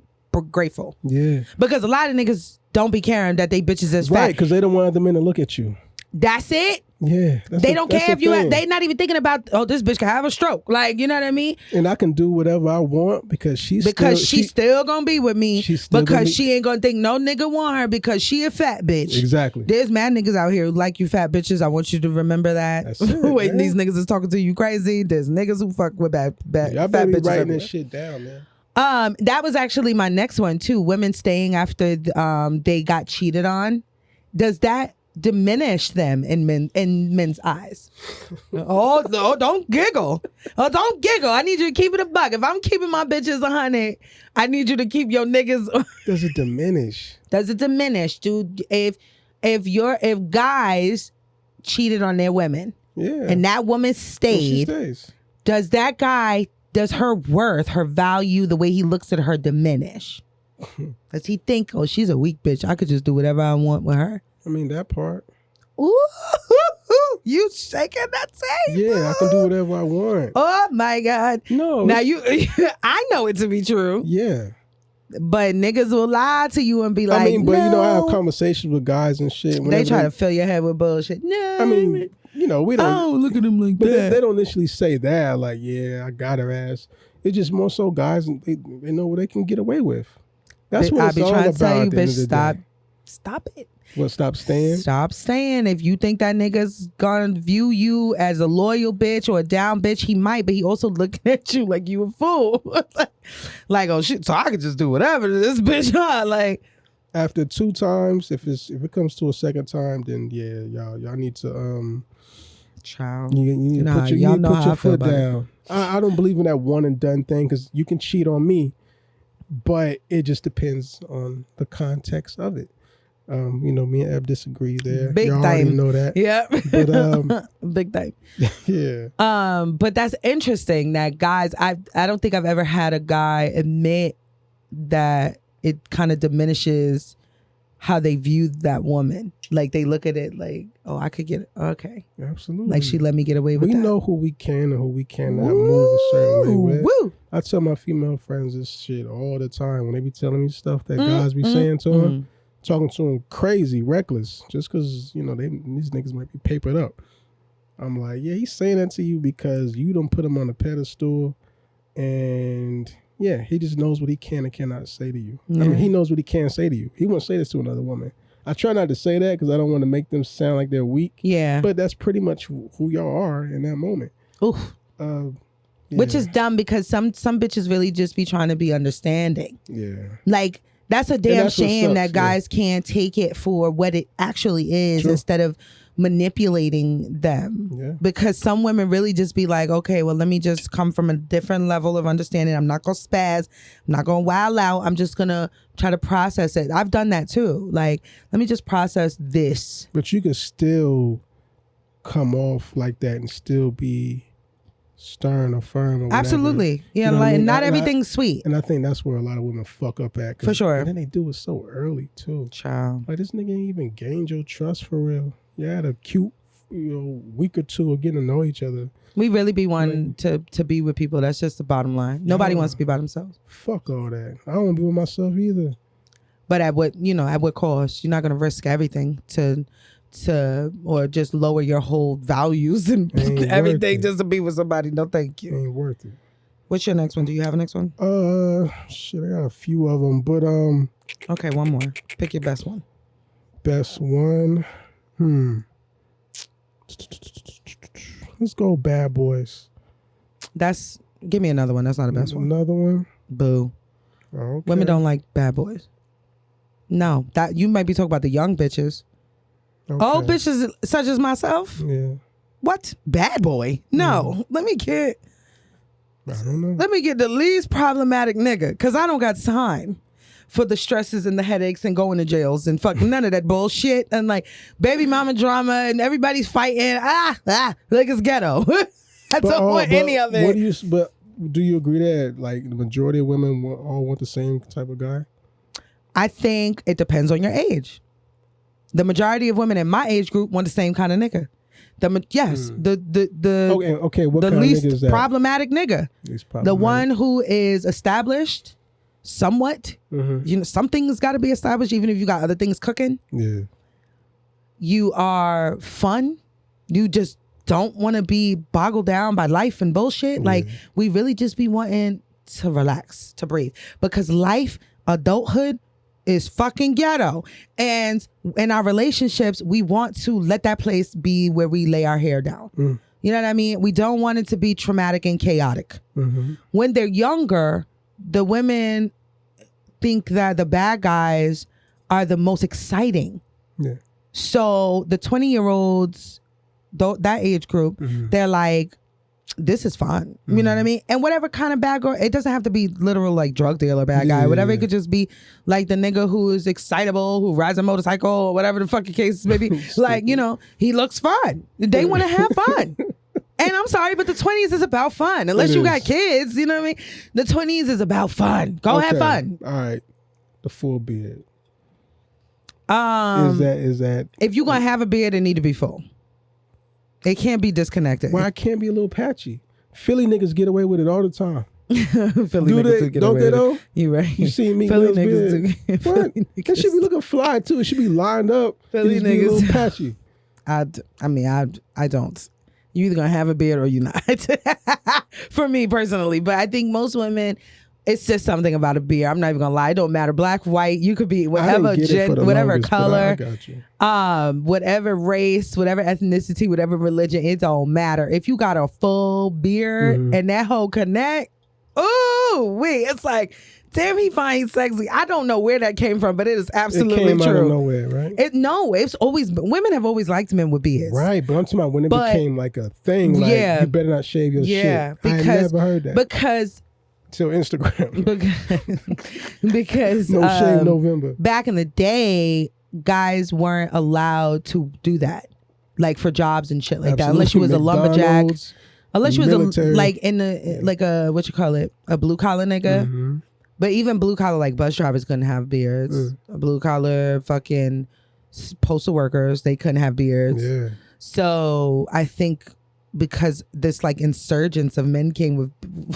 grateful. Yeah. Because a lot of niggas don't be caring that they bitches is fat. Right, because they don't want the men to look at you. That's it. Yeah. They don't care if you, they not even thinking about, this bitch can have a stroke. Like, you know what I mean? And I can do whatever I want because she's still gonna be with me. Because she ain't gonna think no nigga want her because she a fat bitch. Exactly. There's mad niggas out here who like you fat bitches. I want you to remember that. That's it, Wait, man. these niggas is talking to you crazy. There's niggas who fuck with bad Y'all fat better be bitches. writing everywhere. this shit down, man. That was actually my next one too. Women staying after they got cheated on. Does that diminish them in men's eyes? Oh no, don't giggle. Oh, don't giggle. I need you to keep it a buck. If I'm keeping my bitches 100, I need you to keep your niggas. Does it diminish? Does it diminish, dude? If guys cheated on their women, and that woman stayed, does her worth, her value, the way he looks at her diminish? Does he think, oh, she's a weak bitch, I could just do whatever I want with her? I mean, that part. Ooh, you shaking that table. Yeah, I can do whatever I want. Oh my God. No. Now I know it to be true. Yeah. But niggas will lie to you and be like, I mean, but no. I have conversations with guys and shit. They try to fill your head with bullshit. No. I mean, we don't. Oh, look at him like but that. they don't initially say that. Like, yeah, I got her ass. It's just more so guys, and they know what they can get away with. That's what I it's be all trying about. to tell you, at the end bitch, of the day. stop it. What, stop staying? Stop staying. If you think that nigga's gonna view you as a loyal bitch or a down bitch, he might, but he also looking at you like you a fool. Like, oh shit, so I could just do whatever to this bitch, huh? Like, after 2 times, if it comes to a second time, then yeah, y'all need to child. you need to put your foot down. I don't believe in that one and done thing because you can cheat on me, but it just depends on the context of it. Me and Eb disagree there. Big Y'all time. already know that. Yeah. But big time. Yeah. But that's interesting that guys, I don't think I've ever had a guy admit that it kind of diminishes how they view that woman. Like they look at it like, oh, I could get it. Okay. Absolutely. Like she let me get away with we that. We know who we can and who we cannot move a certain way with. Woo. I tell my female friends this shit all the time when they be telling me stuff that guys be saying to them. Talking to them crazy, reckless, just because, these niggas might be papered up. I'm like, yeah, he's saying that to you because you don't put him on a pedestal. And yeah, he just knows what he can and cannot say to you. Yeah. I mean, he knows what he can say to you. He won't say this to another woman. I try not to say that because I don't want to make them sound like they're weak. Yeah. But that's pretty much who y'all are in that moment. Oof. Yeah. Which is dumb because some bitches really just be trying to be understanding. Yeah. Like, that's a damn shame that guys yeah. can't take it for what it actually is instead of manipulating them. Yeah. Because some women really just be like, okay, well, let me just come from a different level of understanding. I'm not going to spaz. I'm not going to wild out. I'm just going to try to process it. I've done that too. Like, let me just process this. But you can still come off like that and still be stern or firm or whatever. Absolutely. Yeah, not everything's sweet. And I think that's where a lot of women fuck up at. For sure. And then they do it so early too. Child. Like, this nigga ain't even gained your trust for real. You had a cute week or two of getting to know each other. We really be wanting to be with people. That's just the bottom line. Nobody wants to be by themselves. Fuck all that. I don't want to be with myself either. But at what cost? You're not going to risk everything to or just lower your whole values and Ain't everything worth it. just to be with somebody. No, thank you. Ain't worth it. What's your next one? Do you have a next one? Shit, I got a few of them, but Okay, one more. Pick your best one. best one. Let's go Bad Boys. Give me another one. That's not the best one. Another one. Boo. Okay. Women don't like bad boys. No, that you might be talking about the young bitches. Okay. Old bitches such as myself. Yeah. What? Bad boy? No. Let me get I don't know. Let me get the least problematic nigga, because I don't got time for the stresses and the headaches and going to jails and fuck none of that bullshit and like baby mama drama and everybody's fighting. Like it's ghetto. I don't want any of it. But do you agree that like the majority of women all want the same type of guy? I think it depends on your age. The majority of women in my age group want the same kind of nigga. The okay. What the kind least of nigga is that? problematic nigga. The one who is established somewhat. Mm-hmm. You know, something's got to be established, even if you got other things cooking. Yeah. You are fun. You just don't want to be boggled down by life and bullshit. Yeah. Like, we really just be wanting to relax, to breathe. Because life, adulthood, is fucking ghetto. And in our relationships, we want to let that place be where we lay our hair down. You know what I mean? We don't want it to be traumatic and chaotic. Mm-hmm. When they're younger, the women think that the bad guys are the most exciting. Yeah. So the 20-year-olds, that age group, they're like, this is fun. You know what I mean? And whatever kind of bad girl, it doesn't have to be literal like drug dealer bad guy. Whatever, it could just be like the nigga who is excitable, who rides a motorcycle, or whatever the fucking case may be. Like, you know, he looks fun. They want to have fun. And I'm sorry, but the 20s is about fun. Unless you got kids, you know what I mean? The 20s is about fun. Go have fun. All right. The full beard. Is that if you're gonna have a beard, it need to be full. It can't be disconnected. Well, I can't be a little patchy. Philly niggas get away with it all the time. Philly niggas do get don't away they with though? it. You right. You see me, Philly niggas niggas do. What? That should be looking fly too. It should be lined up. Philly It just be a niggas. little patchy. I don't. You either gonna have a beard or you not. For me personally, but I think most women, it's just something about a beard. I'm not even gonna lie. It don't matter. Black, white, you could be whatever whatever longest, color, I got you. whatever race, whatever ethnicity, whatever religion. It don't matter. If you got a full beard and that whole connect, it's like, damn, he finds sexy. I don't know where that came from, but it is absolutely it came true. Out of nowhere, right? It's always women have always liked men with beards, right? But I'm talking about when it became like a thing. Like, you better not shave your shit. I never heard that because. Till Instagram. because no shave November. Back in the day, guys weren't allowed to do that, like for jobs and shit like that, unless you was a lumberjack, unless you was like in the like a what you call it, a blue collar nigga. But even blue collar like bus drivers couldn't have beards. Blue collar fucking postal workers, they couldn't have beards. Yeah. So I think, because this like insurgence of men came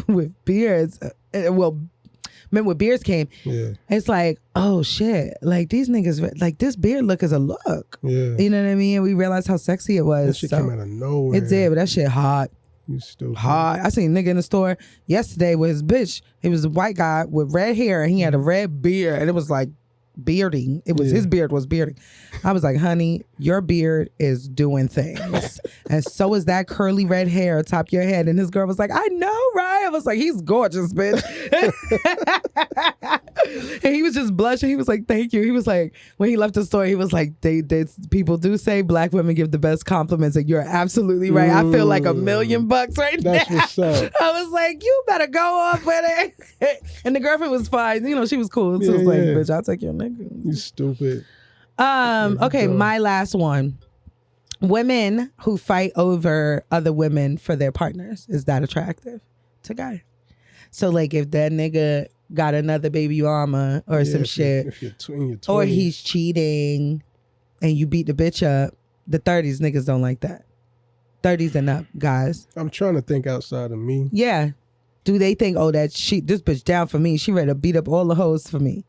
with beards, men with beards came. Yeah, it's like, oh shit, like these niggas, like this beard look is a look. Yeah, you know what I mean? And we realized how sexy it was. That shit came out of nowhere. It did, but that shit hot. You stupid. Hot. I seen a nigga in the store yesterday with his bitch. He was a white guy with red hair and he had a red beard, and it was like bearding. It was his beard was bearding. I was like, honey, your beard is doing things. And so is that curly red hair atop your head. And his girl was like, I know, right? I was like, he's gorgeous, bitch. And he was just blushing. He was like, thank you. He was like, when he left the store, he was like, they people do say black women give the best compliments, and you're absolutely right. I feel like $1 million right That's now. What's up. I was like, you better go off with it. And the girlfriend was fine. You know, she was cool. So I was like, bitch, I'll take your nigga. You stupid. Okay, my last one. Women who fight over other women for their partners, is that attractive to guys? So like if that nigga got another baby mama or some shit, if you're in your 20s. or he's cheating and you beat the bitch up, the 30s niggas don't like that. 30s and up, guys. I'm trying to think outside of me. Yeah. Do they think, oh, this bitch down for me. She ready to beat up all the hoes for me.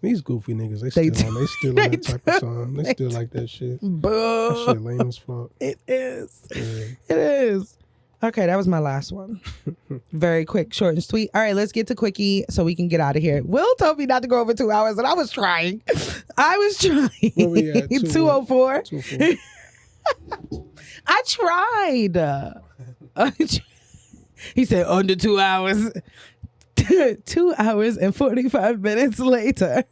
These goofy niggas, they They still on that type of time. They still like that shit. That shit lame as fuck. It is. Yeah. It is. Okay, that was my last one. Very quick, short and sweet. All right, let's get to quickie so we can get out of here. Will told me not to go over 2 hours, and I was trying. Where we at? 204. 204. I tried. He said under 2 hours. 2 hours and 45 minutes later.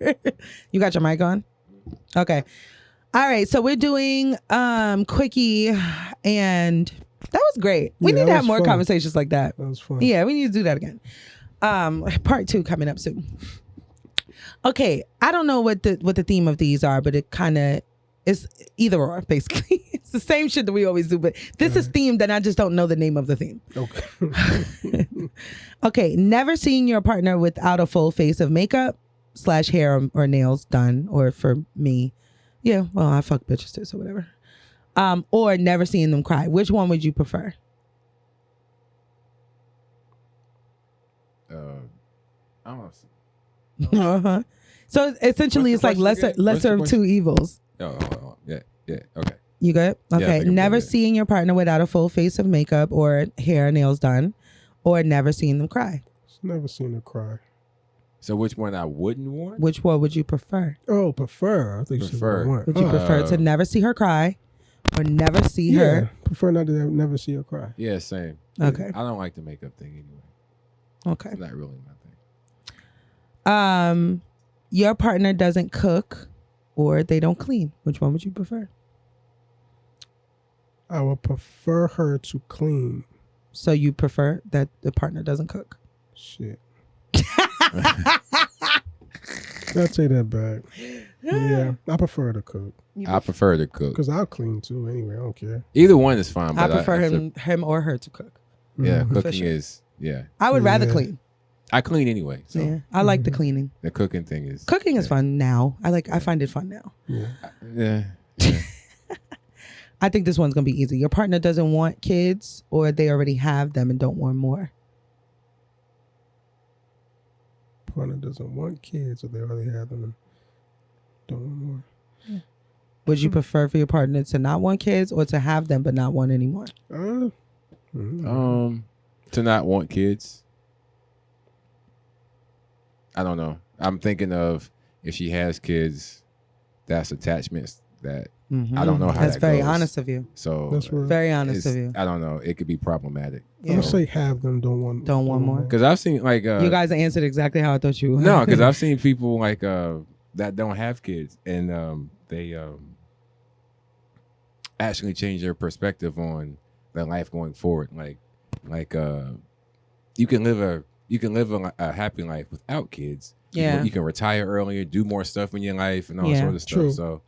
You got your mic on? Okay. All right, so we're doing quickie, and that was great. We need to have more conversations like that. That was fun. Yeah, we need to do that again. Part 2 coming up soon. Okay, I don't know what the theme of these are, but it kind of is either or, basically. It's the same shit that we always do, but this is themed, and I just don't know the name of the theme. Okay. Okay, never seeing your partner without a full face of makeup / hair or nails done, or for me, yeah, well, I fuck bitches too, so whatever. Or never seeing them cry. Which one would you prefer? I don't know. Uh-huh. So essentially, it's like lesser of two evils. Oh, yeah, okay. You good? Yeah, I Okay. think I'm Never good. seeing your partner without a full face of makeup or hair or nails done, or never seeing them cry. Never seen her cry. So which one I wouldn't want? Which one would you prefer? Oh, prefer. I think she Prefer. want. Would you prefer to never see her cry, or never see her? Prefer not to never see her cry. Yeah, same. Okay. I don't like the makeup thing anyway. Okay. It's not really my thing. Your partner doesn't cook, or they don't clean. Which one would you prefer? I would prefer her to clean. So you prefer that the partner doesn't cook? Shit. I'll take that back. Yeah, I prefer her to cook. I prefer to cook. Because I'll clean too anyway. I don't care. Either one is fine. I But prefer him or her to cook. Yeah, Mhm. cooking sure. is, yeah. I would rather Yeah. clean. I clean anyway. So Yeah, I like the cleaning. the cooking thing is. Cooking is fun now. I find it fun now. Yeah. Yeah. I think this one's gonna be easy. Your partner doesn't want kids, or they already have them and don't want more. Partner doesn't want kids, or they already have them. Don't want more. Would you prefer for your partner to not want kids, or to have them but not want any more? To not want kids. I don't know. I'm thinking of if she has kids, that's attachments that I don't know how That's that very goes. honest of you. So That's right. Very honest of you. I don't know. It could be problematic. Yeah. I'm gonna say have them. Don't want more. Because I've seen like You guys answered exactly how I thought you would. no, because I've seen people like that don't have kids, and they actually change their perspective on their life going forward. Like you can live a happy life without kids. Yeah. You can retire earlier, do more stuff in your life, and all Yeah. sort of stuff. True. So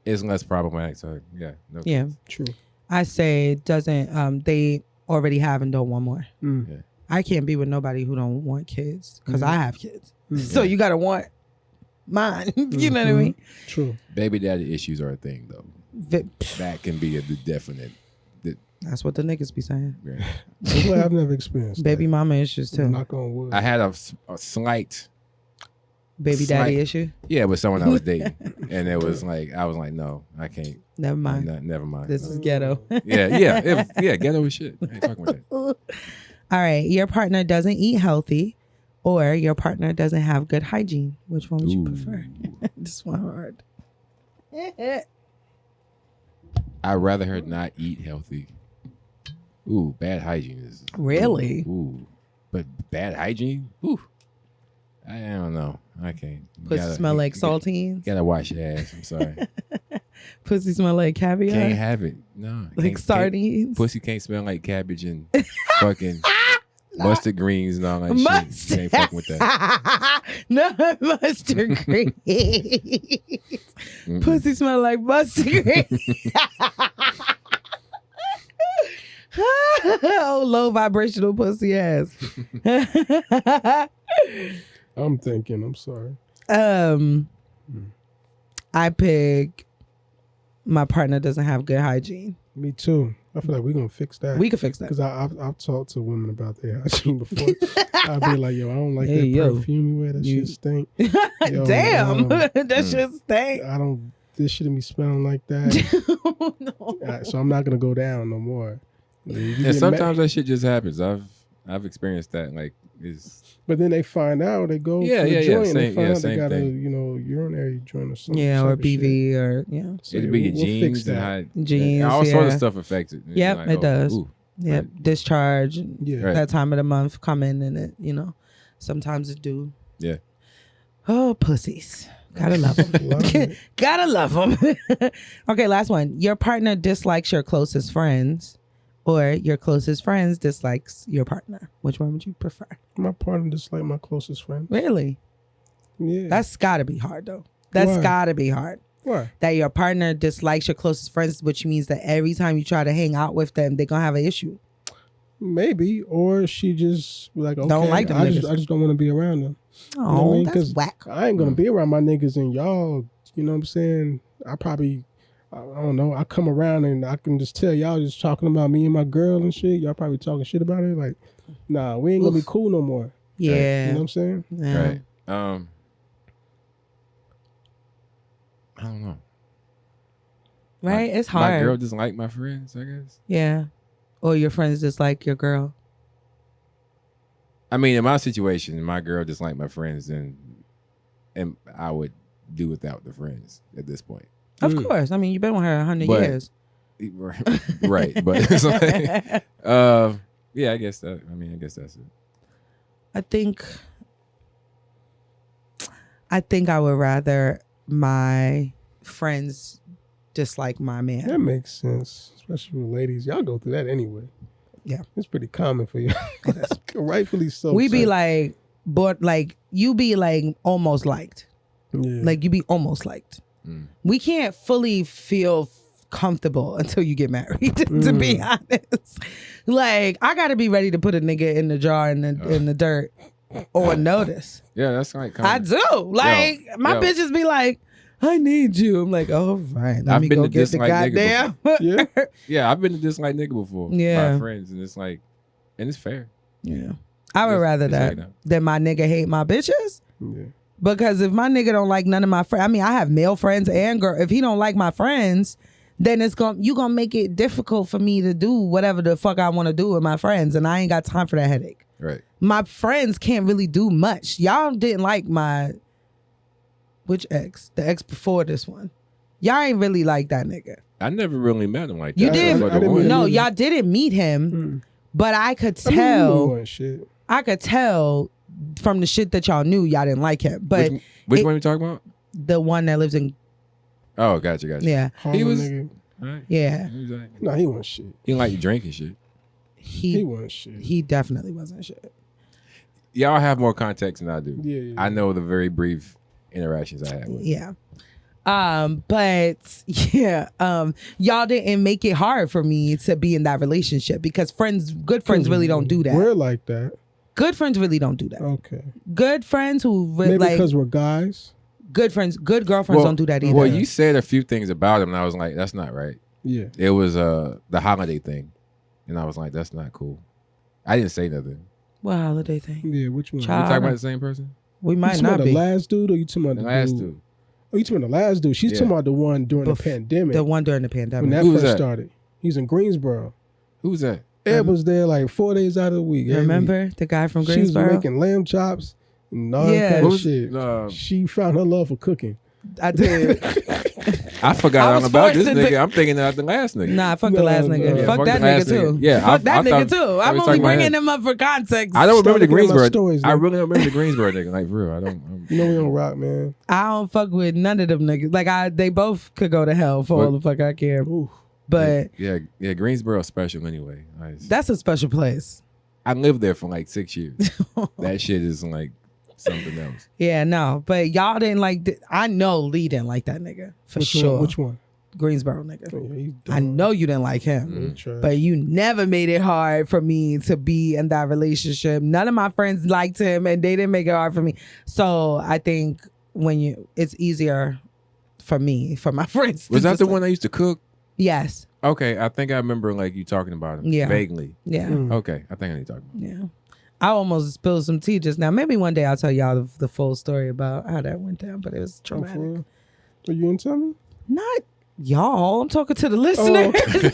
it's less problematic. So yeah, no Yeah. kids. True. I say it doesn't. They already have and don't want more. Mm. Yeah. I can't be with nobody who don't want kids because I have kids. Mm. So you gotta want mine. You know what I mean? True. Baby daddy issues are a thing though. Vi- That can be a definite. That's what the niggas be saying. Yeah. I'm glad I've never experienced Baby that. mama issues too. Knock on wood. I had a slight. Baby daddy slight- issue. Yeah, with someone I was dating, and it was like I was like, no, I can't. Never mind. Never mind. This is ghetto. yeah, ghetto as shit. I ain't talking about that. All right. Your partner doesn't eat healthy, or your partner doesn't have good hygiene. Which one would you Ooh. prefer? This one hard. I'd rather her not eat healthy. Ooh, bad hygiene is Really? Ooh, but bad hygiene. Ooh, I don't know. I can't. You Pussy smell like you saltines. Gotta wash your ass. I'm sorry. Pussy smell like caviar. Can't have it. No. Like sardines. Pussy can't smell like cabbage and fucking mustard greens and all that Mustard. shit. Can't fuck with that. No mustard greens. Mm-mm. Pussy smell like mustard greens. Oh, low vibrational pussy ass. I'm thinking. I'm sorry. I pick my partner doesn't have good hygiene. Me too. I feel like we're gonna fix that. We could fix that. Because I've talked to women about their hygiene before. I'd be like, yo, I don't like that yo. perfume you wear. That shit stink. Yo, Damn, that shit stink. I don't. This shouldn't be smelling like that. No. So I'm not gonna go down no more. And sometimes that shit just happens. I've experienced that. Like, but then they find out, they go Yeah, to the yeah, joint yeah. and they Same- find yeah, out they same got thing. urinary joint or something. Yeah, or type of shit. BV or yeah. So it'd be your we'll fix jeans that. and Jeans, all sorts of yeah. stuff affected. Yep, it does. Ooh. Yep, Right. discharge. Yeah. Right. That time of the month coming and it, sometimes it do. Yeah. Oh, pussies. Gotta love them. Love it. Gotta love them. Okay, last one. Your partner dislikes your closest friends, or your closest friends dislikes your partner. Which one would you prefer? My partner just like my closest friend. Really? Yeah. That's gotta be hard though. That's Why? gotta be hard. Why? That your partner dislikes your closest friends, which means that every time you try to hang out with them, they're gonna have an issue. Maybe, or she just like, okay, Don't like them I niggas. just don't want to be around them. Oh, You know what I mean? that's 'Cause whack. I ain't gonna be around my niggas and y'all. You know what I'm saying? I don't know. I come around and I can just tell y'all just talking about me and my girl and shit. Y'all probably talking shit about it. Like, nah, we ain't gonna be cool no more. Yeah. You know what I'm saying? Yeah. Right. I don't know. Right? It's My hard. girl doesn't like my friends, I guess. Yeah. Or your friends dislike your girl. I mean, in my situation, my girl doesn't like my friends, and I would do without the friends at this point. Of course. I mean, you've been with her 100 But- years. Right. But it's like, yeah, I guess that's it. I think I would rather my friends dislike my man. That makes sense, especially with ladies. Y'all go through that anyway. Yeah. It's pretty common for you. Rightfully so. We be too. like, but like you be like almost liked. Yeah. Like you be almost liked. We can't fully feel comfortable until you get married, to be honest. Like I gotta be ready to put a nigga in the jar in the dirt on notice. Yeah, that's like I do. Like my yo. bitches be like, I need you. I'm like, all right, let I've me been go to get the dislike nigga goddamn. yeah. Yeah, I've been to dislike nigga before. Yeah. My friends, and it's like, and it's fair. Yeah. I would It's- rather it's that like that. than my nigga hate my bitches. Yeah. Because if my nigga don't like none of my friends, I mean, I have male friends and girl. If he don't like my friends, then you gonna make it difficult for me to do whatever the fuck I want to do with my friends, and I ain't got time for that headache. Right. My friends can't really do much. Y'all didn't like which ex? The ex before this one. Y'all ain't really like that nigga. I never really met him like that. You did? But I didn't the one- meet No, him. y'all didn't meet him, but I could I mean, tell. you shit. I could tell from the shit that y'all knew, y'all didn't like him. But which one you talking about? the one that lives in, Oh, gotcha. yeah, Harlem was- nigga. All right. yeah, He was like, Nah, he wasn't shit. he didn't like to drink and shit. He he wasn't shit. he definitely wasn't shit. Y'all have more context than I do. Yeah. I know the very brief interactions I had with him. Yeah. But yeah, y'all didn't make it hard for me to be in that relationship because good friends really don't do that. We're like that. Good friends really don't do that. Okay. Good friends who Maybe like because we're guys. good girlfriends don't do that either. Well, you said a few things about him, and I was like, that's not right. Yeah. It was the holiday thing, and I was like, that's not cool. I didn't say nothing. What holiday thing? Yeah. Which one? Child. You talking about the same person? We You might talking not about the be last dude, or you talking about The the last dude? dude. Oh, you talking about the last dude? She's Yeah. talking about the one during the Bef- pandemic. the one during the when pandemic. that Who was first that? started. He's in Greensboro. Who was that? Ed was there like 4 days out of the week. every Remember the guy from week. She was Greensboro? making lamb chops and all Yeah. that kind What of was- shit. She found her love for cooking. I did. I forgot I all was about forced this to nigga. do- I'm thinking about the last nigga. Nah, fuck the No, last no. nigga. Yeah, fuck fuck that the last nigga too. nigga. Yeah, fuck that I nigga thought- too. I I'm was only talking about bringing him. him up for context. I don't Start remember the looking at my Greensboro. stories, I man. really don't remember the Greensboro nigga. Like, for real, I don't. You know we don't rock, man. I don't fuck with none of them niggas. Like they both could go to hell for all the fuck I care. Ooh. But yeah, Greensboro special anyway. that's a special place. I lived there for like 6 years. That shit is like something else. Yeah, no. But y'all didn't like. I know Lee didn't like that nigga for Which sure. One? Which one? Greensboro nigga. Oh, yeah, he's I dumb. know you didn't like him. He trash. But you never made it hard for me to be in that relationship. None of my friends liked him and they didn't make it hard for me. So I think it's easier for me, for my friends. Was to that just the like- one that used to cook? Yes. Okay, I think I remember like you talking about him. Yeah. Vaguely. Yeah. Okay, I think I need to talk about him. Yeah. I almost spilled some tea just now. Maybe one day I'll tell y'all the full story about how that went down, but it was traumatic. Are you didn't tell me? Not y'all. I'm talking to the listeners. okay.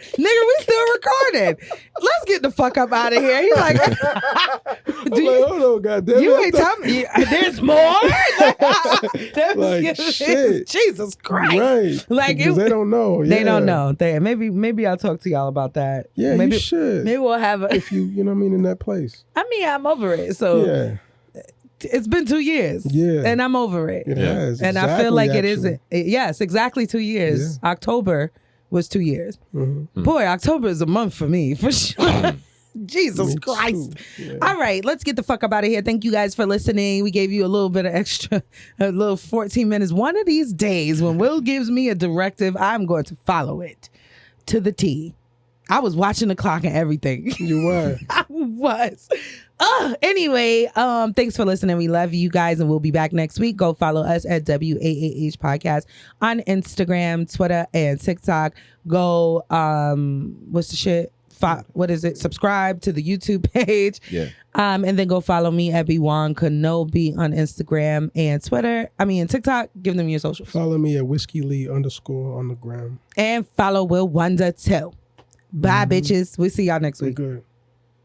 Nigga, we still recording. Let's get the fuck up out of here. He's like, Hold on, goddamn you it. ain't telling me there's more? Like, shit. Jesus Christ. Right. Like, because they don't know. They Yeah. don't know. Maybe I'll talk to y'all about that. Yeah, maybe, you should. Maybe we'll have a. If you know what I mean, in that place. I mean, I'm over it. So Yeah. it's been 2 years. Yeah. And I'm over it. It has. And I feel like it actually. isn't. Yes, exactly 2 years. Yeah. October was 2 years. Mm-hmm. Boy, October is a month for me, for sure. Jesus Me Christ. too. Yeah. All right, let's get the fuck up out of here. Thank you guys for listening. We gave you a little bit of extra, a little 14 minutes. One of these days, when Will gives me a directive, I'm going to follow it to the T. I was watching the clock and everything. You were. I was. Anyway, thanks for listening. We love you guys, and we'll be back next week. Go follow us at WAAH Podcast on Instagram, Twitter, and TikTok. Go, what's the shit? What is it? Subscribe to the YouTube page. Yeah. And then go follow me at B1 Kenobi on Instagram and Twitter. And TikTok. Give them your socials. Follow me at Whiskey Lee _ on the gram. And follow Will Wonder too. Bye, bitches. We'll see y'all next week. Good.